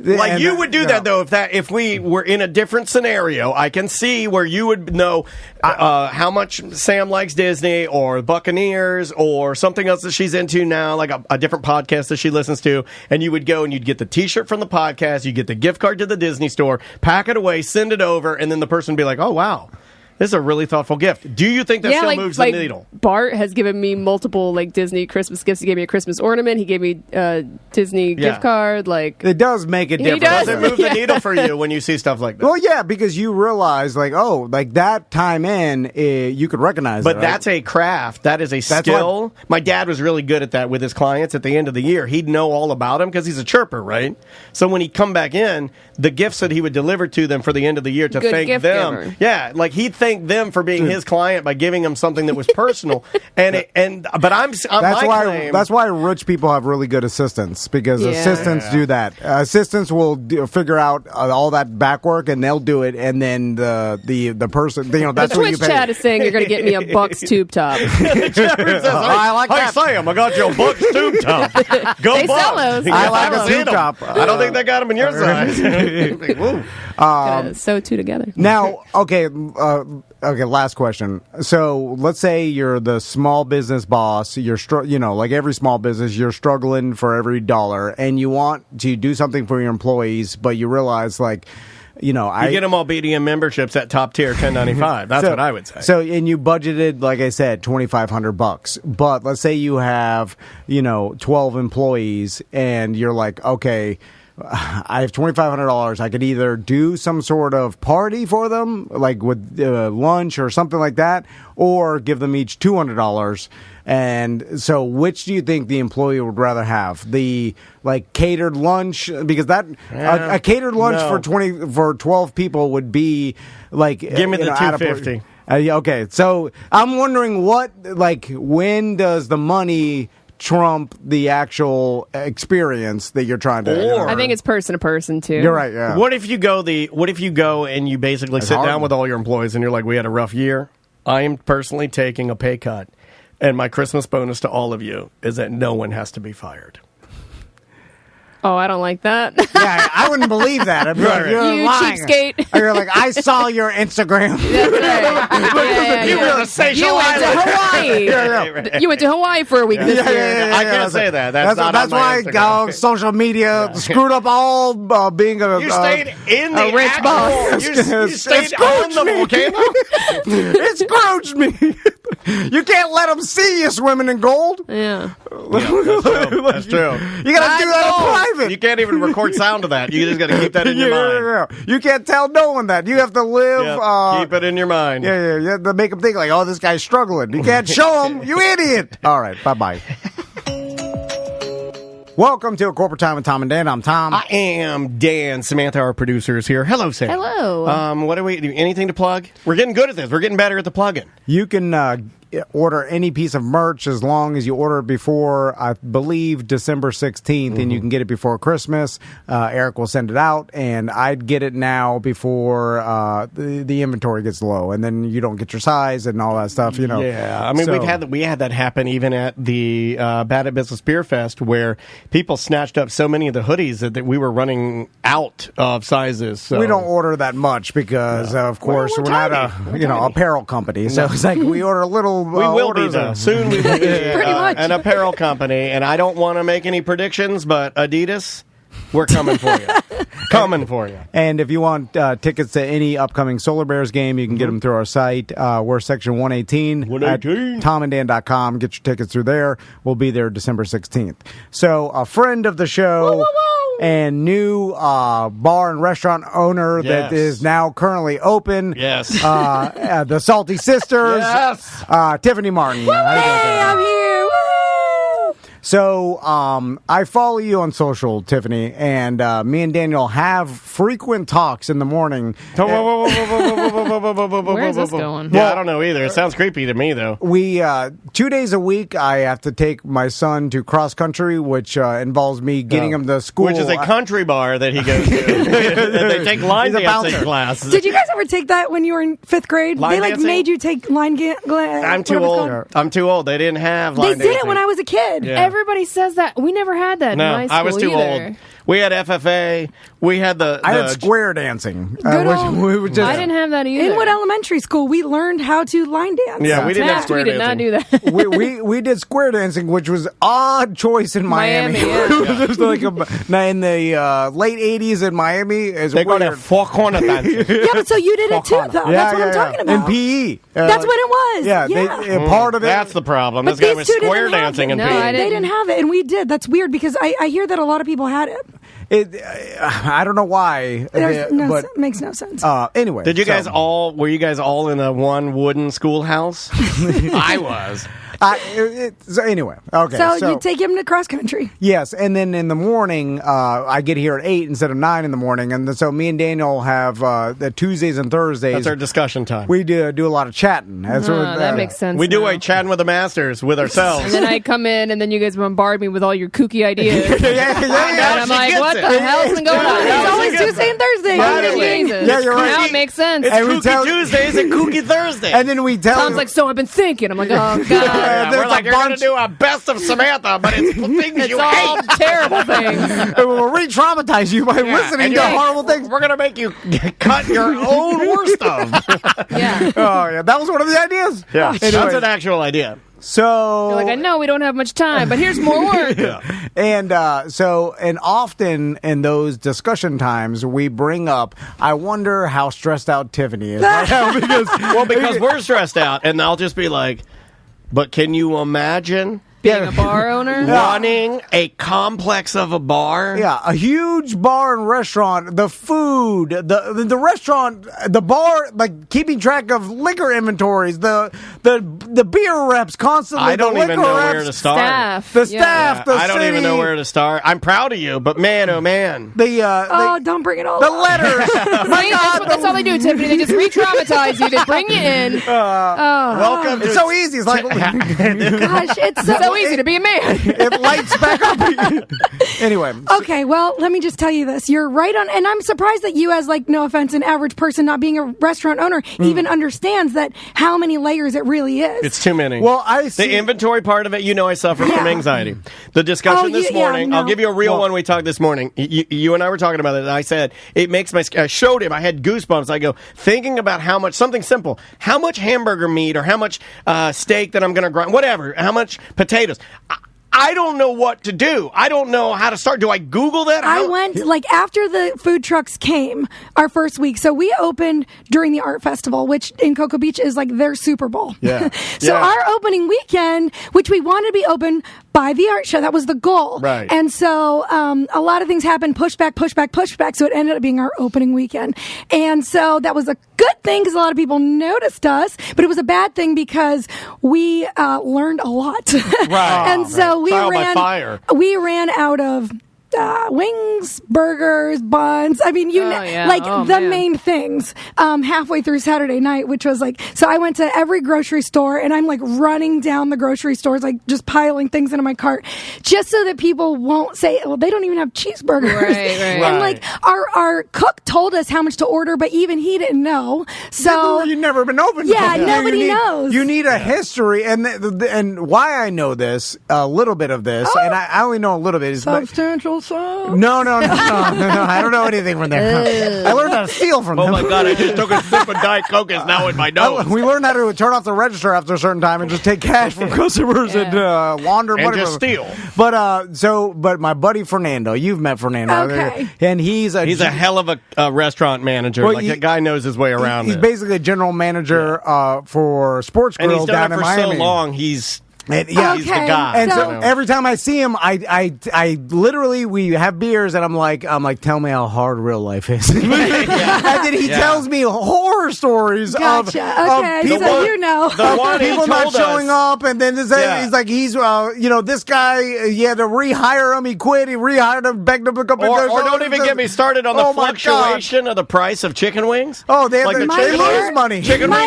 Like And, you would do that though if we were in a different scenario. I can see where you would know how much Sam likes Disney or Buccaneers or something else that she's into now, like a different podcast that she listens to, and you would go and you'd get the T-shirt from the podcast, you get the gift card to the Disney store, pack it away, send it over, and then the person would be like, "Oh wow, this is a really thoughtful gift." Do you think that still moves the needle? Bart has given me multiple Disney Christmas gifts. He gave me a Christmas ornament. He gave me a Disney gift card. It does make a difference. does. Does it move the needle for you when you see stuff like that? Well, yeah, because you realize, that time in, you could recognize But it, right? that's a craft. That is a skill. My dad was really good at that with his clients at the end of the year. He'd know all about them because he's a chirper, right? So when he'd come back in, the gifts that he would deliver to them for the end of the year to Good thank gift them. giver. Yeah, like he'd thank them for being his client by giving them something that was personal. But That's why rich people have really good assistants, because Yeah. assistants do that. Assistants will figure out all that back work, and they'll do it, and then the person, that's The what you Twitch pay. chat is saying you're going to get me a Bucks tube top. I like Hey, that. Sam, I got you a Bucks tube top. Go They Bucks. sell those. I like They a sell tube them. top. I don't think they got them in your size. Woo. Sew two together. Now, okay, last question. So let's say you're the small business boss. You're like every small business, you're struggling for every dollar, and you want to do something for your employees, but you realize, You get them all BDM memberships at top tier $10.95. That's what I would say. So, and you budgeted, like I said, $2,500. But let's say you have, 12 employees, and you're like, okay, I have $2,500. I could either do some sort of party for them, like with lunch or something like that, or give them each $200. And so, which do you think the employee would rather have? The catered lunch, because a catered lunch for 12 people would be Give me the $250. Okay, so I'm wondering when does the money trump the actual experience that you're trying to? Or- I think it's person to person too. You're right. Yeah. What if you go and you basically sit hard. down with all your employees and you're like, we had a rough year. I am personally taking a pay cut. And my Christmas bonus to all of you is that no one has to be fired. Oh, I don't like that. Yeah, I wouldn't believe that. I'd be like, you're You lying. cheapskate. Or you're like, I saw your Instagram. That's right. You were a Seychelles You went to Island. Hawaii. You went to Hawaii for a week this year. I can't say that. That's not that's on my why Instagram. social media screwed up all being a. You stayed in the rich actual- boss. You stayed on the volcano. It scrooged me. You can't let them see you swimming in gold. Yeah. That's true. You got to do that in private. You can't even record sound of that. You just got to keep that in your mind. Yeah. You can't tell no one that. You have to live. Yep. Keep it in your mind. Yeah. You have to make them think like, oh, this guy's struggling. You can't show him. You idiot. All right. Bye-bye. Welcome to A Corporate Time with Tom and Dan. I'm Tom. I am Dan. Samantha, our producer, is here. Hello, Sam. Hello. What do we? Anything to plug? We're getting good at this. We're getting better at the plugging. You can order any piece of merch as long as you order it before, I believe, December 16th, and you can get it before Christmas. Eric will send it out, and I'd get it now before the inventory gets low, and then you don't get your size and all that stuff. Yeah, I mean, we had that happen even at the Bad at Business Beer Fest, where people snatched up so many of the hoodies that we were running out of sizes. So. We don't order that much because, of course, we're not a apparel company. So it's like we order a little. We will be though. Soon we will be Pretty much. an apparel company, and I don't want to make any predictions, but Adidas, we're coming for you. Coming for you. And if you want tickets to any upcoming Solar Bears game, you can get them through our site. We're section 118 at tomanddan.com. Get your tickets through there. We'll be there December 16th. So a friend of the show and new bar and restaurant owner that is now currently open. Yes. The Salty Sisters. Yes. Tiffany Martin. Hey, I'm here. Woo! So I follow you on social, Tiffany, and me and Daniel have frequent talks in the morning. Where is this going? Yeah, I don't know either. It sounds creepy to me, though. We 2 days a week, I have to take my son to cross country, which involves me getting him to school. Which is a country bar that he goes to. They take line dancing classes. Did you guys ever take that when you were in 5th grade? Line They dancing? made you take line I'm too old. I'm too old. They didn't have line They dancing. did it when I was a kid. Yeah. Everybody says that. We never had that No, in my school I was too either. old. We had FFA. We had I had square dancing. Good old- we would just, I didn't have that either. Inwood Elementary School, we learned how to line dance. Yeah, we didn't have Taft, square we did not dancing. do that. we did square dancing, which was odd choice in Miami. Miami, It was just like in the late 80s in Miami. They call it four corner dancing. Yeah, but so you did it too, though. That's what I'm talking about. In PE. That's what it was. Yeah. Part of it. That's the problem. But This guy these was two square didn't have dancing in it. No, PE. I They didn't have it, and we did. That's weird because I hear that a lot of people had it. I don't know why. But Makes no sense. anyway. Were you guys all in a one wooden schoolhouse? I was. So anyway, okay. So you take him to cross country. Yes, and then in the morning, I get here at 8 instead of 9 in the morning, and so me and Daniel have the Tuesdays and Thursdays. That's our discussion time. We do a lot of chatting. That makes sense. We do now. a chatting with the masters with ourselves. And then I come in, and then you guys bombard me with all your kooky ideas. And I'm like, what the hell's been going on? It's always Tuesday and Thursday. Jesus. Yeah, you're right. Now it makes sense. It's And we Kooky Tuesdays and Kooky Thursdays. And then we tell Tom's like, so I've been thinking. I'm like, oh, God. Yeah, there's we're like, a you're going to bunch- do a best of Samantha, but it's things It's you all hate. terrible things. we'll re-traumatize you by listening and to you're- horrible things. We're going to make you cut your own worst of. Yeah. Oh yeah, that was one of the ideas. Yeah, Anyway, that's an actual idea. so You're like, I know we don't have much time, but here's more work. and often in those discussion times we bring up, I wonder how stressed out Tiffany is right now Because we're stressed out, and I'll just be like, but can you imagine Being a bar owner. running a complex of a bar? Yeah, a huge bar and restaurant, the food, the restaurant, the bar, like keeping track of liquor inventories, the beer reps constantly. I don't the even liquor know reps, where to start. Staff. The Yeah. staff, the I don't city, even know where to start. I'm proud of you, but man, oh man. Don't bring it all the up. letters. See, that's all they do, Tiffany. They just re-traumatize you. They bring you in. Welcome It's to so easy. It's like Gosh, it's So easy to be a man. it lights back up. Anyway, Okay, well, let me just tell you this. You're right on, and I'm surprised that you, as like, no offense, an average person not being a restaurant owner, even understands that how many layers it really is. It's too many. Well, I see. The inventory part of it, I suffer from anxiety. The discussion this morning, I'll give you a real one we talked this morning. You and I were talking about it, and I said, it makes I showed him, I had goosebumps. I go, thinking about how much, something simple, how much hamburger meat or how much steak that I'm going to grind, whatever, how much potatoes. I don't know what to do. I don't know how to start. Do I Google that? I went, like, after the food trucks came, our first week. So we opened during the art festival, which in Cocoa Beach is like their Super Bowl. Yeah. So Yeah. our opening weekend, which we wanted to be open by the art show, that was the goal. Right. And so a lot of things happened, push back. So it ended up being our opening weekend. And so that was a good thing because a lot of people noticed us, but it was a bad thing because we learned a lot. Right. And so we Trial by ran fire. we ran out of wings, burgers, buns. I mean, the main things. Halfway through Saturday night, which was like, so I went to every grocery store, and I'm like running down the grocery stores, like just piling things into my cart, just so that people won't say, well, they don't even have cheeseburgers. Right. And like our cook told us how much to order, but even he didn't know. So you've never been open. Yeah, nobody knows. You need a history, and why I know this, a little bit of this, and I only know a little bit. Is substantial sauce. No, I don't know anything from there. I learned how to steal from them. Oh my God! I just took a sip of Diet Coke. It's now in my nose. We learned how to turn off the register after a certain time and just take cash from customers and launder money. And just steal. But my buddy Fernando, you've met Fernando, okay, and he's a hell of a restaurant manager. Well, that guy knows his way around. He's basically a general manager for Sports Grill and he's done down it for in Miami. so long. He's he's the guy. And so every time I see him, I literally, we have beers, and I'm like, tell me how hard real life is. And then he tells me horror stories of okay, people, people not showing up, and then he's like, this guy, you had to rehire him, he quit, he rehired him, begged him to come. Or don't even get me started on the fluctuation of the price of chicken wings. Oh, they lose money. My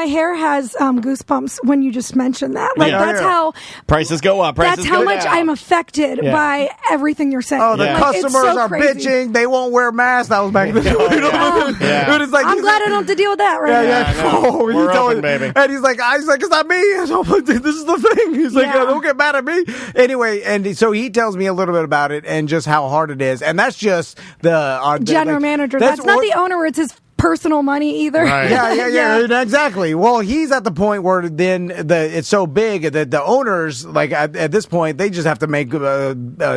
hair has goosebumps when you just mentioned that. Like that's how prices go up. That's how much I'm affected by everything you're saying. Oh, the customers are crazy. bitching. They won't wear masks. That was back then. It's like, I'm glad I don't have to deal with that right now. We're open, baby. And he's like, it's not me. This is the thing. He's like, don't get mad at me. Anyway, and so he tells me a little bit about it and just how hard it is. And that's just the general manager. That's not the owner. It's his personal money either. Right. Yeah, exactly. Well, he's at the point where then it's so big that the owners, like at this point, they just have to make a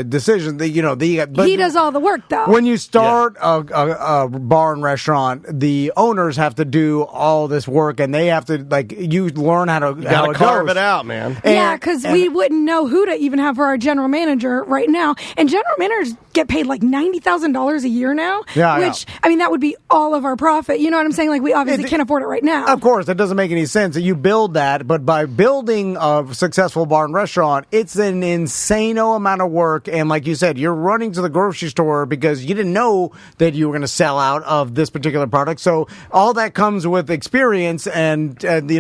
decision. He does all the work, though. When you start a bar and restaurant, the owners have to do all this work, and they have to you learn how to carve it out, man. Because we wouldn't know who to even have for our general manager right now, and general managers get paid like $90,000 a year now. Which I mean, that would be all of our profit. You know what I'm saying? Like, we obviously can't afford it right now. Of course, it doesn't make any sense that you build that, but by building a successful bar and restaurant, it's an insane-o amount of work. And like you said, you're running to the grocery store because you didn't know that you were going to sell out of this particular product. So all that comes with experience, and and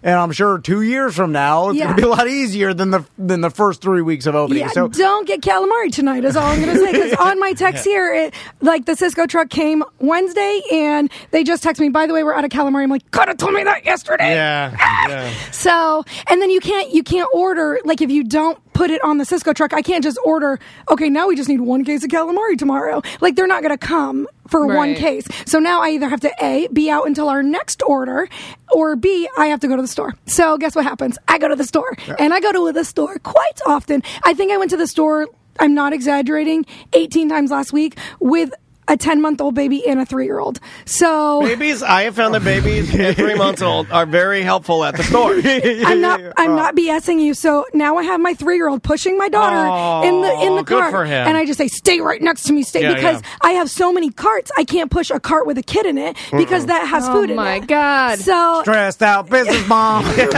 I'm sure 2 years from now it's going to be a lot easier than the first 3 weeks of opening. Yeah, so don't get calamari tonight is all I'm going to say, because on my text here, the Cisco truck came Wednesday, and they just text me, by the way, we're out of calamari. I'm like, could have told me that yesterday. Yeah. So, and then you can't order, like, if you don't put it on the Cisco truck, I can't just order, okay, now we just need 1 case of calamari tomorrow. Like, they're not going to come for 1 case. So now I either have to A, be out until our next order, or B, I have to go to the store. So guess what happens? I go to the store. And I go to the store quite often. I think I went to the store, I'm not exaggerating, 18 times last week with a 10-month-old baby and a 3-year-old. So babies, I have found that babies at 3 months old are very helpful at the store. I'm not BSing you. So now I have my 3-year-old pushing my daughter in the good cart, for him. and I just say, stay right next to me, because I have so many carts. I can't push a cart with a kid in it because that has food in it. Oh my God! So stressed out business mom. It's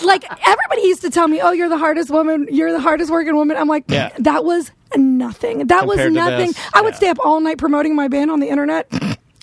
like everybody used to tell me, "Oh, you're the hardest woman. You're the hardest working woman." I'm like, that was nothing. That was nothing. I would stay up all night promoting my band on the internet.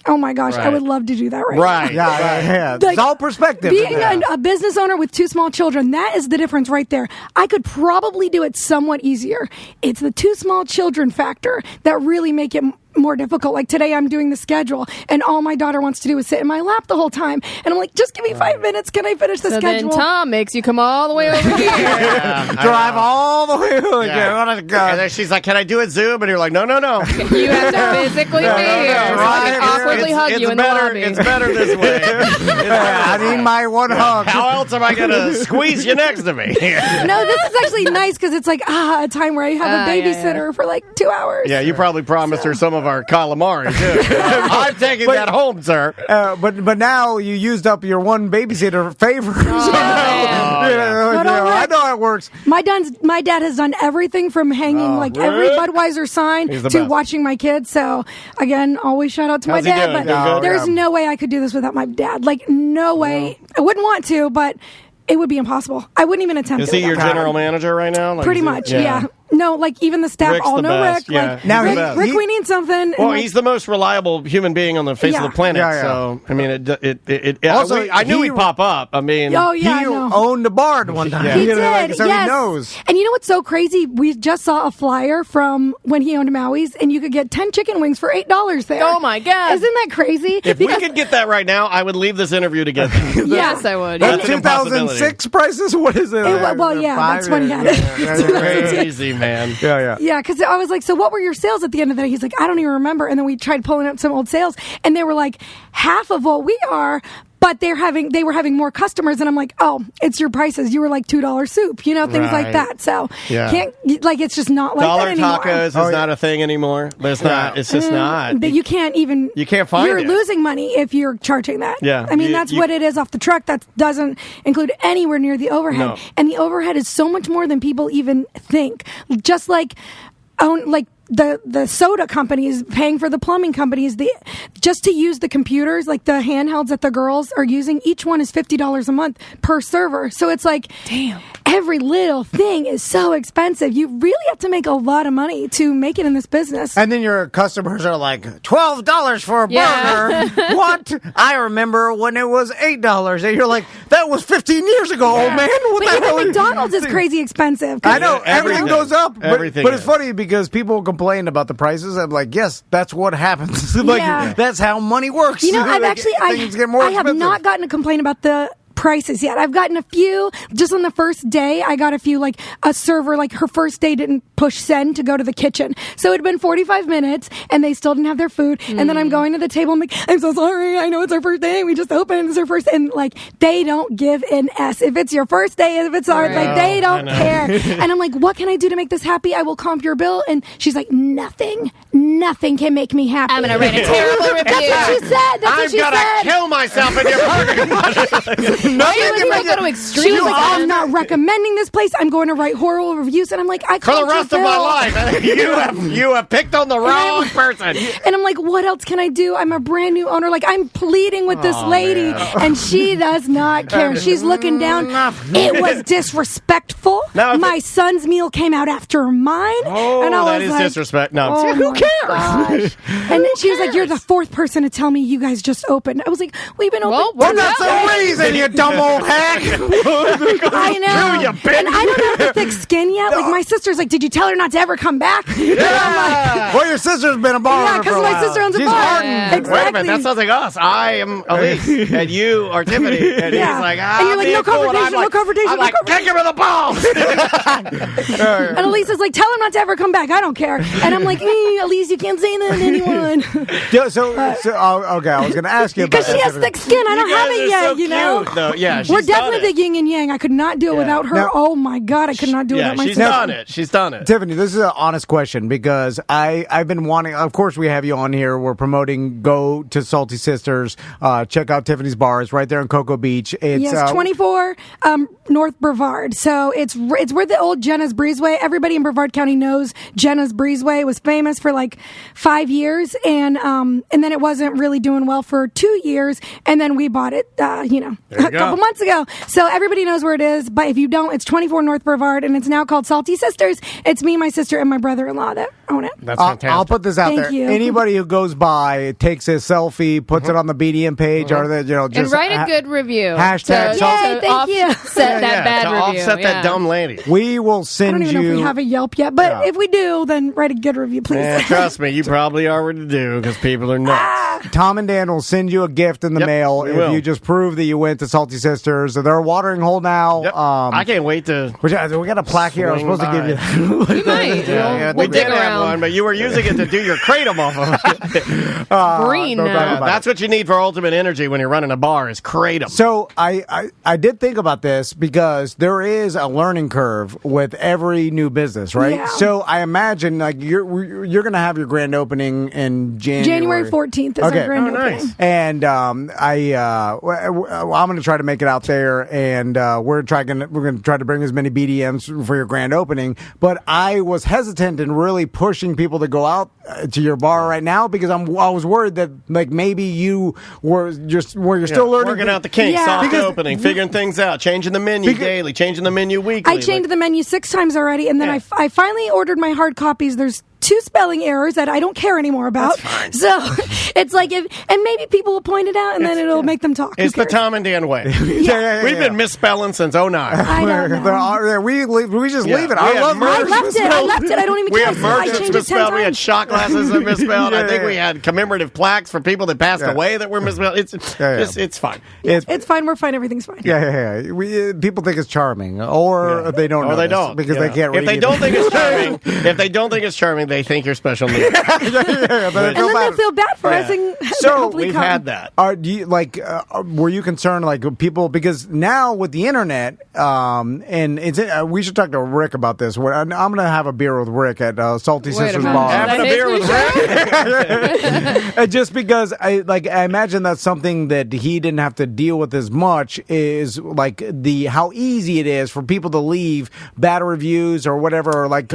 Oh my gosh, I would love to do that right now. Yeah. Like, it's all perspective. Being a business owner with 2 small children, that is the difference right there. I could probably do it somewhat easier. It's the 2 small children factor that really make it more difficult. Like today I'm doing the schedule, and all my daughter wants to do is sit in my lap the whole time, and I'm like, just give me 5 minutes, can I finish the schedule? Then Tom makes you come all the way over here. Drive all the way over here. And then she's like, can I do it Zoom? And you're like, no. You have to physically be here. So I can awkwardly hug you in the lobby. It's better this way. I need my one hug. How else am I going to squeeze you next to me? No, this is actually nice, because it's like a time where I have a babysitter for like 2 hours. Yeah, you probably promised her some of our calamari too. I'm taking that home, sir. But now you used up your one babysitter favor. I know how it works. My dad has done everything from hanging every Budweiser sign to watching my kids. So again, always shout out to my dad. But there's no way I could do this without my dad. Like, no way. I wouldn't want to, but it would be impossible. I wouldn't even attempt it. Is he your general manager right now? Pretty much, yeah. No, like even the staff Rick's all the know best, Rick. yeah. Like, Now Rick, we need something. Well, and he's the most reliable human being on the face of the planet. Yeah, yeah. So, I mean, Also, I knew he'd pop up. I mean, Oh, yeah, I he know. owned the bar at one time. He You know, did, like, so yes. he knows. And you know what's so crazy? We just saw a flyer from when he owned Maui's, and you could get 10 chicken wings for $8 there. Oh, my God. Isn't that crazy? if we could get that right now, I would leave this interview to get that. Yes, I would. That's Yeah. an impossibility. 2006 prices? What is it? Well, yeah, that's when he had it. Crazy, man. Yeah. Yeah, because I was like, so what were your sales at the end of the day? He's like, I don't even remember. And then we tried pulling up some old sales, and they were like half of what we are, but they were having more customers. And I'm like, oh, it's your prices. You were like $2 soup, things Right. like that. So Yeah. it's just not like Dollar that anymore. tacos is not a thing anymore. There's not. It's just not. But you can't even. You can't find You're it. losing money if you're charging that. Yeah. I mean, that's what it is off the truck. That doesn't include anywhere near the overhead. No. And the overhead is so much more than people even think. Just like the soda companies paying for the plumbing companies, just to use the computers, like the handhelds that the girls are using, each one is $50 a month per server. So it's like, damn, every little thing is so expensive. You really have to make a lot of money to make it in this business. And then your customers are like, $12 for a Yeah. burger. What? I remember when it was $8. And you're like, that was 15 years ago, old man. What But the hell? even McDonald's is crazy expensive. I know. Everything Everything. goes up. Everything But it's is. funny because people complain about the prices. I'm like, yes, that's what happens. Like, Yeah. that's how money works. You know, I've Like, actually, things get more I have expensive. not gotten a complaint about the prices yet. I've gotten a few just on the first day. I got a few, like a server, like her first day didn't push send to go to the kitchen. So it had been 45 minutes and they still didn't have their food. And then I'm going to the table. I'm like, I'm so sorry. I know it's our first day. We just opened. It's our first. And like, they don't give an S. If it's your first day, if it's ours, like they don't care. And I'm like, what can I do to make this happy? I will comp your bill. And she's like, nothing can make me happy. I'm going to write a terrible review. That's what she said. That's what she I'm said. gonna kill myself in your parking lot. You don't go to extremes. She was like, man. I'm not recommending this place. I'm going to write horrible reviews. And I'm like, I For the called your rest of my bill. life, you have picked on the wrong person. And I'm like, what else can I do? I'm a brand new owner. Like, I'm pleading with this lady, and she does not care. She's looking down. It was disrespectful. Now, if My son's meal came out after mine. Oh, and I that was is like, disrespect. No, oh who my cares? gosh. And then she was like, you're the fourth person to tell me you guys just opened. I was like, we've been open. Well, Well, we're that's not. the reason, you dumb old hack. I know. you bitch. And I don't have the thick skin yet. Like, my sister's like, did you tell her not to ever come back? And I'm like, Well, your sister's been a bar yeah, owner for because a my while. sister owns a She's bar. hardened. Exactly. Wait a minute, that sounds like us. I am Elise, and you are Tiffany. And Yeah. he's like, And you're like, no confrontation, no confrontation, I'm no like, kick him in the balls. And Elisa's like, tell him not to ever come back. I don't care. And I'm like, Elise, you can't say that to anyone. Yeah, okay, I was going to ask you about Because she has that. thick skin. I don't You have guys it are yet, so you know? cute, though. Yeah, she's We're done definitely it. the yin and yang. I could not do it without her. Now- Oh my God, I could not do it Yeah, without my she's sister. done it. She's done it. Tiffany, this is an honest question because I've been wanting. Of course, we have you on here. We're promoting. Go to Salty Sisters. Check out Tiffany's bar. It's right there in Cocoa Beach. It's Yes, 24 North Brevard. So it's where the old Jenna's Breezeway. Everybody in Brevard County knows Jenna's Breezeway. It was famous for like 5 years, and then it wasn't really doing well for 2 years, and then we bought it, a couple months ago. So everybody knows where it is. But if you don't, it's 24 North Brevard, and it's now called Salty Sisters. It's me, my sister, and my brother-in-law that own it. That's fantastic. I'll put this out Thank there. you. Anybody who goes by takes a selfie, puts it on the BDM page, or the just And write a good review. hashtag to, Salty- Yay, thank you. Offset that bad to review. offset yeah. that dumb lady. We will I send don't even know if we you. have a Yelp yet, but Yeah. if we do, then write a good review, please. Man, trust me, you probably already do because people are nuts. Tom and Dan will send you a gift in the Yep, mail we if will. you just prove that you went to Salty Sisters. They're a watering hole now. Yep. I can't wait to. we got a plaque here. I was Swing supposed to give you by. that. You might. Yeah, We'll we dig did have around. one, but you were using it to do your kratom off of. Green don't talk now. about That's what you need for ultimate energy when you're running a bar is kratom. So I did think about this because there is a learning curve with every new business, right? Yeah. So I imagine like you're going to have your grand opening in January. January 14th is Okay. our grand Oh, opening. nice. And I'm going to try to make it out there, and we're going to try to bring as many BDMs for your grand opening. But I was hesitant in really pushing people to go out to your bar right now because I was worried that like maybe you were just you're still learning, working out the kinks, soft opening, figuring things out, changing the menu daily, changing the menu weekly. I changed the menu 6 times already, and then I finally ordered my hard copies. There's 2 spelling errors that I don't care anymore about. So it's like, and maybe people will point it out, and then it'll make them talk. It's the Tom and Dan way. We've been misspelling since 09. I know. We just leave it. I left it. I don't even care. We have merchants misspelled. We had shot glasses that misspelled. I think we had commemorative plaques for people that passed away that were misspelled. It's fine. It's fine. We're fine. Everything's fine. People think it's charming, or they don't. Or they don't because they can't read. If they don't think it's charming, they think you're special needs. And then they'll feel bad for us. And so we've had that. Do you were you concerned like people because now with the internet and it's we should talk to Rick about this. I'm going to have a beer with Rick at Salty Sisters Bar. Having a beer with Rick, just because I imagine that's something that he didn't have to deal with as much is like how easy it is for people to leave bad reviews or whatever, or like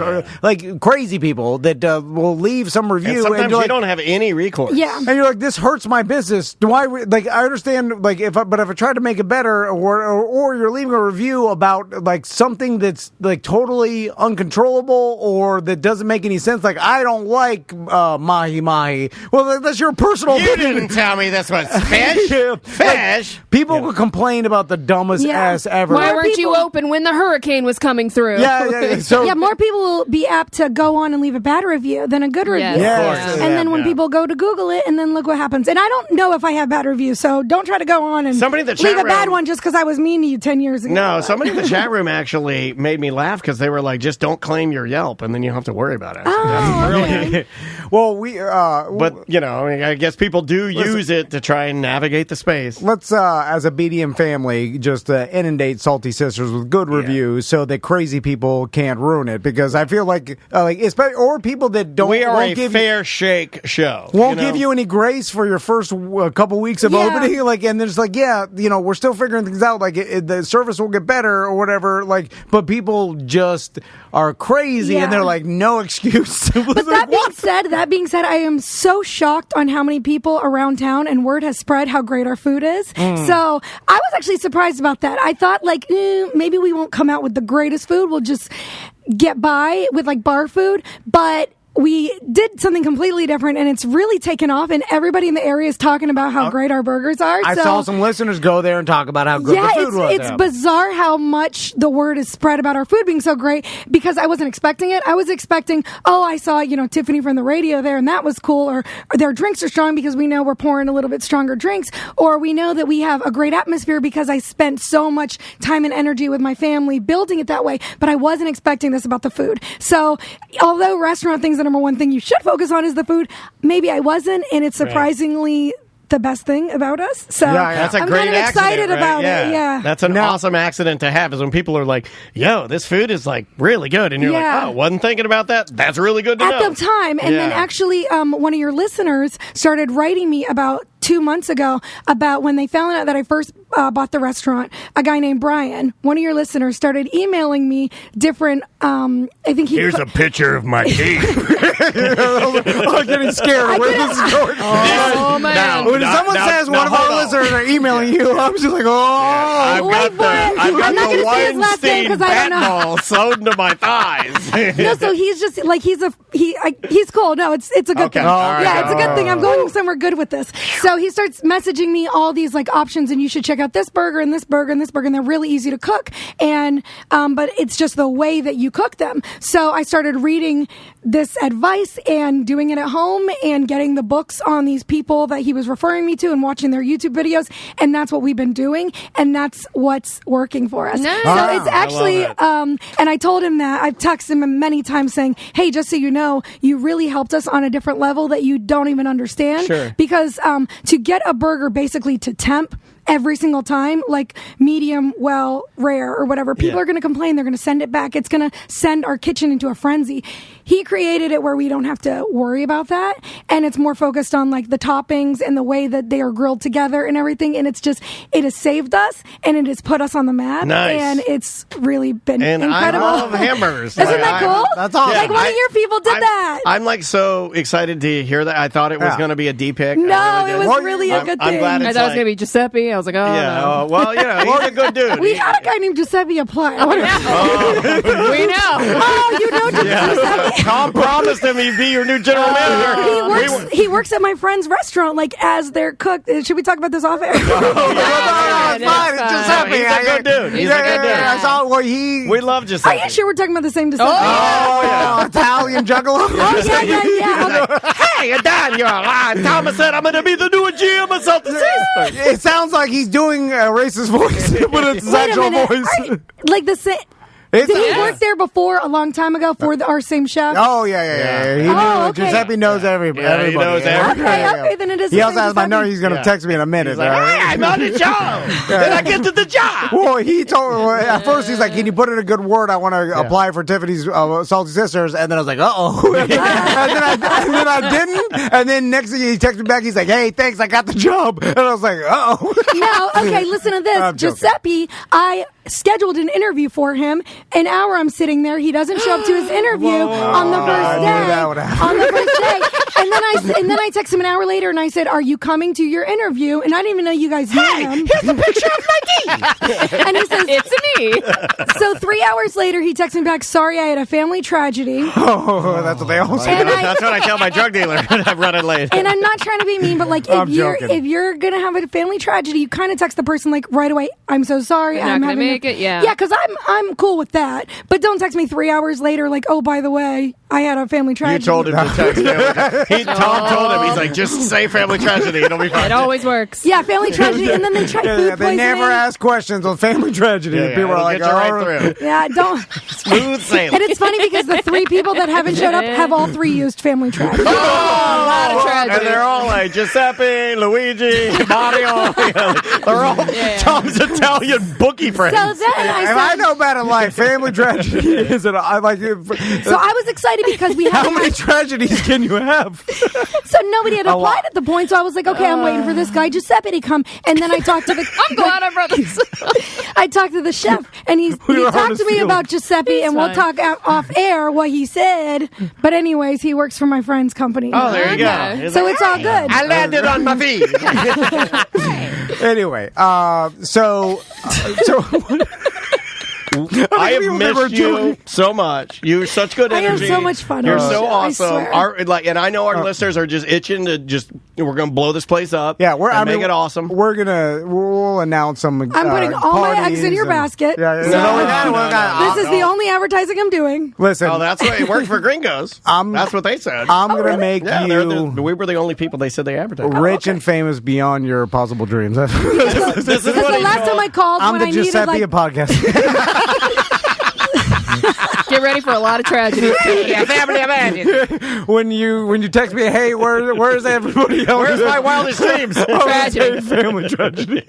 crazy people that will leave some review. And sometimes you don't have any recourse. Yeah, and you're like, this hurts my business. Do I I understand if I try to make it better, or you're leaving a review about like something that's like totally uncontrollable or that doesn't make any sense. Like I don't like mahi mahi. Well, that's your personal. You didn't tell me this was fish. Fish. People will complain about the dumbest ass ever. Why weren't you open when the hurricane was coming through? So more people will be apt to go on and leave a bad review than a good review. And then when people go to Google it, and then look what happens. And I don't know if I have bad reviews, so don't try to go on and leave a bad one just because I was mean to you 10 years ago. No, somebody in the chat room actually made me laugh because they were like, just don't claim your Yelp, and then you don't have to worry about it. Okay. Well, but I guess people do use it to try and navigate the space. Let's, as a BDM family, just inundate Salty Sisters with good reviews so that crazy people can't ruin it. Because I feel especially or people that don't. We are a fair shake show. Won't give you any grace for your first couple weeks of opening. And there's we're still figuring things out. The service will get better or whatever. But people just are crazy and they're like, no excuse. But that being said, I am so shocked on how many people around town and word has spread how great our food is. So I was actually surprised about that. I thought maybe we won't come out with the greatest food. We'll just get by with bar food. But we did something completely different, and it's really taken off, and everybody in the area is talking about how great our burgers are. I saw some listeners go there and talk about how good the food was. It's bizarre how much the word is spread about our food being so great, because I wasn't expecting it. I was expecting, I saw, Tiffany from the radio there, and that was cool, or their drinks are strong because we know we're pouring a little bit stronger drinks, or we know that we have a great atmosphere because I spent so much time and energy with my family building it that way, but I wasn't expecting this about the food. So, although restaurant things the number one thing you should focus on is the food, maybe I wasn't, and it's surprisingly the best thing about us. So that's a I'm great kind of excited about it. Yeah, that's an awesome accident to have. Is when people are like, "Yo, this food is really good," and you're like, "Oh, wasn't thinking about that. That's really good to know." At the time, and then actually, one of your listeners started writing me about 2 months ago about when they found out that I first bought the restaurant. A guy named Brian, one of your listeners, started emailing me different. I think here's a picture of my teeth. I'm getting scared. Where this is going? Oh man! When someone says one of our listeners are emailing you, I'm just like, I've got the Weinstein bat ball sewn to my thighs. No, so he's just he's cool. No, it's a good thing. It's a good thing. I'm going somewhere good with this. So he starts messaging me all these options, and you should check out this burger and this burger and this burger, and they're really easy to cook. And but it's just the way that you cook them. So I started reading this advice and doing it at home and getting the books on these people that he was referring me to and watching their YouTube videos, and that's what we've been doing, and that's what's working for us. Nice. So it's actually and I told him that. I've texted him many times saying, hey, just so you know, you really helped us on a different level that you don't even understand. Because to get a burger basically to temp every single time, medium, well, rare, or whatever, people are going to complain. They're going to send it back. It's going to send our kitchen into a frenzy. he created it where we don't have to worry about that, and it's more focused on like the toppings and the way that they are grilled together and everything. And it's just, it has saved us and it has put us on the map. Nice. And it's really been And incredible. I love hamburgers. Isn't that cool? That's awesome. Like one of your people did that. I'm like so excited to hear that. I thought it was going to be a D pick. No, really it did. was really a good I'm thing. glad I it's thought it was like- going to be Giuseppe. I was like, oh, Yeah. no. Well, he's a good dude. We had a guy named Giuseppe apply. We know. Oh, you know Giuseppe. Tom promised him he'd be your new general manager. He works at my friend's restaurant, like as their cook. Should we talk about this off air? It's fine. It's Giuseppe. He's a good dude. He's a good dude. I saw well, he. We love Are Giuseppe. you sure we're talking about the same Giuseppe? Italian juggalo. Oh, yeah. Okay. Hey, Daniel, Thomas said I'm going to be the new GM of Salty Sisters. It sounds like he's doing a racist voice, but it's his Wait a actual minute. voice. Are you- like the same. It's- Did he work there before a long time ago for our same chef? Oh yeah. He knew, okay. Giuseppe knows everybody. he knows everybody. Okay, then it is. He the also same has my Giuseppe. number. He's going to text me in a minute. He's like, hey, I'm on the show. Then I get to the job. Well, he told at first he's like, "Can you put in a good word? I want to apply for Tiffany's Salty Sisters." And then I was like, "Uh oh," and then I didn't. And then next thing he texted me back, he's like, "Hey, thanks, I got the job." And I was like, "Uh oh." No, okay, listen to this. I'm joking. Giuseppe, I scheduled an interview for him. An hour I'm sitting there. He doesn't show up to his interview on the first I knew day. that would happen. On the first day. And then I text him an hour later and I said, "Are you coming to your interview?" And I didn't even know you guys knew him. Here's a picture of Mikey. And he says, It's me. so 3 hours later, he texts me back, "Sorry, I had a family tragedy." Oh, that's what they all say. And That's what I tell my drug dealer when I'm running late. And I'm not trying to be mean, but like I'm if joking. you're gonna have a family tragedy, you kind of text the person like right away. "I'm so sorry. I'm not I'm gonna having make it." Yeah. Yeah, because I'm cool with that. But don't text me 3 hours later like, "Oh, by the way, I had a family You tragedy." told him to text him. Tom told him, he's like, just say family tragedy. It'll be fine. It always works. Yeah, family tragedy, and then they try food They poisoning. never ask questions on family tragedy. Yeah, People are it'll like, get you right "Oh." through. Yeah, don't. Smooth sailing. And it's funny because the 3 people that haven't showed up have all 3 used family tragedy. A lot of tragedy. And they're all like Giuseppe, Luigi, Mario. They're all Tom's Italian bookie friends. So then I If I said, know about it, like family tragedy is it? I like it. so I was excited because we How had many tragedies can you have? so nobody had A lot. applied at the point. So I was like, okay, I'm waiting for this guy Giuseppe to come, and then I talked to the. I'm glad I brought this. I talked to the chef, and he We were on talked his to me field. about Giuseppe, and we'll fine. talk off air what he said. But anyways, he works for my friend's company. Oh, there you Okay. go. He's So like, it's all good. I landed on my feet. Anyway, so I have people think we're missed you doing- so much. You're such good I have energy. so much fun You're on the so show, I awesome. swear. And I know our listeners are just itching to we're going to blow this place up. Yeah, make it awesome. We'll announce some. I'm putting all my eggs in your basket. Yeah, So- This is the only advertising I'm doing. Listen, Oh, that's why it worked for Gringos. That's what they said. I'm gonna really? make yeah, you we were the only people they said they advertised. rich and famous beyond your possible dreams. This is Because what the he last told- time I called I'm when the I needed Giuseppe like of podcast. Get ready for a lot of tragedy. Yeah, family imagine. when you text me, hey, where's everybody else? Where's my wildest dreams? Tragedy. Family tragedy.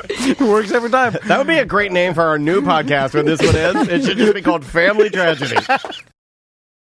It works every time. That would be a great name for our new podcast when this one ends. It should just be called Family Tragedy.